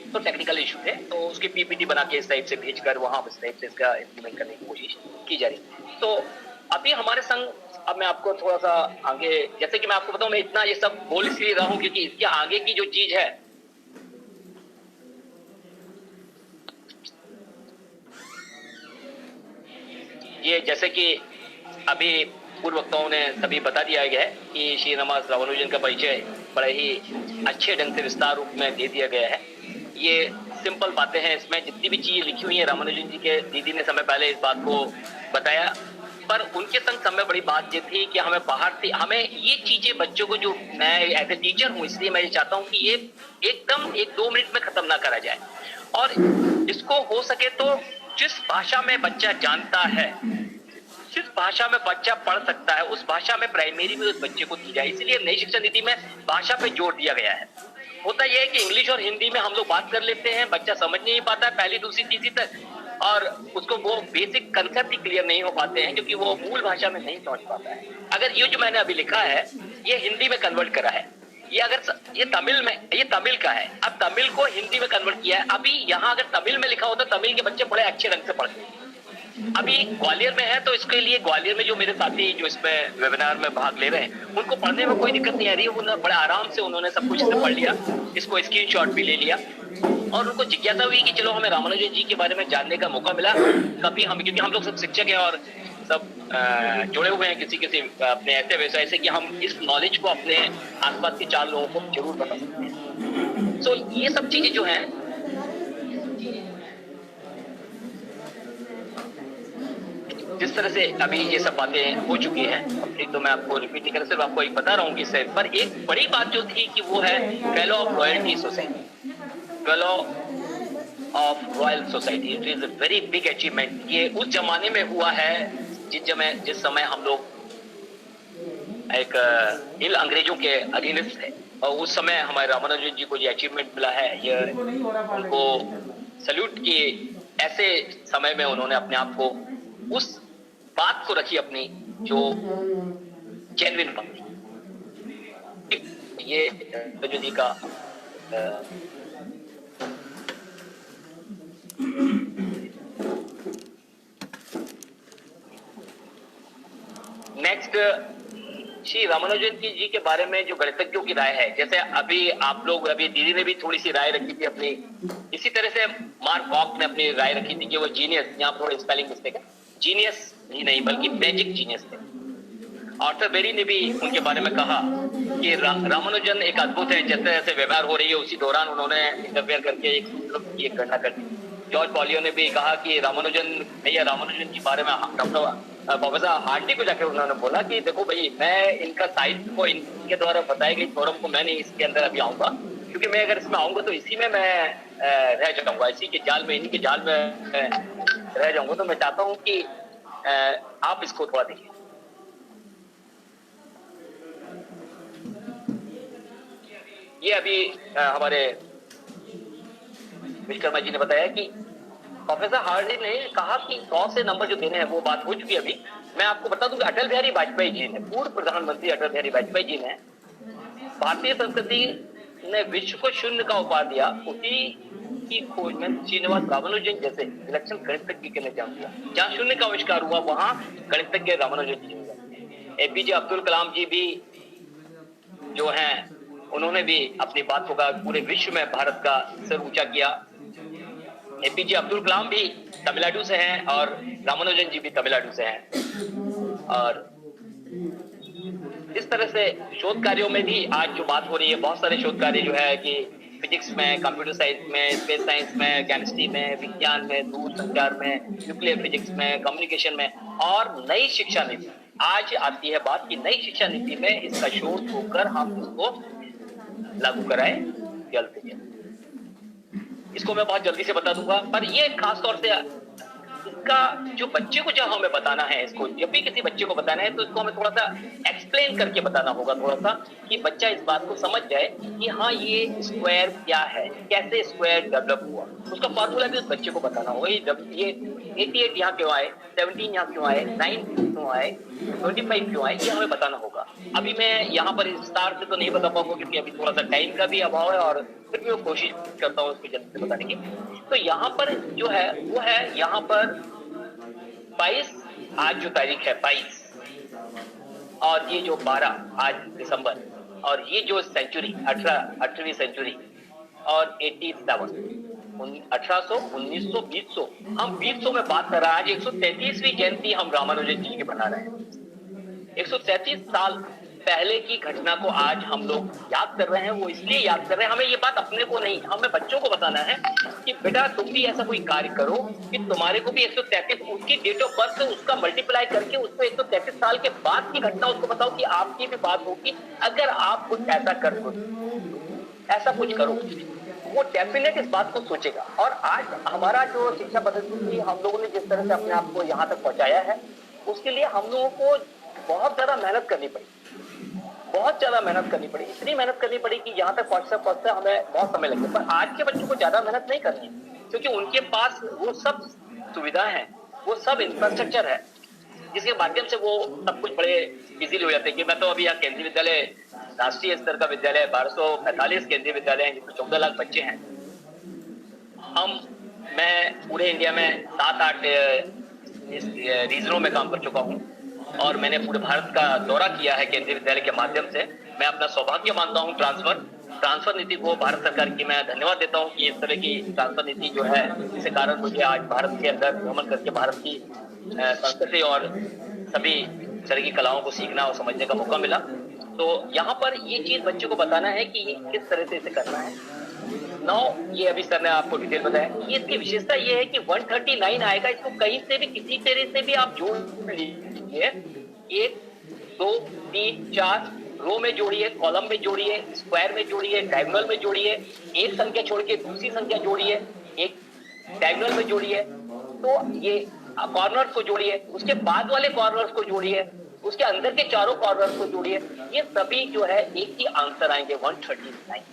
तो टेक्निकल इशू थे। तो उसकी पीपीटी बना के इस टाइप से भेजकर वहां इस टाइप से इसका इम्प्लीमेंट करने की कोशिश की जा रही है। तो अभी हमारे संग, अब मैं आपको थोड़ा सा आगे, जैसे कि मैं आपको बताऊं, मैं इतना ये सब बोल इसलिए रहा हूं क्योंकि इसके आगे की जो चीज है, ये जैसे कि अभी पूर्व वक्ताओं ने सभी बता दिया गया है कि श्री रामानुजन का परिचय बड़े ही अच्छे ढंग से विस्तार रूप में दे दिया गया है। ये सिंपल बातें हैं, इसमें जितनी भी चीजें लिखी हुई है रामानुजन जी के दीदी ने समय पहले इस बात को बताया, पर उनके संग समय बड़ी बात ये थी कि हमें बाहर से, हमें ये चीजें बच्चों को, जो मैं एज ए टीचर हूँ इसलिए मैं ये चाहता हूँ कि ये एकदम 1-2 मिनट में खत्म ना करा जाए, और इसको हो सके तो जिस भाषा में बच्चा जानता है, जिस भाषा में बच्चा पढ़ सकता है, उस भाषा में प्राइमरी में उस बच्चे को दी जाए। इसलिए नई शिक्षा नीति में भाषा पे जोर दिया गया है। होता यह है कि इंग्लिश और हिंदी में हम लोग बात कर लेते हैं, बच्चा समझ नहीं पाता है पहली दूसरी तीसरी तक, और उसको वो बेसिक कंसेप्ट ही क्लियर नहीं हो पाते हैं क्योंकि वो मूल भाषा में नहीं समझ पाता है। अगर ये जो मैंने अभी लिखा है ये हिंदी में कन्वर्ट करा है, ये अगर ये तमिल का है, अब तमिल को हिंदी में कन्वर्ट किया है। अभी यहाँ अगर तमिल में लिखा होता तमिल के बच्चे बड़े अच्छे ढंग से पढ़ते हैं। अभी ग्वालियर में है तो इसके लिए ग्वालियर में जो मेरे साथी जो इसमें वेबिनार में भाग ले रहे हैं उनको पढ़ने में कोई दिक्कत नहीं आ रही है, उन्होंने बड़े आराम से उन्होंने सब कुछ इससे पढ़ लिया, इसको स्क्रीनशॉट भी ले लिया और उनको जिज्ञासा हुई कि चलो हमें रामानुजन जी के बारे में जानने का मौका मिला कभी हम, क्योंकि हम लोग सब शिक्षक हैं और सब जुड़े हुए हैं किसी किसी अपने ऐसे व्यवसाय से कि हम इस नॉलेज को अपने आसपास के 4 लोगों को जरूर बता सकते हैं। सो ये सब चीजें जो हैं जिस तरह से अभी ये सब बातें हो चुकी हैं तो मैं आपको रिपीट नहीं कर, सिर्फ आपको एक बता रहा हूँ कि इससे पर एक बड़ी बात जो थी कि वो है fellow of royalty society, fellow of royal society. It is a very big achievement. ये उस जमाने में हुआ है जिस समय हम लोग एक अंग्रेजों के अधीनस्थ थे और उस समय हमारे रामानुजन जी को ये अचीवमेंट मिला है। ये उनको सल्यूट की ऐसे समय में उन्होंने अपने आप को उस बात को रखी अपनी जो जेन्युइन बात थी। ये रामानुजन जी का नेक्स्ट श्री रामानुजन जी के बारे में जो गणितज्ञों की राय है, जैसे अभी आप लोग अभी दीदी ने भी थोड़ी सी राय रखी थी अपनी, इसी तरह से मार्क वॉक ने अपनी राय रखी थी कि वो जीनियस, यहाँ थोड़ी स्पेलिंग मिस्टेक है, जीनियस ही नहीं बल्कि मैजिक जीनियस थे। आर्थर बेरी ने भी उनके बारे में कहा कि रामानुजन एक अद्भुत है, जैसे जैसे व्यवहार हो रही है उसी दौरान उन्होंने इंटरफेयर करके एक सूत्र की एक गणना कर दी। जॉर्ज पॉलियो ने भी कहा कि रामानुजन के बारे में प्रोफेसर हार्डी को जाकर उन्होंने बोला कि देखो भाई मैं इनका साहित्य को इनके द्वारा बताई गई थ्योरम को मैं नहीं इसके अंदर अभी आऊंगा, क्योंकि मैं अगर इसमें आऊंगा तो इसी में मैं रह जाऊंगा, इसी के जाल में, इन्हीं के जाल में रह जाऊंगा। तो मैं चाहता हूं कि आप इसको थोड़ा देखिए। ये अभी हमारे विश्वकर्मा जी ने बताया कि प्रोफेसर हार्डी ने कहा कि 100 से नंबर जो देने हैं वो बात हो चुकी है। अभी मैं आपको बता दूं कि अटल बिहारी वाजपेयी जी ने, पूर्व प्रधानमंत्री अटल बिहारी वाजपेयी जी ने भारतीय संस्कृति ने विश्व को शून्य का उपहार दिया, उसी की खोज में श्रीनिवास रामानुजन जैसे विलक्षण गणितज्ञ के ने जान दिया। जहाँ शून्य का आविष्कार हुआ वहां गणितज्ञ रामानुजन जी। एपीजे अब्दुल कलाम जी भी जो हैं उन्होंने भी अपनी बात को पूरे विश्व में भारत का सिर ऊंचा किया। एपीजे अब्दुल कलाम भी तमिलनाडु से हैं और रामानुजन जी भी तमिलनाडु से हैं। और इस तरह से शोध कार्यों में भी आज जो बात हो रही है, बहुत सारे शोध कार्य जो है कि फिजिक्स में, कंप्यूटर साइंस में, स्पेस साइंस में, केमिस्ट्री में, विज्ञान में, दूरसंचार में, न्यूक्लियर फिजिक्स में, कम्युनिकेशन में, और नई शिक्षा नीति आज आती है बात की नई शिक्षा नीति में इसका शोध होकर हम इसको लागू कराए जल्द से जल्द। इसको मैं बहुत जल्दी से बता दूंगा, पर ये खास तौर से इसका जो बच्चे को जब हमें बताना है, इसको जब भी किसी बच्चे को बताना है तो इसको हमें थोड़ा सा एक्सप्लेन करके बताना होगा, थोड़ा सा कि बच्चा इस बात को समझ जाए कि हाँ ये स्क्वायर क्या है, कैसे स्क्वायर डेवलप हुआ, उसका फॉर्मूला भी उस बच्चे को बताना होगा। ये 88 यहाँ क्यों आए, 17 यहाँ क्यों आए, 9 क्यों आए, 25 क्यों आए, ये हमें बताना होगा। अभी मैं यहाँ पर विस्तार से तो नहीं बता पाऊंगा क्योंकि अभी थोड़ा सा टाइम का भी अभाव है और फिर भी मैं कोशिश करता हूँ उसको जल्दी से बताने की। तो यहाँ पर जो है वो है यहाँ पर 22, आज जो तारीख है 22, और ये जो 12 आज दिसंबर, और ये जो सेंचुरी 18वीं सेंचुरी और 87 1800 1900 2000, हम 2000 में बात कर रहे हैं। आज 133वीं जयंती हम रामानुजन जी की मना रहे हैं। 133 साल पहले की घटना को आज हम लोग याद कर रहे हैं। वो इसलिए याद कर रहे हैं, हमें ये बात अपने को नहीं, हमें बच्चों को बताना है कि बेटा तुम भी ऐसा कोई कार्य करो कि तुम्हारे को भी 133 उसकी डेट ऑफ बर्थ उसका मल्टीप्लाई करके उसको 133 साल के बाद की घटना उसको बताओ कि आपकी भी बात होगी अगर आप कुछ ऐसा कर दो, ऐसा कुछ करो, वो डेफिनेट इस बात को सोचेगा। और आज हमारा जो शिक्षा पद्धति हम लोगों ने जिस तरह से अपने आप को यहाँ तक पहुंचाया है, उसके लिए हम लोगों को बहुत ज्यादा मेहनत करनी पड़ी, बहुत ज्यादा मेहनत करनी पड़ी, इतनी मेहनत करनी पड़ी कि यहाँ तक पहुंचते हमें बहुत समय लग गया। पर आज के बच्चों को ज्यादा मेहनत नहीं करनी, क्योंकि उनके पास वो सब सुविधा है, वो सब इंफ्रास्ट्रक्चर है, जिसके माध्यम से वो सब कुछ बड़े इजीली हो जाते हैं। कि मैं तो अभी यहाँ केंद्रीय विद्यालय, राष्ट्रीय स्तर का विद्यालय 1245 केंद्रीय विद्यालय हैं, जिसमें 14 लाख बच्चे हैं। मैं पूरे इंडिया में 7-8 रीजनों में काम कर चुका हूँ और मैंने पूरे भारत का दौरा किया है केंद्रीय विद्यालय के माध्यम से। मैं अपना सौभाग्य मानता हूँ ट्रांसफर नीति को भारत सरकार की मैं धन्यवाद देता हूँ कि इस तरह की ट्रांसफर नीति जो है, जिसके कारण मुझे आज भारत के अंदर भ्रमण करके भारत की संस्कृति और सभी तरह की कलाओं को सीखना और समझने का मौका मिला। तो यहाँ पर ये चीज बच्चों को बताना है कि किस तरह से इसे करना है। ये अभी सर ने आपको डिटेल बताया। ये इसकी विशेषता ये है कि 139 आएगा, इसको कहीं से भी किसी तरह से भी आप जोड़ लीजिए, 1 2 3 4 रो में जोड़िए, कॉलम में जोड़िए, स्क्वायर में जोड़िए, डायगोनल में जोड़िए, एक संख्या छोड़ के दूसरी संख्या जोड़िए, एक डायगोनल में जोड़िए, तो ये कॉर्नर्स को जोड़िए, उसके बाद वाले कॉर्नर्स को जोड़िए, उसके अंदर के चारों कॉर्नर्स को जोड़िए, ये सभी जो है एक ही आंसर आएंगे 139।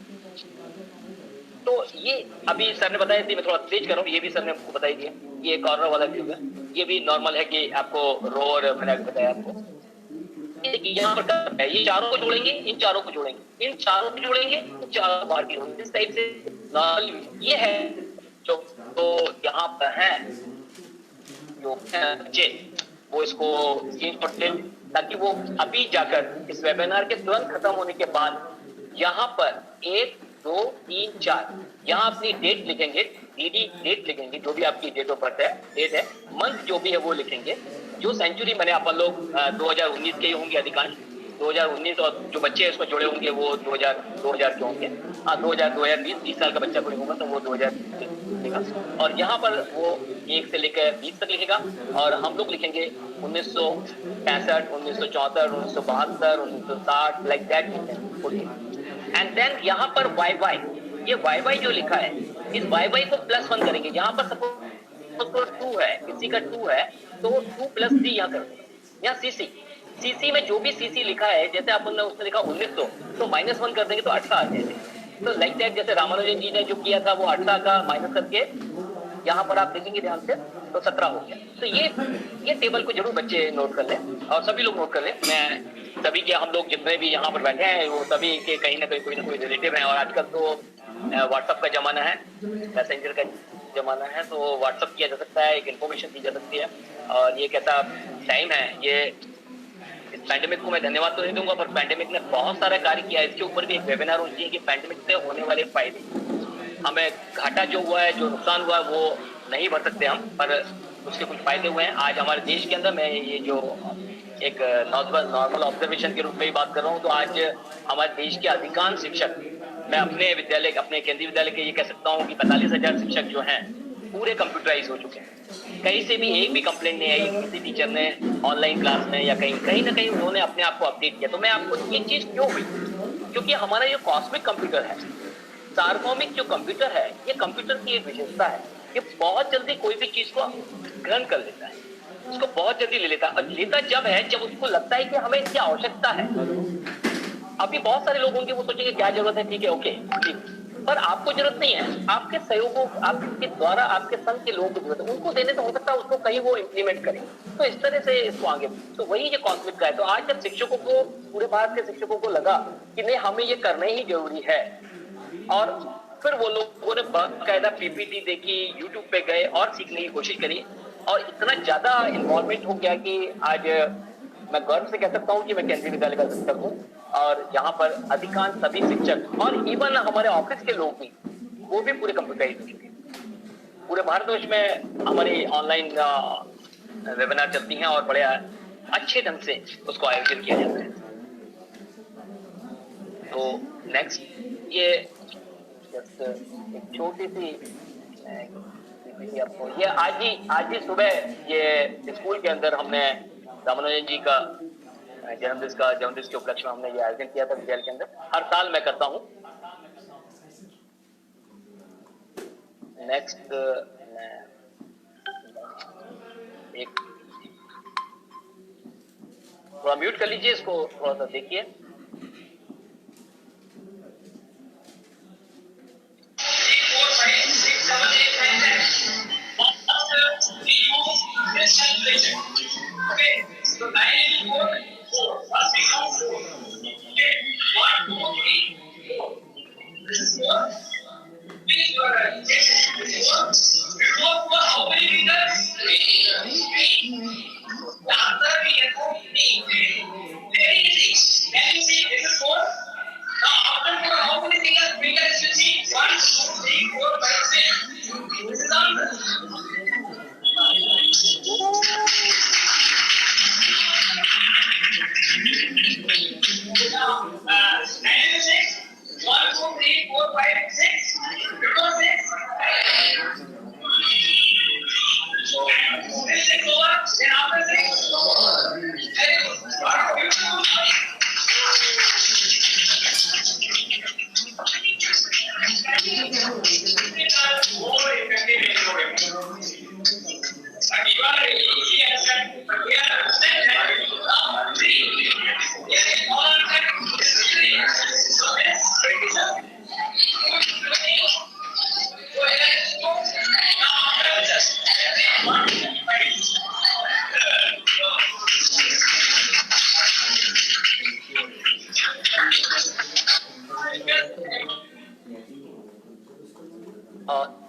तो ये अभी सर ने बताया थी, मैं थोड़ा तेज कर रहा हूँ, ये भी सर ने आपको बताई दिया। ये कॉर्नर वाला व्यू है, ये भी नॉर्मल है कि आपको रो और मैंने बताया आपको। यहाँ पर है, ये चारों को जोड़ेंगे, इन चारों को जोड़ेंगे, इन चारों को जोड़ेंगे, इन चारों बाहर की होंगे, इस टाइप से नॉर्मल ये है। जो तो यहाँ पर है जो बच्चे वो इसको स्क्रीनशॉट ले, ताकि वो अभी जाकर इस वेबिनार के तुरंत खत्म होने के बाद यहाँ पर 1 2 3 4 यहाँ अपनी डेट लिखेंगे, डीडी डेट लिखेंगे, जो भी आपकी डेट ऑफ बर्थ है, डेट है, मंथ जो भी है वो लिखेंगे। जो सेंचुरी मैंने अपन लोग 2019 के ही होंगे अधिकांश, 2019, और जो बच्चे इसमें जुड़े होंगे वो 2000 के होंगे। हाँ 2020 30 साल का बच्चा कोई होगा तो वो 2000 लिखेगा, और यहाँ पर वो 1 से लेकर 20 तक लिखेगा। और हम लोग लिखेंगे 1965, 1974, 1972, 1960, लाइक दैट। एंड देन यहाँ पर YY, ये YY जो लिखा है, इस YY को +1 करेंगे। यहाँ पर सपोज 2 है, किसी का 2 है तो 2 + 3 यहाँ कर देंगे। यहाँ CC में जो भी CC लिखा है, जैसे अपन ने उसने लिखा 1900 तो -1 कर देंगे तो 18 आ जाएंगे। तो लाइक दैट, जैसे रामानुजन जी ने जो किया था वो 18 का माइनस करके यहाँ पर आप देखेंगे ध्यान से तो 17 हो गया। तो ये टेबल को जरूर बच्चे नोट कर लें और सभी लोग नोट कर लें। मैं सभी के, हम लोग जितने भी यहाँ पर बैठे हैं वो सभी के कहीं ना कोई रिलेटिव हैं, और आजकल तो व्हाट्सएप का जमाना है, मैसेंजर का जमाना है, तो व्हाट्सएप किया जा सकता है, एक इन्फॉर्मेशन दी जा सकती है। और ये कैसा टाइम है, ये इस पैंडेमिक को मैं धन्यवाद तो नहीं दूंगा, पर पैंडेमिक ने बहुत सारा कार्य किया है। इसके ऊपर भी एक वेबिनार होनी चाहिए कि पैंडेमिक से होने वाले फायदे, हमें घाटा जो हुआ है, जो नुकसान हुआ है वो नहीं भर सकते हम, पर उसके कुछ फायदे हुए हैं। आज हमारे देश के अंदर, मैं ये जो एक नॉर्मल ऑब्जर्वेशन के रूप में ही बात कर रहा हूँ, तो आज हमारे देश के अधिकांश शिक्षक, मैं अपने विद्यालय, अपने केंद्रीय विद्यालय के ये कह सकता हूँ कि 45,000 शिक्षक जो हैं पूरे कंप्यूटराइज हो चुके हैं। कहीं से भी एक भी कंप्लेंट नहीं आई किसी टीचर ने ऑनलाइन क्लास में, या कहीं ना कहीं उन्होंने अपने आप को अपडेट किया। तो मैं आपको, ये चीज क्यों हुई, क्योंकि हमारा ये कॉस्मिक कंप्यूटर है, सार्वभौमिक जो कंप्यूटर है, ये कंप्यूटर की एक विशेषता है, ये बहुत जल्दी कोई भी चीज को ग्रहण कर लेता है, उसको बहुत जल्दी ले लेता है। और लेता जब है जब उसको लगता है कि हमें इसकी आवश्यकता है। अभी बहुत सारे लोग होंगे वो सोचेंगे क्या जरूरत है, ठीक है, ओके, पर आपको जरूरत नहीं है, आपके सहयोगों, आपके द्वारा आपके संघ के लोगों को जरूरत है, उनको देने तो हो सकता है उसको कहीं वो इम्प्लीमेंट करें। तो इस तरह से इसको आगे, तो वही ये कॉन्सेप्ट का है। तो आज जब शिक्षकों को, पूरे भारत के शिक्षकों को लगा कि नहीं हमें ये करना ही जरूरी है, और फिर वो लोगों ने बाकायदा PPT देखी, यूट्यूब पे गए और सीखने की कोशिश करी, और इतना ज्यादा इन्वॉल्वमेंट हो गया कि आज मैं गर्व से कह सकता हूँ कि मैं केंद्रीय विद्यालय का शिक्षक हूँ, और यहाँ पर अधिकांश सभी शिक्षक और इवन हमारे ऑफिस के लोग भी, वो भी पूरे कंप्यूटराइज हो चुके हैं। पूरे भारतवर्ष में हमारी ऑनलाइन वेबिनार चलती हैं और बड़े अच्छे ढंग से उसको आयोजित किया जाता है। तो नेक्स्ट, ये एक छोटी सी आपको, ये आज ही सुबह ये स्कूल के अंदर हमने रामानुजन जी का जन्मदिन के उपलक्ष्य में हमने ये आयोजन किया था विद्यालय के अंदर। हर साल मैं करता हूँ। नेक्स्ट, एक थोड़ा म्यूट कर लीजिए इसको, थोड़ा सा देखिए।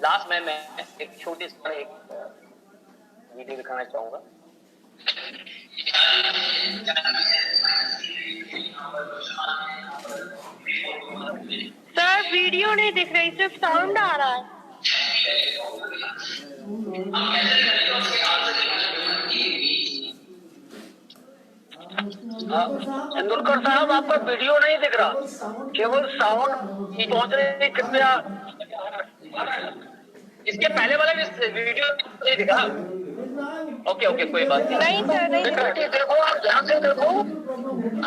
लास्ट में मैं एक छोटी सी एक वीडियो दिखाना चाहूंगा।
सर वीडियो नहीं दिख रही, सिर्फ साउंड आ रहा है।
तेंदुलकर साहब आपका वीडियो नहीं दिख रहा, केवल साउंड पहुंच रही। कृपया
इसके पहले वाला भी वीडियो नहीं दिखा। ओके ओके कोई बात
नहीं सर नहीं
देखो, आप ध्यान से देखो,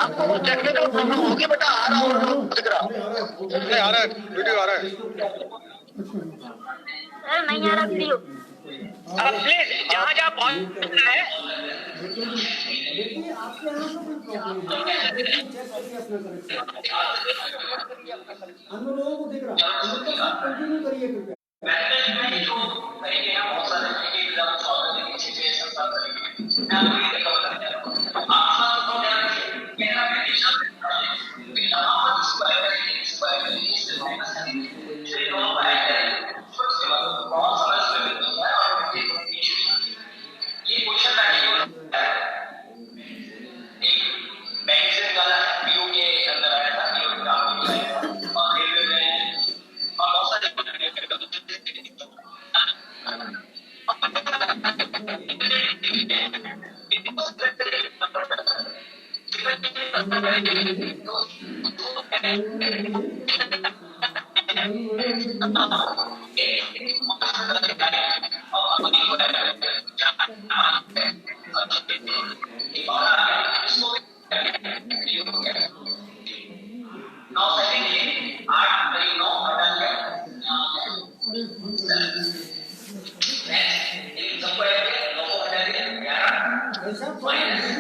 आपको वो टेक्निकल प्रॉब्लम होगी बेटा। आ रहा हो दिख रहा नहीं, आ रहा है वीडियो, आ रहा है
सर, नहीं आ रहा वीडियो।
प्लीज जहाँ जहाँ पहुँचना है
देखिए आपके यहाँ से कोई प्रॉब्लम है, देखिए चेक करिए अपना कनेक्शन। हम लोगों को दिख रहा है, कंटिन्यू करिए कृपया।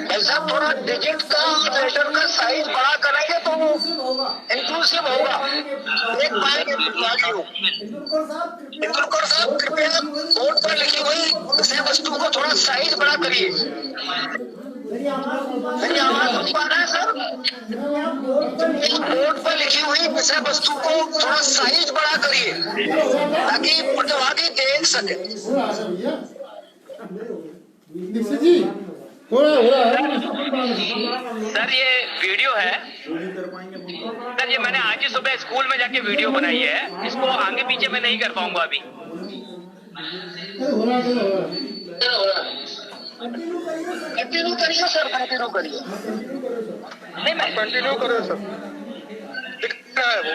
ऐसा थोड़ा डिजिट का लेटर का साइज बड़ा करेंगे तो वो इंक्लूसिव होगा, देख पाएंगे प्रतिभागी। तेंदुलकर साहब कृपया बोर्ड पर लिखी हुई विषय वस्तु को थोड़ा साइज बड़ा करिए। मेरी आवाज सुन पा रहे हैं सर? बोर्ड पर लिखी हुई विषय वस्तु को थोड़ा साइज बड़ा करिए ताकि प्रतिभागी देख सके।
सर ये वीडियो है सर, ये मैंने आज ही सुबह स्कूल में जाके वीडियो बनाई है, इसको आगे पीछे मैं नहीं कर पाऊंगा अभी।
कंटिन्यू करिए सर, कंटिन्यू करिए।
नहीं मैं
कंटिन्यू करो सर, दिख रहा है वो।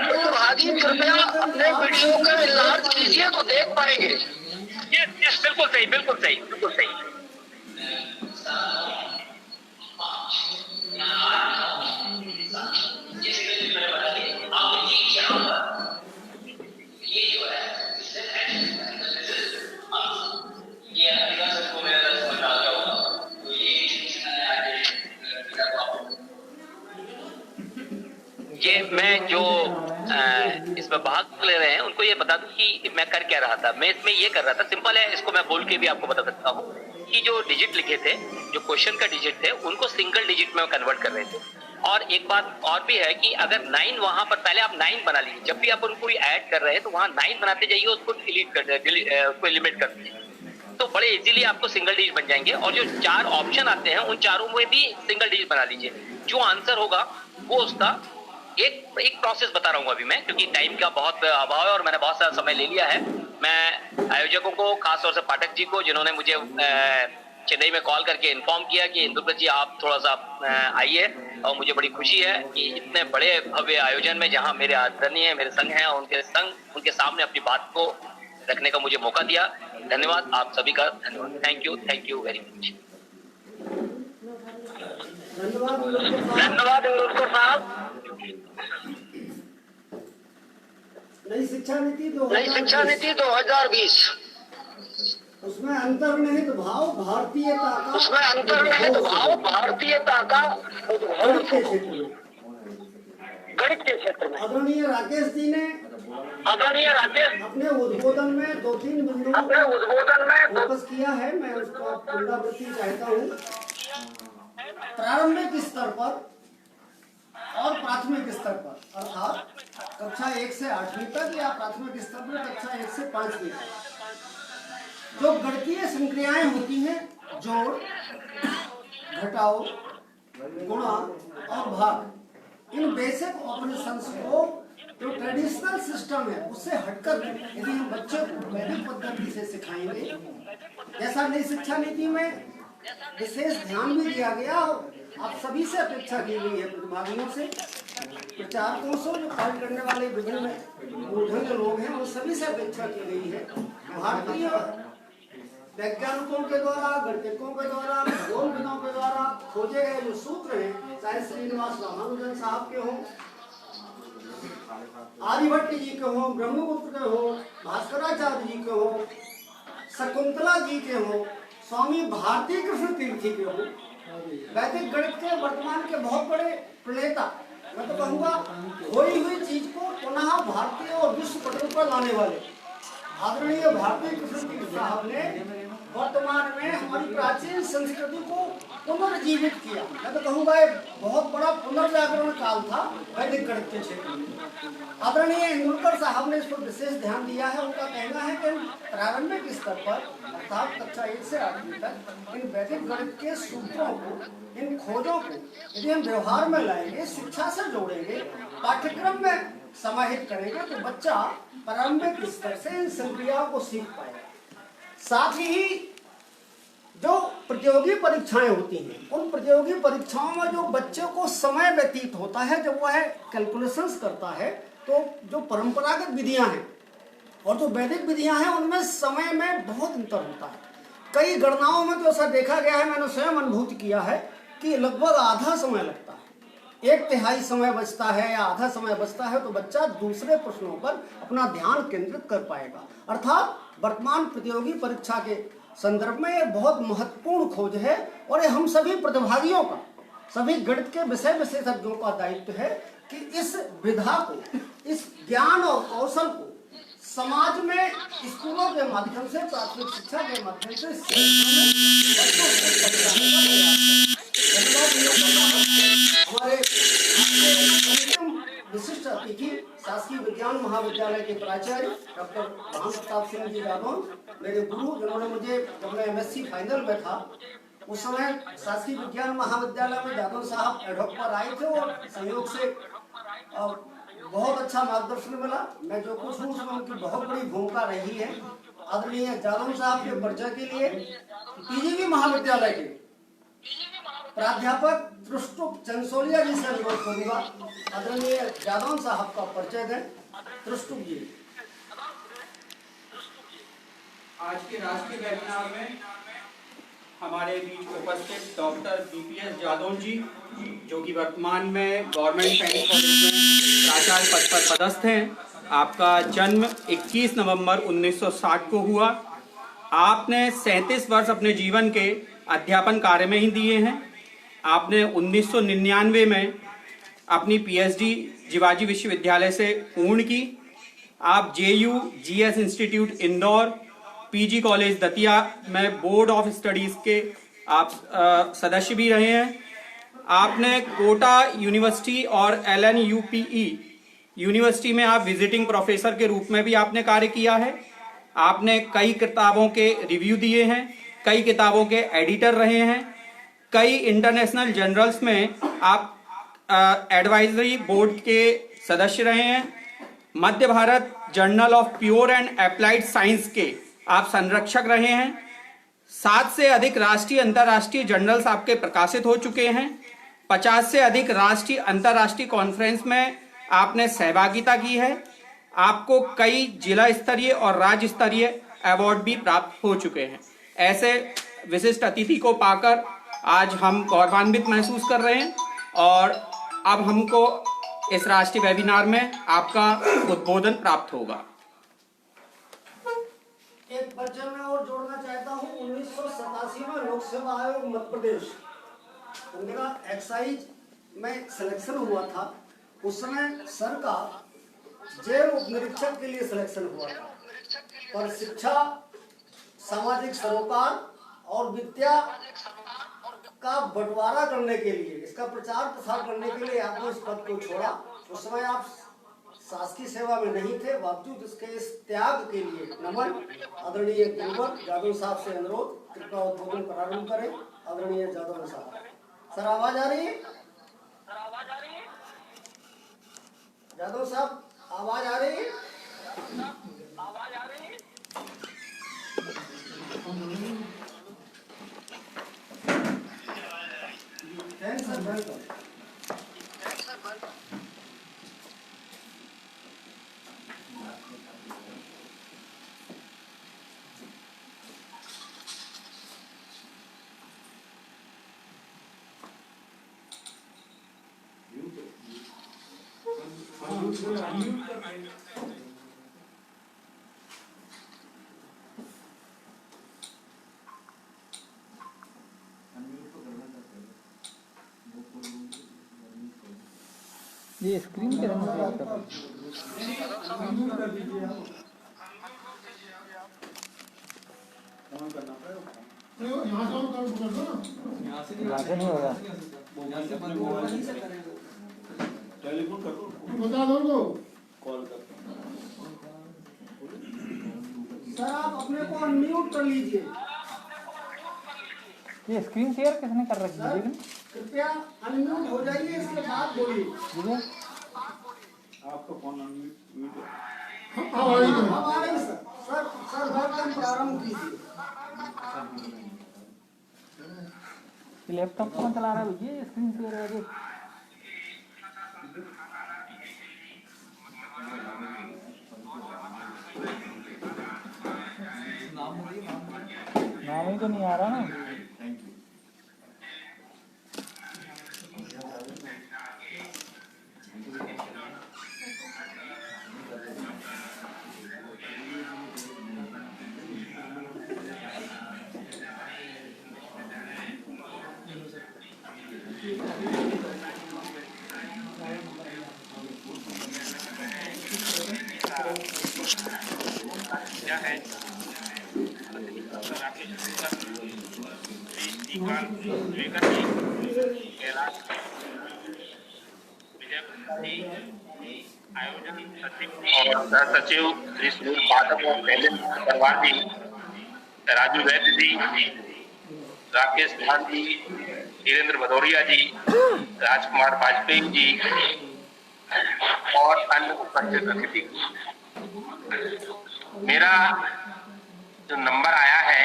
प्रतिभागी कृपया अपने वीडियो का इलाज कीजिए तो देख पाएंगे।
यस बिल्कुल सही, बिल्कुल सही, बिल्कुल सही। ये मैं जो इसमें भाग ले रहे हैं उनको ये बता दूं कि मैं कर क्या रहा था। मैं इसमें ये कर रहा था, सिंपल है, इसको मैं बोल के भी आपको बता सकता हूँ कि जो डिजिट लिखे थे, जो क्वेश्चन का डिजिट थे, उनको सिंगल डिजिट में कन्वर्ट कर रहे थे। और एक बात और भी है कि अगर 9 वहां पर, पहले आप 9 बना लीजिए, जब भी आप उनको ऐड कर रहे हैं तो वहां 9 बनाते जाइए, उसको उसको एलिमिनेट कर दीजिए, तो बड़े इजीली आपको सिंगल डिजिट बन जाएंगे। और जो 4 ऑप्शन आते हैं उन चारों में भी सिंगल डिजिट बना लीजिए। जो आंसर होगा वो उसका एक प्रोसेस बता रहा हूँ अभी मैं, क्योंकि टाइम का बहुत अभाव है और मैंने बहुत सारा समय ले लिया है। मैं आयोजकों को, खासतौर से पाठक जी को, जिन्होंने मुझे चेन्नई में कॉल करके इन्फॉर्म किया कि इंद्रप्रत जी आप थोड़ा सा आइए, और मुझे बड़ी खुशी है कि इतने बड़े भव्य आयोजन में जहां मेरे आदरणीय मेरे संघ हैं, उनके सामने अपनी बात को रखने का मुझे मौका दिया। धन्यवाद आप सभी का, धन्यवाद। Thank you very much.
धन्यवाद इंदुलकर साहब। नई शिक्षा नीति
2020
उसमें अंतर्निहित भाव भारतीयता का
गणित के क्षेत्र में
आदरणीय राकेश जी ने अपने उद्बोधन में 2-3 बिंदुओं फोकस किया है। मैं उसको पुनरावृत्ति चाहता हूँ। प्रारंभिक स्तर पर और प्राथमिक स्तर पर, अर्थात कक्षा 1 से 8वीं तक या प्राथमिक स्तर पर कक्षा 1 से 5वीं तक जो गणितीय संक्रियाएं होती हैं, जोड़, घटाओ, गुणा और भाग, इन बेसिक ऑपरेशंस को जो ट्रेडिशनल सिस्टम है उससे हटकर यदि हम बच्चे को वैदिक पद्धति से सिखाएंगे, जैसा नई शिक्षा नीति में विशेष ध्यान भी दिया गया और आप सभी से अपेक्षा की गई है, प्रतिभागियों से, प्रचारकों से, जो कार्य करने वाले विभिन्न मूर्धन्य लोग हैं, उन सभी से अपेक्षा की गई है भारतीय वैज्ञानिकों के द्वारा, गणितज्ञों के द्वारा, खगोलविदों के द्वारा खोजे गए जो सूत्र हैं, चाहे श्रीनिवास रामानुजन साहब के हों, आर्यभट्ट जी के हों, ब्रह्मगुप्त के हों, भास्कराचार्य जी के हों, शकुंतला जी के हों, स्वामी भारती कृष्ण तीर्थी के हों, वैदिक गणित के वर्तमान के बहुत बड़े प्रणेता, मैं तो कहूँगा खोई हुई चीज को पुनः भारतीय और विश्व पटल पर लाने वाले आदरणीय भारती कृष्ण तीर्थ साहब ने वर्तमान में हमारी प्राचीन संस्कृति को पुनर्जीवित किया। मैं तो कहूँगा एक बहुत बड़ा पुनर्जागरण काल था वैदिक गणित के क्षेत्र में। आदरणीय इंदुलकर साहब ने इस पर विशेष ध्यान दिया है। उनका कहना है कि प्रारंभिक स्तर पर अर्थात कक्षा 1 से 8वीं तक इन वैदिक गणित के सूत्रों को, इन खोजों को यदि हम व्यवहार में लाएंगे, शिक्षा से जोड़ेंगे, पाठ्यक्रम में समाहित करेंगे, तो बच्चा प्रारंभिक स्तर से इन संक्रियाओं को सीख पाएगा। साथ ही जो प्रतियोगी परीक्षाएं होती हैं, उन प्रतियोगी परीक्षाओं में जो बच्चे को समय व्यतीत होता है, जब वह कैलकुलेशंस करता है, तो जो परंपरागत विधियां हैं और जो वैदिक विधियां हैं, उनमें समय में बहुत अंतर होता है। कई गणनाओं में तो ऐसा देखा गया है, मैंने स्वयं अनुभूत किया है कि लगभग आधा समय लगता है, 1/3 समय बचता है या आधा समय बचता है, तो बच्चा दूसरे प्रश्नों पर अपना ध्यान केंद्रित कर पाएगा। अर्थात वर्तमान प्रतियोगी परीक्षा के संदर्भ में ये बहुत महत्वपूर्ण खोज है और ये हम सभी प्रतिभागियों का, सभी गणित के विषय विशेषज्ञों का दायित्व है कि इस विधा को, इस ज्ञान और कौशल को समाज में स्कूलों के माध्यम से, प्राथमिक शिक्षा के माध्यम से हमारे विशिष्ट अतिथि शासकीय विज्ञान महाविद्यालय के प्राचार्य डॉक्टर राम प्रताप सिंह जी जादौन, मेरे गुरु, जिन्होंने मुझे, जब मैं MSc फाइनल में था उस समय शासकीय विज्ञान महाविद्यालय में जादौन साहब एडहॉक पर आए थे और सहयोग से बहुत अच्छा मार्गदर्शन मिला। मैं जो कुछ हूँ उसमें उनकी बहुत बड़ी भूमिका रही है। आदरणीय जादौन साहब के परिचय के लिए PGV महाविद्यालय के प्राध्यापक त्रुष्टुप चंसोलिया जी से अनुरोध करूंगा, आदरणीय जादौन साहब का परिचय दें। त्रुष्टुप जी।
आज के राष्ट्रीय वेबिनार में हमारे बीच उपस्थित डॉक्टर BPS जादौन जी, जो कि वर्तमान में गवर्नमेंट सैनिक कॉलेज में प्राचार्य पद पर पदस्थ हैं। आपका जन्म 21 नवंबर 1960 को हुआ। आपने 37 वर्ष अपने जीवन के अध्यापन कार्य में ही दिए हैं। आपने 1999 में अपनी PhD जिवाजी विश्वविद्यालय से पूर्ण की। आप JU GS institute Indore, PG college Datia में बोर्ड ऑफ स्टडीज के आप सदस्य भी रहे हैं। आपने कोटा यूनिवर्सिटी और LNUPE यूनिवर्सिटी में आप विजिटिंग प्रोफेसर के रूप में भी आपने कार्य किया है। आपने कई किताबों के रिव्यू दिए हैं, कई किताबों के एडिटर रहे हैं, कई इंटरनेशनल जर्नल्स में आप एडवाइजरी बोर्ड के सदस्य रहे हैं। Madhya Bharat journal of pure and applied science के आप संरक्षक रहे हैं। 7 से अधिक राष्ट्रीय अंतर्राष्ट्रीय जर्नल्स आपके प्रकाशित हो चुके हैं। 50 से अधिक राष्ट्रीय अंतर्राष्ट्रीय कॉन्फ्रेंस में आपने सहभागिता की है। आपको कई जिला स्तरीय और राज्य स्तरीय अवार्ड भी प्राप्त हो चुके हैं। ऐसे विशिष्ट अतिथि को पाकर आज हम गौरवान्वित महसूस कर रहे हैं और अब हमको इस राष्ट्रीय वेबिनार में आपका उद्बोधन प्राप्त होगा।
एक परिचय में और जोड़ना चाहता हूँ। 1987 में लोक सेवा आयोग मध्य प्रदेश, मेरा एक्साइज में सिलेक्शन हुआ था। उस समय सर का जेल उप निरीक्षक के लिए सिलेक्शन हुआ था, पर शिक्षा, सामाजिक सरोकार और विद्या का बंटवारा करने के लिए, इसका प्रचार प्रसार करने के लिए आपने इस पद को छोड़ा। उस समय आप शासकीय सेवा में नहीं थे, बावजूद इसके इस त्याग के लिए नमन। आदरणीय गुरुवर जादव साहब से अनुरोध, कृपया उद्बोधन प्रारंभ करें। आदरणीय जादव साहब, सर आवाज आ रही है? जादव साहब आवाज आ रही है?
ये स्क्रीन के रंग से आता है। यहाँ से नहीं होगा।
टेलीफोन कर दो,
बता दो उनको,
कॉल कर।
सर आप अपने को अनम्यूट कर लीजिए।
ये स्क्रीन शेयर किसने कर रखी है? लेकिन
कृपया अनम्यूट हो जाइए, इसके बाद बोलिए।
आपका फोन अनम्यूट है।
अब आ रही सर। सर वेलकम प्रारंभ कीजिए।
लैपटॉप कौन चला रहा है भैया? स्क्रीन शेयर है जो। नाम ही तो नहीं आ रहा ना।
क्या है और सचिव श्री सुनील पाठक और पहले परवार जी, राजू वैद्य जी, राकेश खान जी, धीरेन्द्र भदौरिया जी, राजकुमार वाजपेयी जी और अन्य उपस्थित अतिथि। मेरा जो नंबर आया है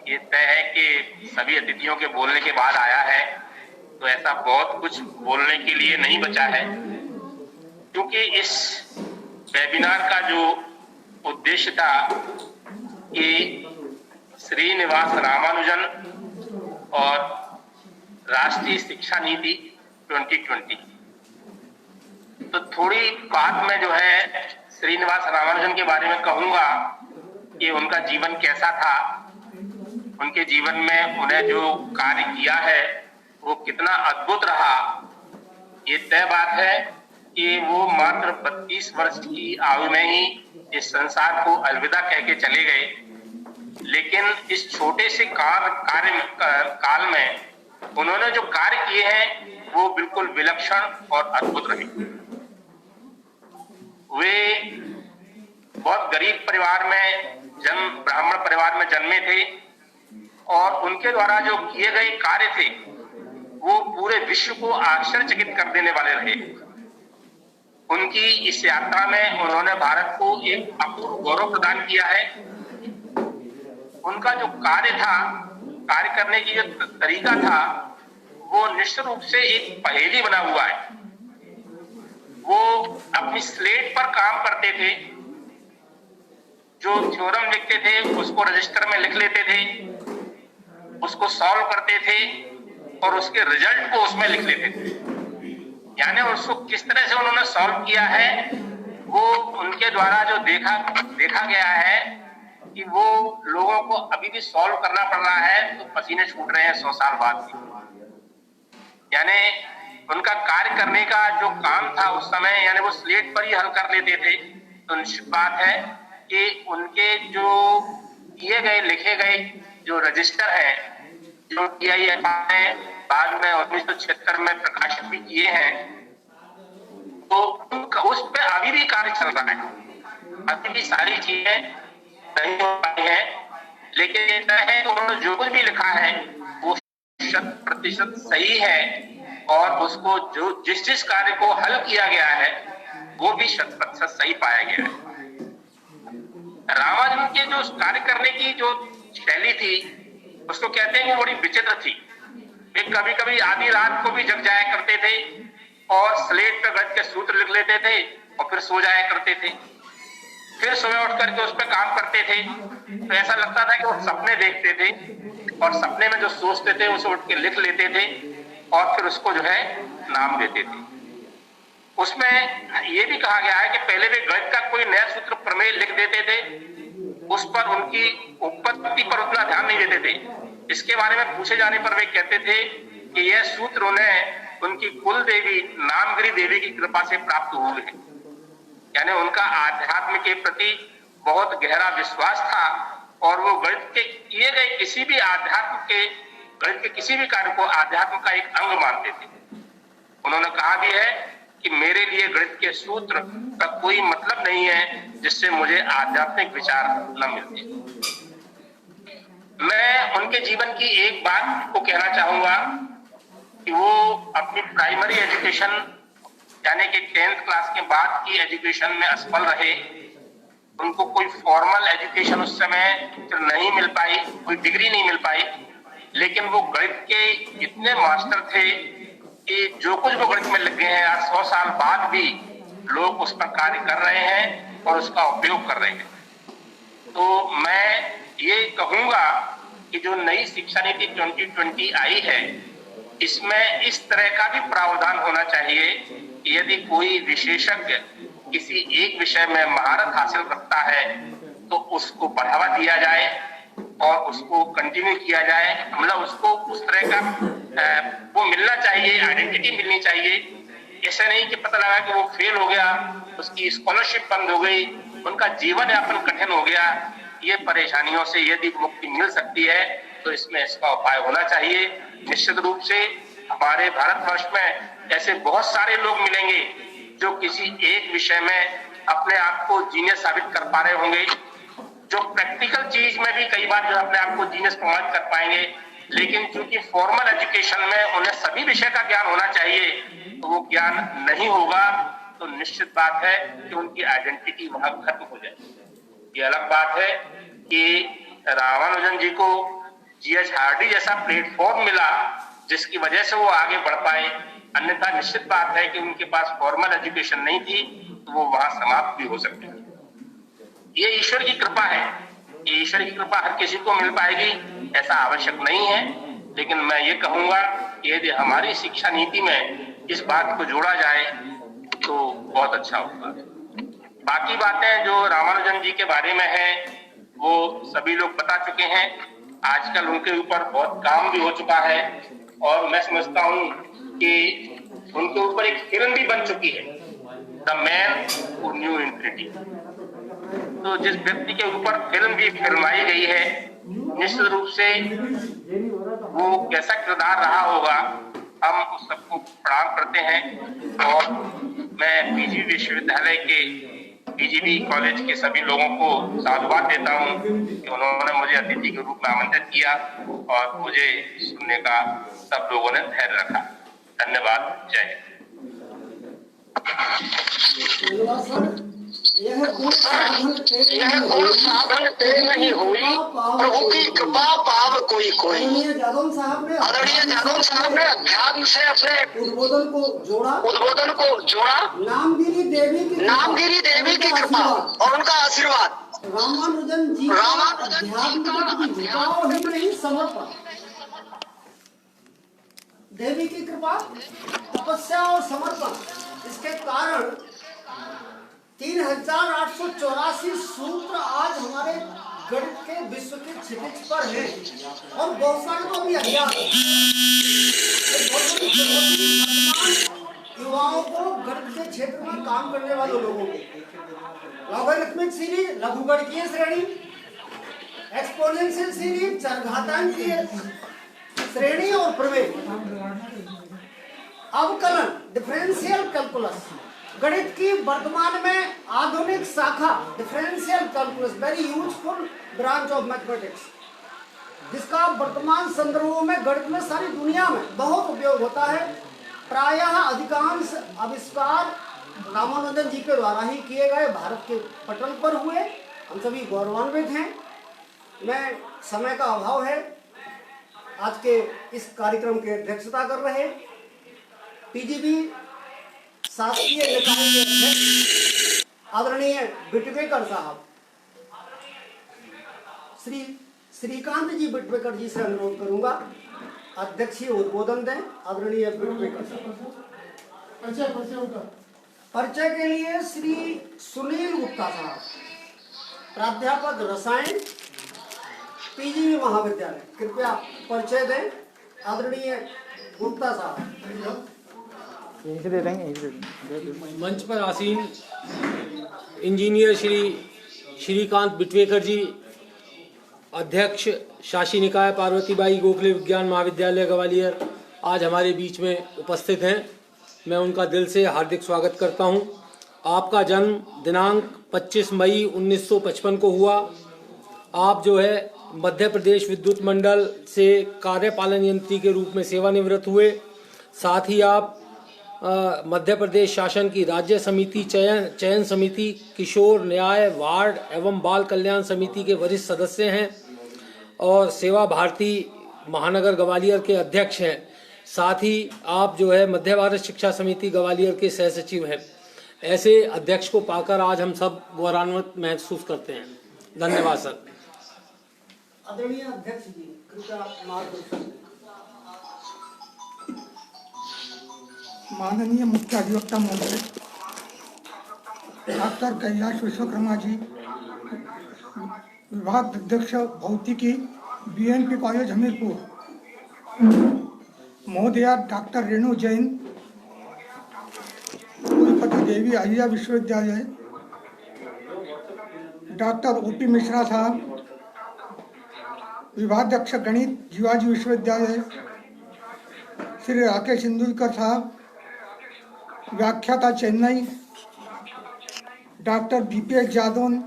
ये तय है कि सभी अतिथियों के बोलने के बाद आया है, तो ऐसा बहुत कुछ बोलने के लिए नहीं बचा है, क्योंकि इस वेबिनार का जो उद्देश्य था कि श्रीनिवास रामानुजन और राष्ट्रीय शिक्षा नीति 2020, तो थोड़ी बात में जो है श्रीनिवास रामानुजन के बारे में कहूंगा कि उनका जीवन कैसा था, उनके जीवन में उन्हें जो कार्य किया है वो कितना अद्भुत रहा। ये तय बात है कि वो मात्र 32 वर्ष की आयु में ही इस संसार को अलविदा कह के चले गए, लेकिन इस छोटे से काल में उन्होंने जो कार्य किए हैं वो बिल्कुल विलक्षण और अद्भुत रहे। वे बहुत गरीब परिवार में ब्राह्मण परिवार में जन्मे थे और उनके द्वारा जो किए गए कार्य थे वो पूरे विश्व को आश्चर्यचकित कर देने वाले रहे। उनकी इस यात्रा में उन्होंने भारत को एक अपूर्व गौरव प्रदान किया है। उनका जो कार्य था, कार्य करने की जो तरीका था, वो निश्चित रूप से एक पहेली बना हुआ है। वो अपनी स्लेट पर काम करते थे, जो थ्योरम लिखते थे उसको रजिस्टर में लिख लेते थे, उसको सॉल्व करते थे और उसके रिजल्ट को उसमें लिख लेते थे। यानी उसको किस तरह से उन्होंने सॉल्व किया है, वो उनके द्वारा जो देखा गया है कि वो लोगों को अभी भी सॉल्व करना पड़ रहा है, तो पसीने छूट रहे हैं 100 साल बाद भी। यानी उनका कार्य करने का जो काम था उस समय, यानी वो स्लेट पर ही हल कर लेते थे। तो निश्चित बात है कि उनके जो किए गए लिखे गए जो रजिस्टर है, जो TIF ने बाद में 1976 में प्रकाशित भी किए हैं, तो उस पर अभी भी कार्य चल रहा है। अभी भी सारी चीजें नहीं हो पाई है, लेकिन ये तय है कि उन्होंने जो कुछ भी लिखा है वो 100% सही है और उसको जो जिस कार्य को हल किया गया है वो भी 100% सही पाया गया है। रामानुजन के जो कार्य करने की जो शैली थी उसको कहते हैं कि बड़ी विचित्र थी। वे कभी कभी आधी रात को भी जग जाया करते थे और स्लेट पे गणित के सूत्र लिख लेते थे और फिर सो जाया करते थे। फिर सुबह उठ करके उस पर काम करते थे। तो ऐसा लगता था कि वो सपने देखते थे और सपने में जो सोचते थे उसे उठ के लिख लेते थे और फिर उसको जो है नाम देते थे। उसमें ये भी कहा गया है कि पहले वे गणित का कोई नया सूत्र प्रमेय लिख देते थे, उस पर उनकी उत्पत्ति पर उतना ध्यान नहीं देते थे। इसके बारे में पूछे जाने पर वे कहते थे कि यह सूत्र उन्हें उनकी कुल देवी नामगिरी देवी की कृपा से प्राप्त हुए हैं। यानी उनका आध्यात्म के प्रति बहुत गहरा विश्वास था और वो गणित के किए गए किसी भी गणित के किसी भी कार्य को आध्यात्म का एक अंग मानते थे। उन्होंने कहा भी है कि मेरे लिए गणित के सूत्र का कोई मतलब नहीं है जिससे मुझे आध्यात्मिक विचार न मिलते। मैं उनके जीवन की एक बात को कहना चाहूंगा कि वो अपनी प्राइमरी एजुकेशन यानी कि 10th क्लास के बाद की एजुकेशन में असफल रहे। उनको कोई फॉर्मल एजुकेशन उस समय नहीं मिल पाई, कोई डिग्री नहीं मिल पाई, लेकिन वो गणित के इतने मास्टर थे कि जो कुछ वो गणित में लग गए हैं आज 100 साल बाद भी लोग उस पर कार्य कर रहे हैं और उसका उपयोग कर रहे हैं। तो मैं ये कहूंगा कि जो नई शिक्षा नीति 2020 आई है, इसमें इस तरह का भी प्रावधान होना चाहिए कि यदि कोई विशेषज्ञ किसी एक विषय में महारत हासिल करता है तो उसको बढ़ावा दिया जाए और उसको कंटिन्यू किया जाए। मतलब उसको उस तरह का वो मिलना चाहिए, आइडेंटिटी मिलनी चाहिए। ऐसा नहीं कि पता लगा कि वो फेल हो गया, उसकी स्कॉलरशिप बंद हो गई, उनका जीवन यापन कठिन हो गया। ये परेशानियों से यदि मुक्ति मिल सकती है तो इसमें इसका उपाय होना चाहिए। निश्चित रूप से हमारे भारतवर्ष में ऐसे बहुत सारे लोग मिलेंगे जो किसी एक विषय में अपने आप को जीनियस साबित कर पा रहे होंगे, जो प्रैक्टिकल चीज में भी कई बार जो अपने आप को जीनियस प्रमाणित कर पाएंगे, लेकिन क्योंकि फॉर्मल एजुकेशन में उन्हें सभी विषय का ज्ञान होना चाहिए तो वो ज्ञान नहीं होगा, तो निश्चित बात है कि उनकी आइडेंटिटी वहां खत्म हो जाएगी। ये अलग बात है कि रामानुजन जी को GH हार्डी जैसा प्लेटफॉर्म मिला जिसकी वजह से वो आगे बढ़ पाए, अन्यथा निश्चित बात है कि उनके पास फॉर्मल एजुकेशन नहीं थी तो वो वहां समाप्त भी हो सकते थे। ये ईश्वर की कृपा है। ये ईश्वर की कृपा हर किसी को मिल पाएगी ऐसा आवश्यक नहीं है, लेकिन मैं ये कहूंगा कि यदि हमारी शिक्षा नीति में इस बात को जोड़ा जाए तो बहुत अच्छा होगा। बाकी बातें जो रामानुजन जी के बारे में है वो सभी लोग बता चुके हैं। आजकल उनके ऊपर बहुत काम भी हो चुका है और मैं समझता हूं कि उनके ऊपर एक फिल्म भी बन चुकी है, the man who new infinity. तो जिस व्यक्ति के ऊपर फिल्म भी फिल्माई गई है, निश्चित रूप से वो कैसा किरदार रहा होगा हम उस सबको प्रणाम करते हैं। और मैं PG विश्वविद्यालय के पीजीबी कॉलेज के सभी लोगों को साधुवाद देता हूँ कि उन्होंने मुझे अतिथि के रूप में आमंत्रित किया और मुझे सुनने का सब लोगों ने धैर्य रखा। धन्यवाद। जय हिंद।
यह कोई साधन तय नहीं हुई, प्रभु की कृपा पाव कोई कोई। आदरणीय जादव साहब ने अध्यात्म से अपने
उद्बोधन को जोड़ा।
नामगिरी देवी की कृपा और उनका आशीर्वाद,
रामानुजन जी का अध्यात्म ही नहीं समर्पण, देवी की कृपा, तपस्या और समर्पण, इसके कारण 3884 सूत्र आज हमारे गणित के विश्व के क्षितिज पर हैं और बहुत सारे तो अभी अज्ञात हैं। युवाओं को गणित के क्षेत्र में काम करने वाले लोगों को लॉगरिथमिक सीरीज, लघुगणकीय श्रेणी, एक्सपोनेंशियल सीरीज, चरघातांकीय श्रेणी और प्रमेय, अवकलन, डिफरेंशियल कैलकुलस, गणित की वर्तमान में आधुनिक शाखा differential calculus, very useful branch of mathematics, जिसका वर्तमान संदर्भों में गणित में सारी दुनिया में बहुत उपयोग होता है। प्रायः अधिकांश आविष्कार रामानुजन जी के द्वारा ही किए गए, भारत के पटल पर हुए। हम सभी गौरवान्वित हैं। मैं समय का अभाव है, आज के इस कार्यक्रम की अध्यक्षता कर रहे पीजीबी शासकीय निकाय के अध्यक्ष आदरणीय बिटवेकर साहब, श्री श्रीकांत जी बिटवेकर जी से अनुरोध करूंगा अध्यक्षीय उद्बोधन दें। आदरणीय बिटवेकर साहब। परिचय के लिए श्री सुनील गुप्ता साहब, प्राध्यापक रसायन, पीजीबी महाविद्यालय, कृपया परिचय दें। आदरणीय गुप्ता साहब।
मंच पर आसीन इंजीनियर श्री श्रीकांत बिटवेकर जी, अध्यक्ष शासी निकाय पार्वतीबाई गोखले विज्ञान महाविद्यालय ग्वालियर, आज हमारे बीच में उपस्थित हैं। मैं उनका दिल से हार्दिक स्वागत करता हूं। आपका जन्म दिनांक 25 मई 1955 को हुआ। आप जो है मध्य प्रदेश विद्युत मंडल से कार्यपालन यंत्री के रूप में सेवानिवृत्त हुए। साथ ही आप मध्य प्रदेश शासन की राज्य समिति चयन समिति, किशोर न्याय वार्ड एवं बाल कल्याण समिति के वरिष्ठ सदस्य हैं और सेवा भारती महानगर ग्वालियर के अध्यक्ष हैं। साथ ही आप जो है मध्य भारत शिक्षा समिति ग्वालियर के सह सचिव हैं। ऐसे अध्यक्ष को पाकर आज हम सब गौरवान्वित महसूस करते हैं। धन्यवाद सर।
आदरणीय अध्यक्ष जी, कृपया मार्गदर्शन।
माननीय मुख्य अधिवक्ता महोदय डॉक्टर कैलाश विश्वकर्मा जी, विभाग अध्यक्ष भौतिकी, बीएनपी कॉलेज हमीरपुर, महोदया डॉक्टर रेणु जैन, कुलपति देवी अहिल्या विश्वविद्यालय, डॉक्टर ओपी मिश्रा साहब, विभागाध्यक्ष गणित जीवाजी विश्वविद्यालय, श्री राकेश इंदुलकर साहब, व्याख्याता चेन्नई, डॉक्टर बीपीएस जादौन,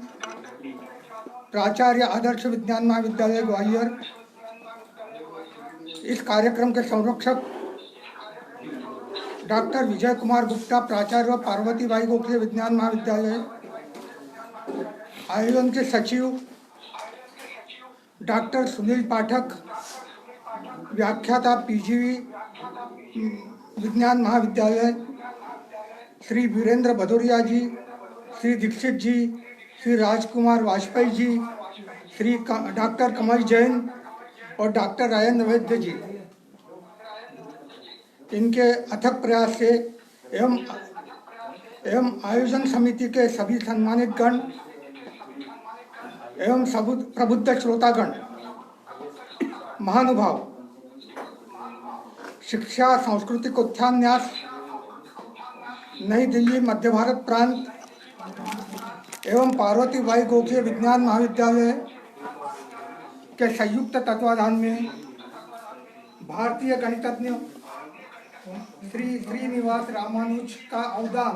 प्राचार्य आदर्श विज्ञान महाविद्यालय ग्वालियर, इस कार्यक्रम के संरक्षक डॉक्टर विजय कुमार गुप्ता, प्राचार्य पार्वतीबाई गोखले विज्ञान महाविद्यालय, आयोजन के सचिव डॉक्टर सुनील पाठक, व्याख्याता पीजीबी विज्ञान महाविद्यालय, श्री वीरेंद्र भदौरिया जी, श्री दीक्षित जी, श्री राजकुमार वाजपेयी जी, श्री डॉक्टर कमल जैन और डॉक्टर राजेंद्र वैद्य जी, इनके अथक प्रयास से एवं आयोजन समिति के सभी सम्मानित गण एवं प्रबुद्ध श्रोतागण, महानुभाव, शिक्षा सांस्कृतिक उत्थान न्यास नई दिल्ली मध्य भारत प्रांत एवं पार्वतीबाई गोखले विज्ञान महाविद्यालय के संयुक्त तत्वाधान में भारतीय गणितज्ञ श्री श्रीनिवास रामानुज का अवदान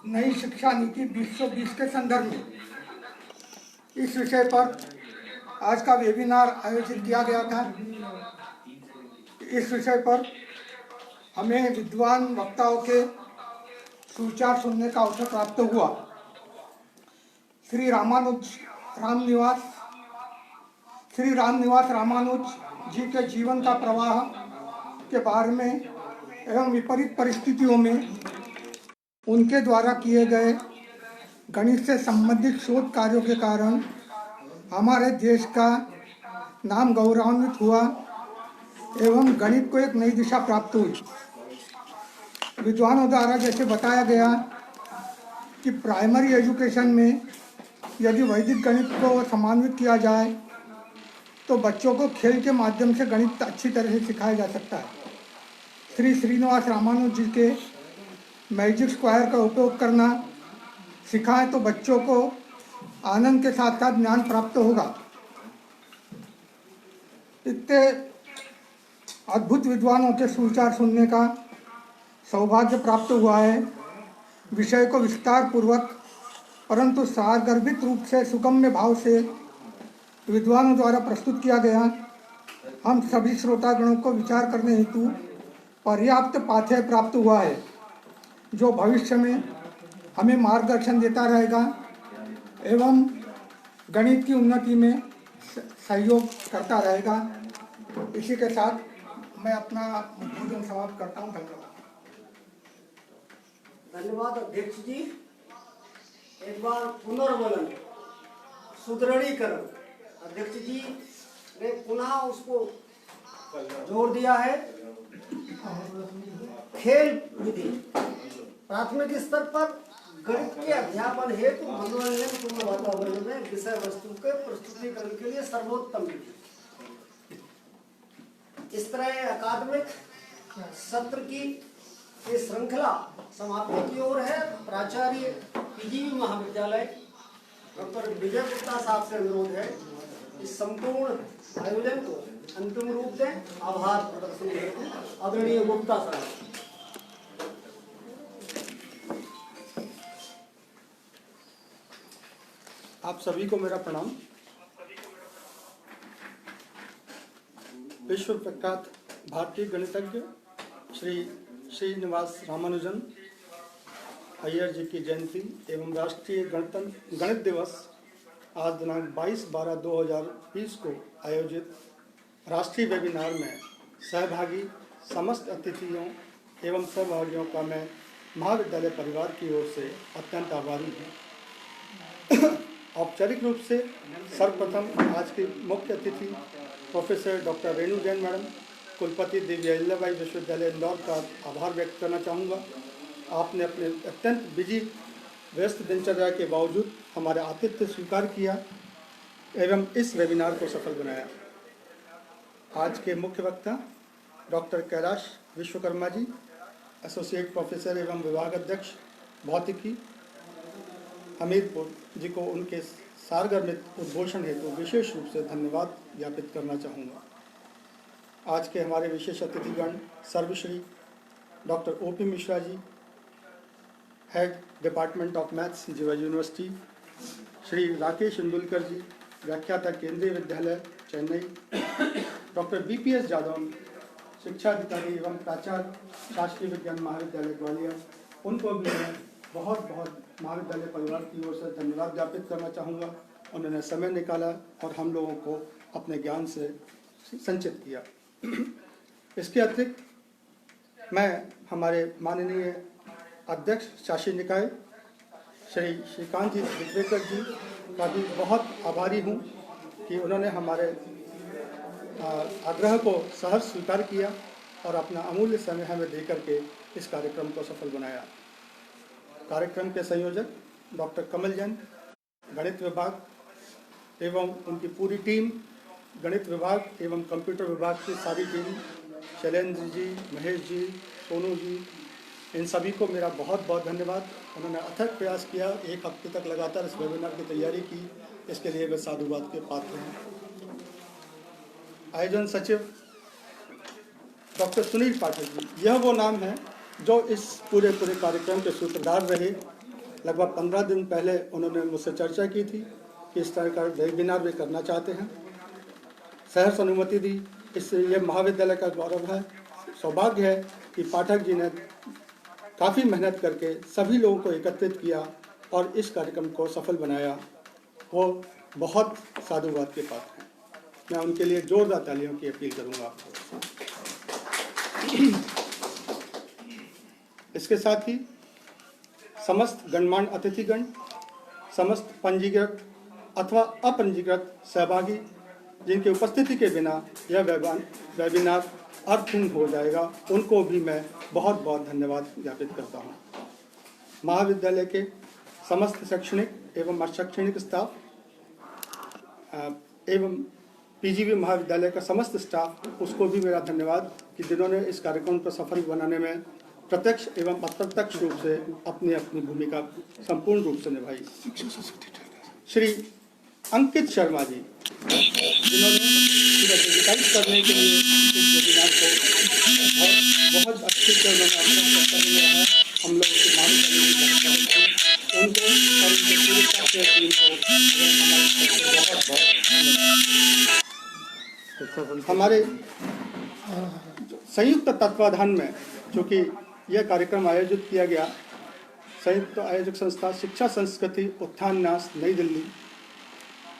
नई शिक्षा नीति 2020 के संदर्भ में इस विषय पर आज का वेबिनार आयोजित किया गया था। इस विषय पर हमें विद्वान वक्ताओं के सुविचार सुनने का अवसर प्राप्त हुआ। श्री रामनिवास रामानुज जी के जीवन का प्रवाह के बारे में एवं विपरीत परिस्थितियों में उनके द्वारा किए गए गणित से संबंधित शोध कार्यों के कारण हमारे देश का नाम गौरवान्वित हुआ एवं गणित को एक नई दिशा प्राप्त हुई। विद्वानों द्वारा जैसे बताया गया कि प्राइमरी एजुकेशन में यदि वैदिक गणित को समान्वित किया जाए तो बच्चों को खेल के माध्यम से गणित अच्छी तरह से सिखाया जा सकता है। श्री श्रीनिवास रामानुज जी के मैजिक स्क्वायर का उपयोग करना सिखाएं तो बच्चों को आनंद के साथ साथ ज्ञान प्राप्त होगा। इतने अद्भुत विद्वानों के सुविचार सुनने का सौभाग्य प्राप्त हुआ है। विषय को विस्तार पूर्वक परंतु सारगर्भित रूप से सुगम्य भाव से विद्वानों द्वारा प्रस्तुत किया गया। हम सभी श्रोतागणों को विचार करने हेतु पर्याप्त पाथेय प्राप्त हुआ है जो भविष्य में हमें मार्गदर्शन देता रहेगा एवं गणित की उन्नति में सहयोग करता रहेगा। इसी के साथ मैं अपना उद्बोधन समाप्त करता हूँ।
धन्यवाद अध्यक्ष जी। एक बार पुनर्वलन सुदृढ़ीकरण अध्यक्ष जी ने पुनः उसको जोड़ दिया है। खेल विधि प्राथमिक स्तर पर गणित के अध्यापन हेतु मनोरंजन पूर्ण वातावरण में विषय वस्तु के प्रस्तुतिकरण के लिए सर्वोत्तम विधि। इस तरह अकादमिक सत्र की ये श्रृंखला समाप्ति की ओर है। प्राचार्य पीजीवी महाविद्यालय डॉक्टर विजय गुप्ता साहब से अनुरोध है इस संपूर्ण आयोजन को अंतिम रूप दें। आभार प्रदर्शन हेतु आदरणीय गुप्ता साहब।
आप सभी को मेरा प्रणाम। विश्व प्रख्यात भारतीय गणितज्ञ श्री श्रीनिवास रामानुजन अय्यर जी की जयंती एवं राष्ट्रीय गणित दिवस आज दिनांक 22/12/2020 को आयोजित राष्ट्रीय वेबिनार में सहभागी समस्त अतिथियों एवं सहभागियों का मैं महाविद्यालय परिवार की ओर से अत्यंत आभारी हूँ। औपचारिक रूप से सर्वप्रथम आज की मुख्य अतिथि professor doctor Renu Jain madam कुलपति देवी अहिल्याबाई विश्वविद्यालय इंदौर का आभार व्यक्त करना चाहूँगा। आपने अपने अत्यंत बिजी व्यस्त दिनचर्या के बावजूद हमारे आतिथ्य स्वीकार किया एवं इस वेबिनार को सफल बनाया। आज के मुख्य वक्ता doctor Kailash Vishwakarma ji associate professor एवं विभाग अध्यक्ष भौतिकी हमीरपुर जी को उनके सारगर्भित उद्घोषण हेतु विशेष रूप से धन्यवाद ज्ञापित करना चाहूँगा। आज के हमारे विशेष अतिथिगण सर्वश्री doctor OP Mishra ji head department of maths Jiwa university, Shri Rakesh Indulkar ji व्याख्याता केंद्रीय विद्यालय चेन्नई, डॉक्टर बीपीएस जादव शिक्षा अधिकारी एवं प्राचार्य शासकीय विज्ञान महाविद्यालय ग्वालियर, उनको भी मैं बहुत बहुत महाविद्यालय परिवार की ओर से धन्यवाद ज्ञापित करना चाहूँगा। उन्होंने समय निकाला और हम लोगों को अपने ज्ञान से संचित किया। इसके अतिरिक्त मैं हमारे माननीय अध्यक्ष शासी निकाय श्री श्रीकांत जी बिटवेकर जी का भी बहुत आभारी हूँ कि उन्होंने हमारे आग्रह को सहर्ष स्वीकार किया और अपना अमूल्य समय हमें देकर के इस कार्यक्रम को सफल बनाया। कार्यक्रम के संयोजक डॉक्टर कमल जैन, गणित विभाग एवं उनकी पूरी टीम, गणित विभाग एवं कंप्यूटर विभाग की सारी टीम, शैलेंद्र जी, महेश जी, सोनू जी, इन सभी को मेरा बहुत बहुत धन्यवाद। उन्होंने अथक प्रयास किया, एक हफ्ते तक लगातार इस वेबिनार की तैयारी की, इसके लिए वे साधुवाद के पात्र हैं। आयोजन सचिव डॉक्टर सुनील पाठक जी, यह वो नाम है जो इस पूरे कार्यक्रम के सूत्रधार रहे लगभग 15 दिन पहले उन्होंने मुझसे चर्चा की थी कि इस तरह का वेबिनार वे करना चाहते हैं। सहर्ष अनुमति दी। इससे यह महाविद्यालय का गौरव है, सौभाग्य है कि पाठक जी ने काफ़ी मेहनत करके सभी लोगों को एकत्रित किया और इस कार्यक्रम को सफल बनाया। वो बहुत साधुवाद के पात्र हैं। मैं उनके लिए जोरदार तालियों की अपील करूंगा। इसके साथ ही समस्त गणमान्य अतिथिगण, समस्त पंजीकृत अथवा अपंजीकृत सहभागी जिनकी उपस्थिति के बिना यह वेबिनार अर्थहीन हो जाएगा, उनको भी मैं बहुत बहुत धन्यवाद ज्ञापित करता हूँ। महाविद्यालय के समस्त शैक्षणिक एवं अशैक्षणिक स्टाफ एवं पीजीवी महाविद्यालय का समस्त स्टाफ, उसको भी मेरा धन्यवाद कि जिन्होंने इस कार्यक्रम को सफल बनाने में प्रत्यक्ष एवं अप्रत्यक्ष रूप से अपनी अपनी भूमिका संपूर्ण रूप से निभाई। श्री अंकित शर्मा जी, जिन्होंने डिजिटाइज करने के लिए इस वेबिनार को बहुत अच्छी तरह है, हम लोग उनको और उनके पूरी स्टाफ के टीम को हमारे संयुक्त तत्वाधान में, चूँकि यह कार्यक्रम आयोजित किया गया संयुक्त आयोजक संस्था शिक्षा संस्कृति उत्थान न्यास नई दिल्ली,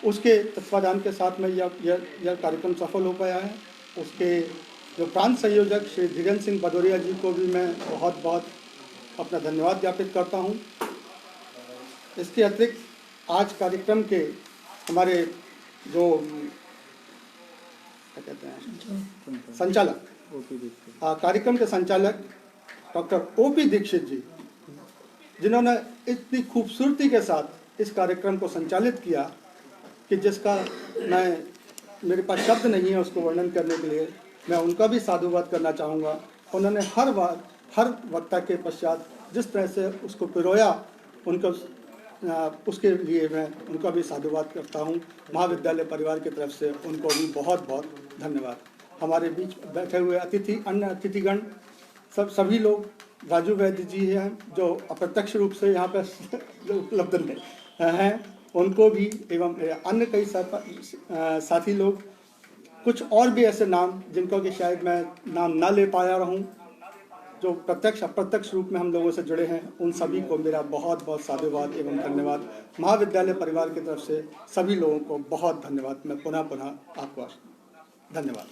उसके तत्वाधान के साथ में यह कार्यक्रम सफल हो पाया है। उसके जो प्रांत संयोजक श्री धीरेन्द्र सिंह भदौरिया जी को भी मैं बहुत बहुत अपना धन्यवाद ज्ञापित करता हूँ। इसके अतिरिक्त आज कार्यक्रम के हमारे जो क्या कहते हैं संचालक, कार्यक्रम के संचालक डॉक्टर ओपी दीक्षित जी, जिन्होंने इतनी खूबसूरती के साथ इस कार्यक्रम को संचालित किया कि जिसका मेरे पास शब्द नहीं है उसको वर्णन करने के लिए। मैं उनका भी साधुवाद करना चाहूँगा। उन्होंने हर वक्ता के पश्चात जिस तरह से उसको पिरोया, उनको उसके लिए मैं उनका भी साधुवाद करता हूँ। महाविद्यालय परिवार की तरफ से उनको भी बहुत बहुत धन्यवाद। हमारे बीच बैठे हुए अन्य अतिथिगण सभी लोग, राजू वैद्य जी हैं जो अप्रत्यक्ष रूप से यहाँ पर उपलब्ध हैं, उनको भी एवं अन्य कई साथी लोग, कुछ और भी ऐसे नाम जिनको कि शायद मैं नाम ना ले पाया रहूं, जो प्रत्यक्ष अप्रत्यक्ष रूप में हम लोगों से जुड़े हैं, उन सभी को मेरा बहुत बहुत साधुवाद एवं धन्यवाद। महाविद्यालय परिवार की तरफ से सभी लोगों को बहुत धन्यवाद। मैं पुनः आपको धन्यवाद।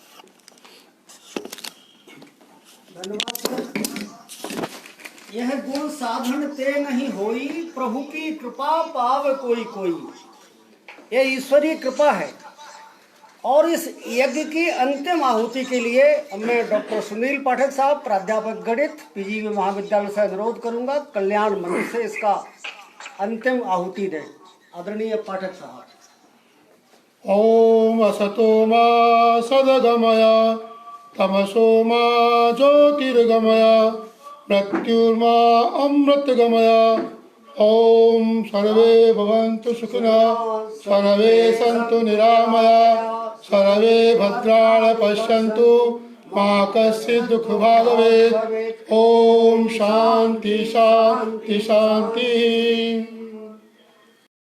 यह गुण साधन ते नहीं होई, प्रभु की कृपा पाव कोई कोई। ये ईश्वरीय कृपा है। और इस यज्ञ की अंतिम आहुति के लिए मैं डॉक्टर सुनील पाठक साहब, प्राध्यापक गणित, पीजीवी महाविद्यालय से अनुरोध करूंगा कल्याण मंच से इसका अंतिम आहुति दें। आदरणीय पाठक साहब।
ओम असतो मा सदगमय तमसो मा ज्योतिर्गमय मृत्युर्मा अमृतगमय। ओम सर्वे भवन्तु सुखिनः, सर्वे सन्तु निरामया, सर्वे भद्राणि पश्यन्तु, मा कश्चित् दुःखभाग् भवेत्। ओम शांति शांति शांति।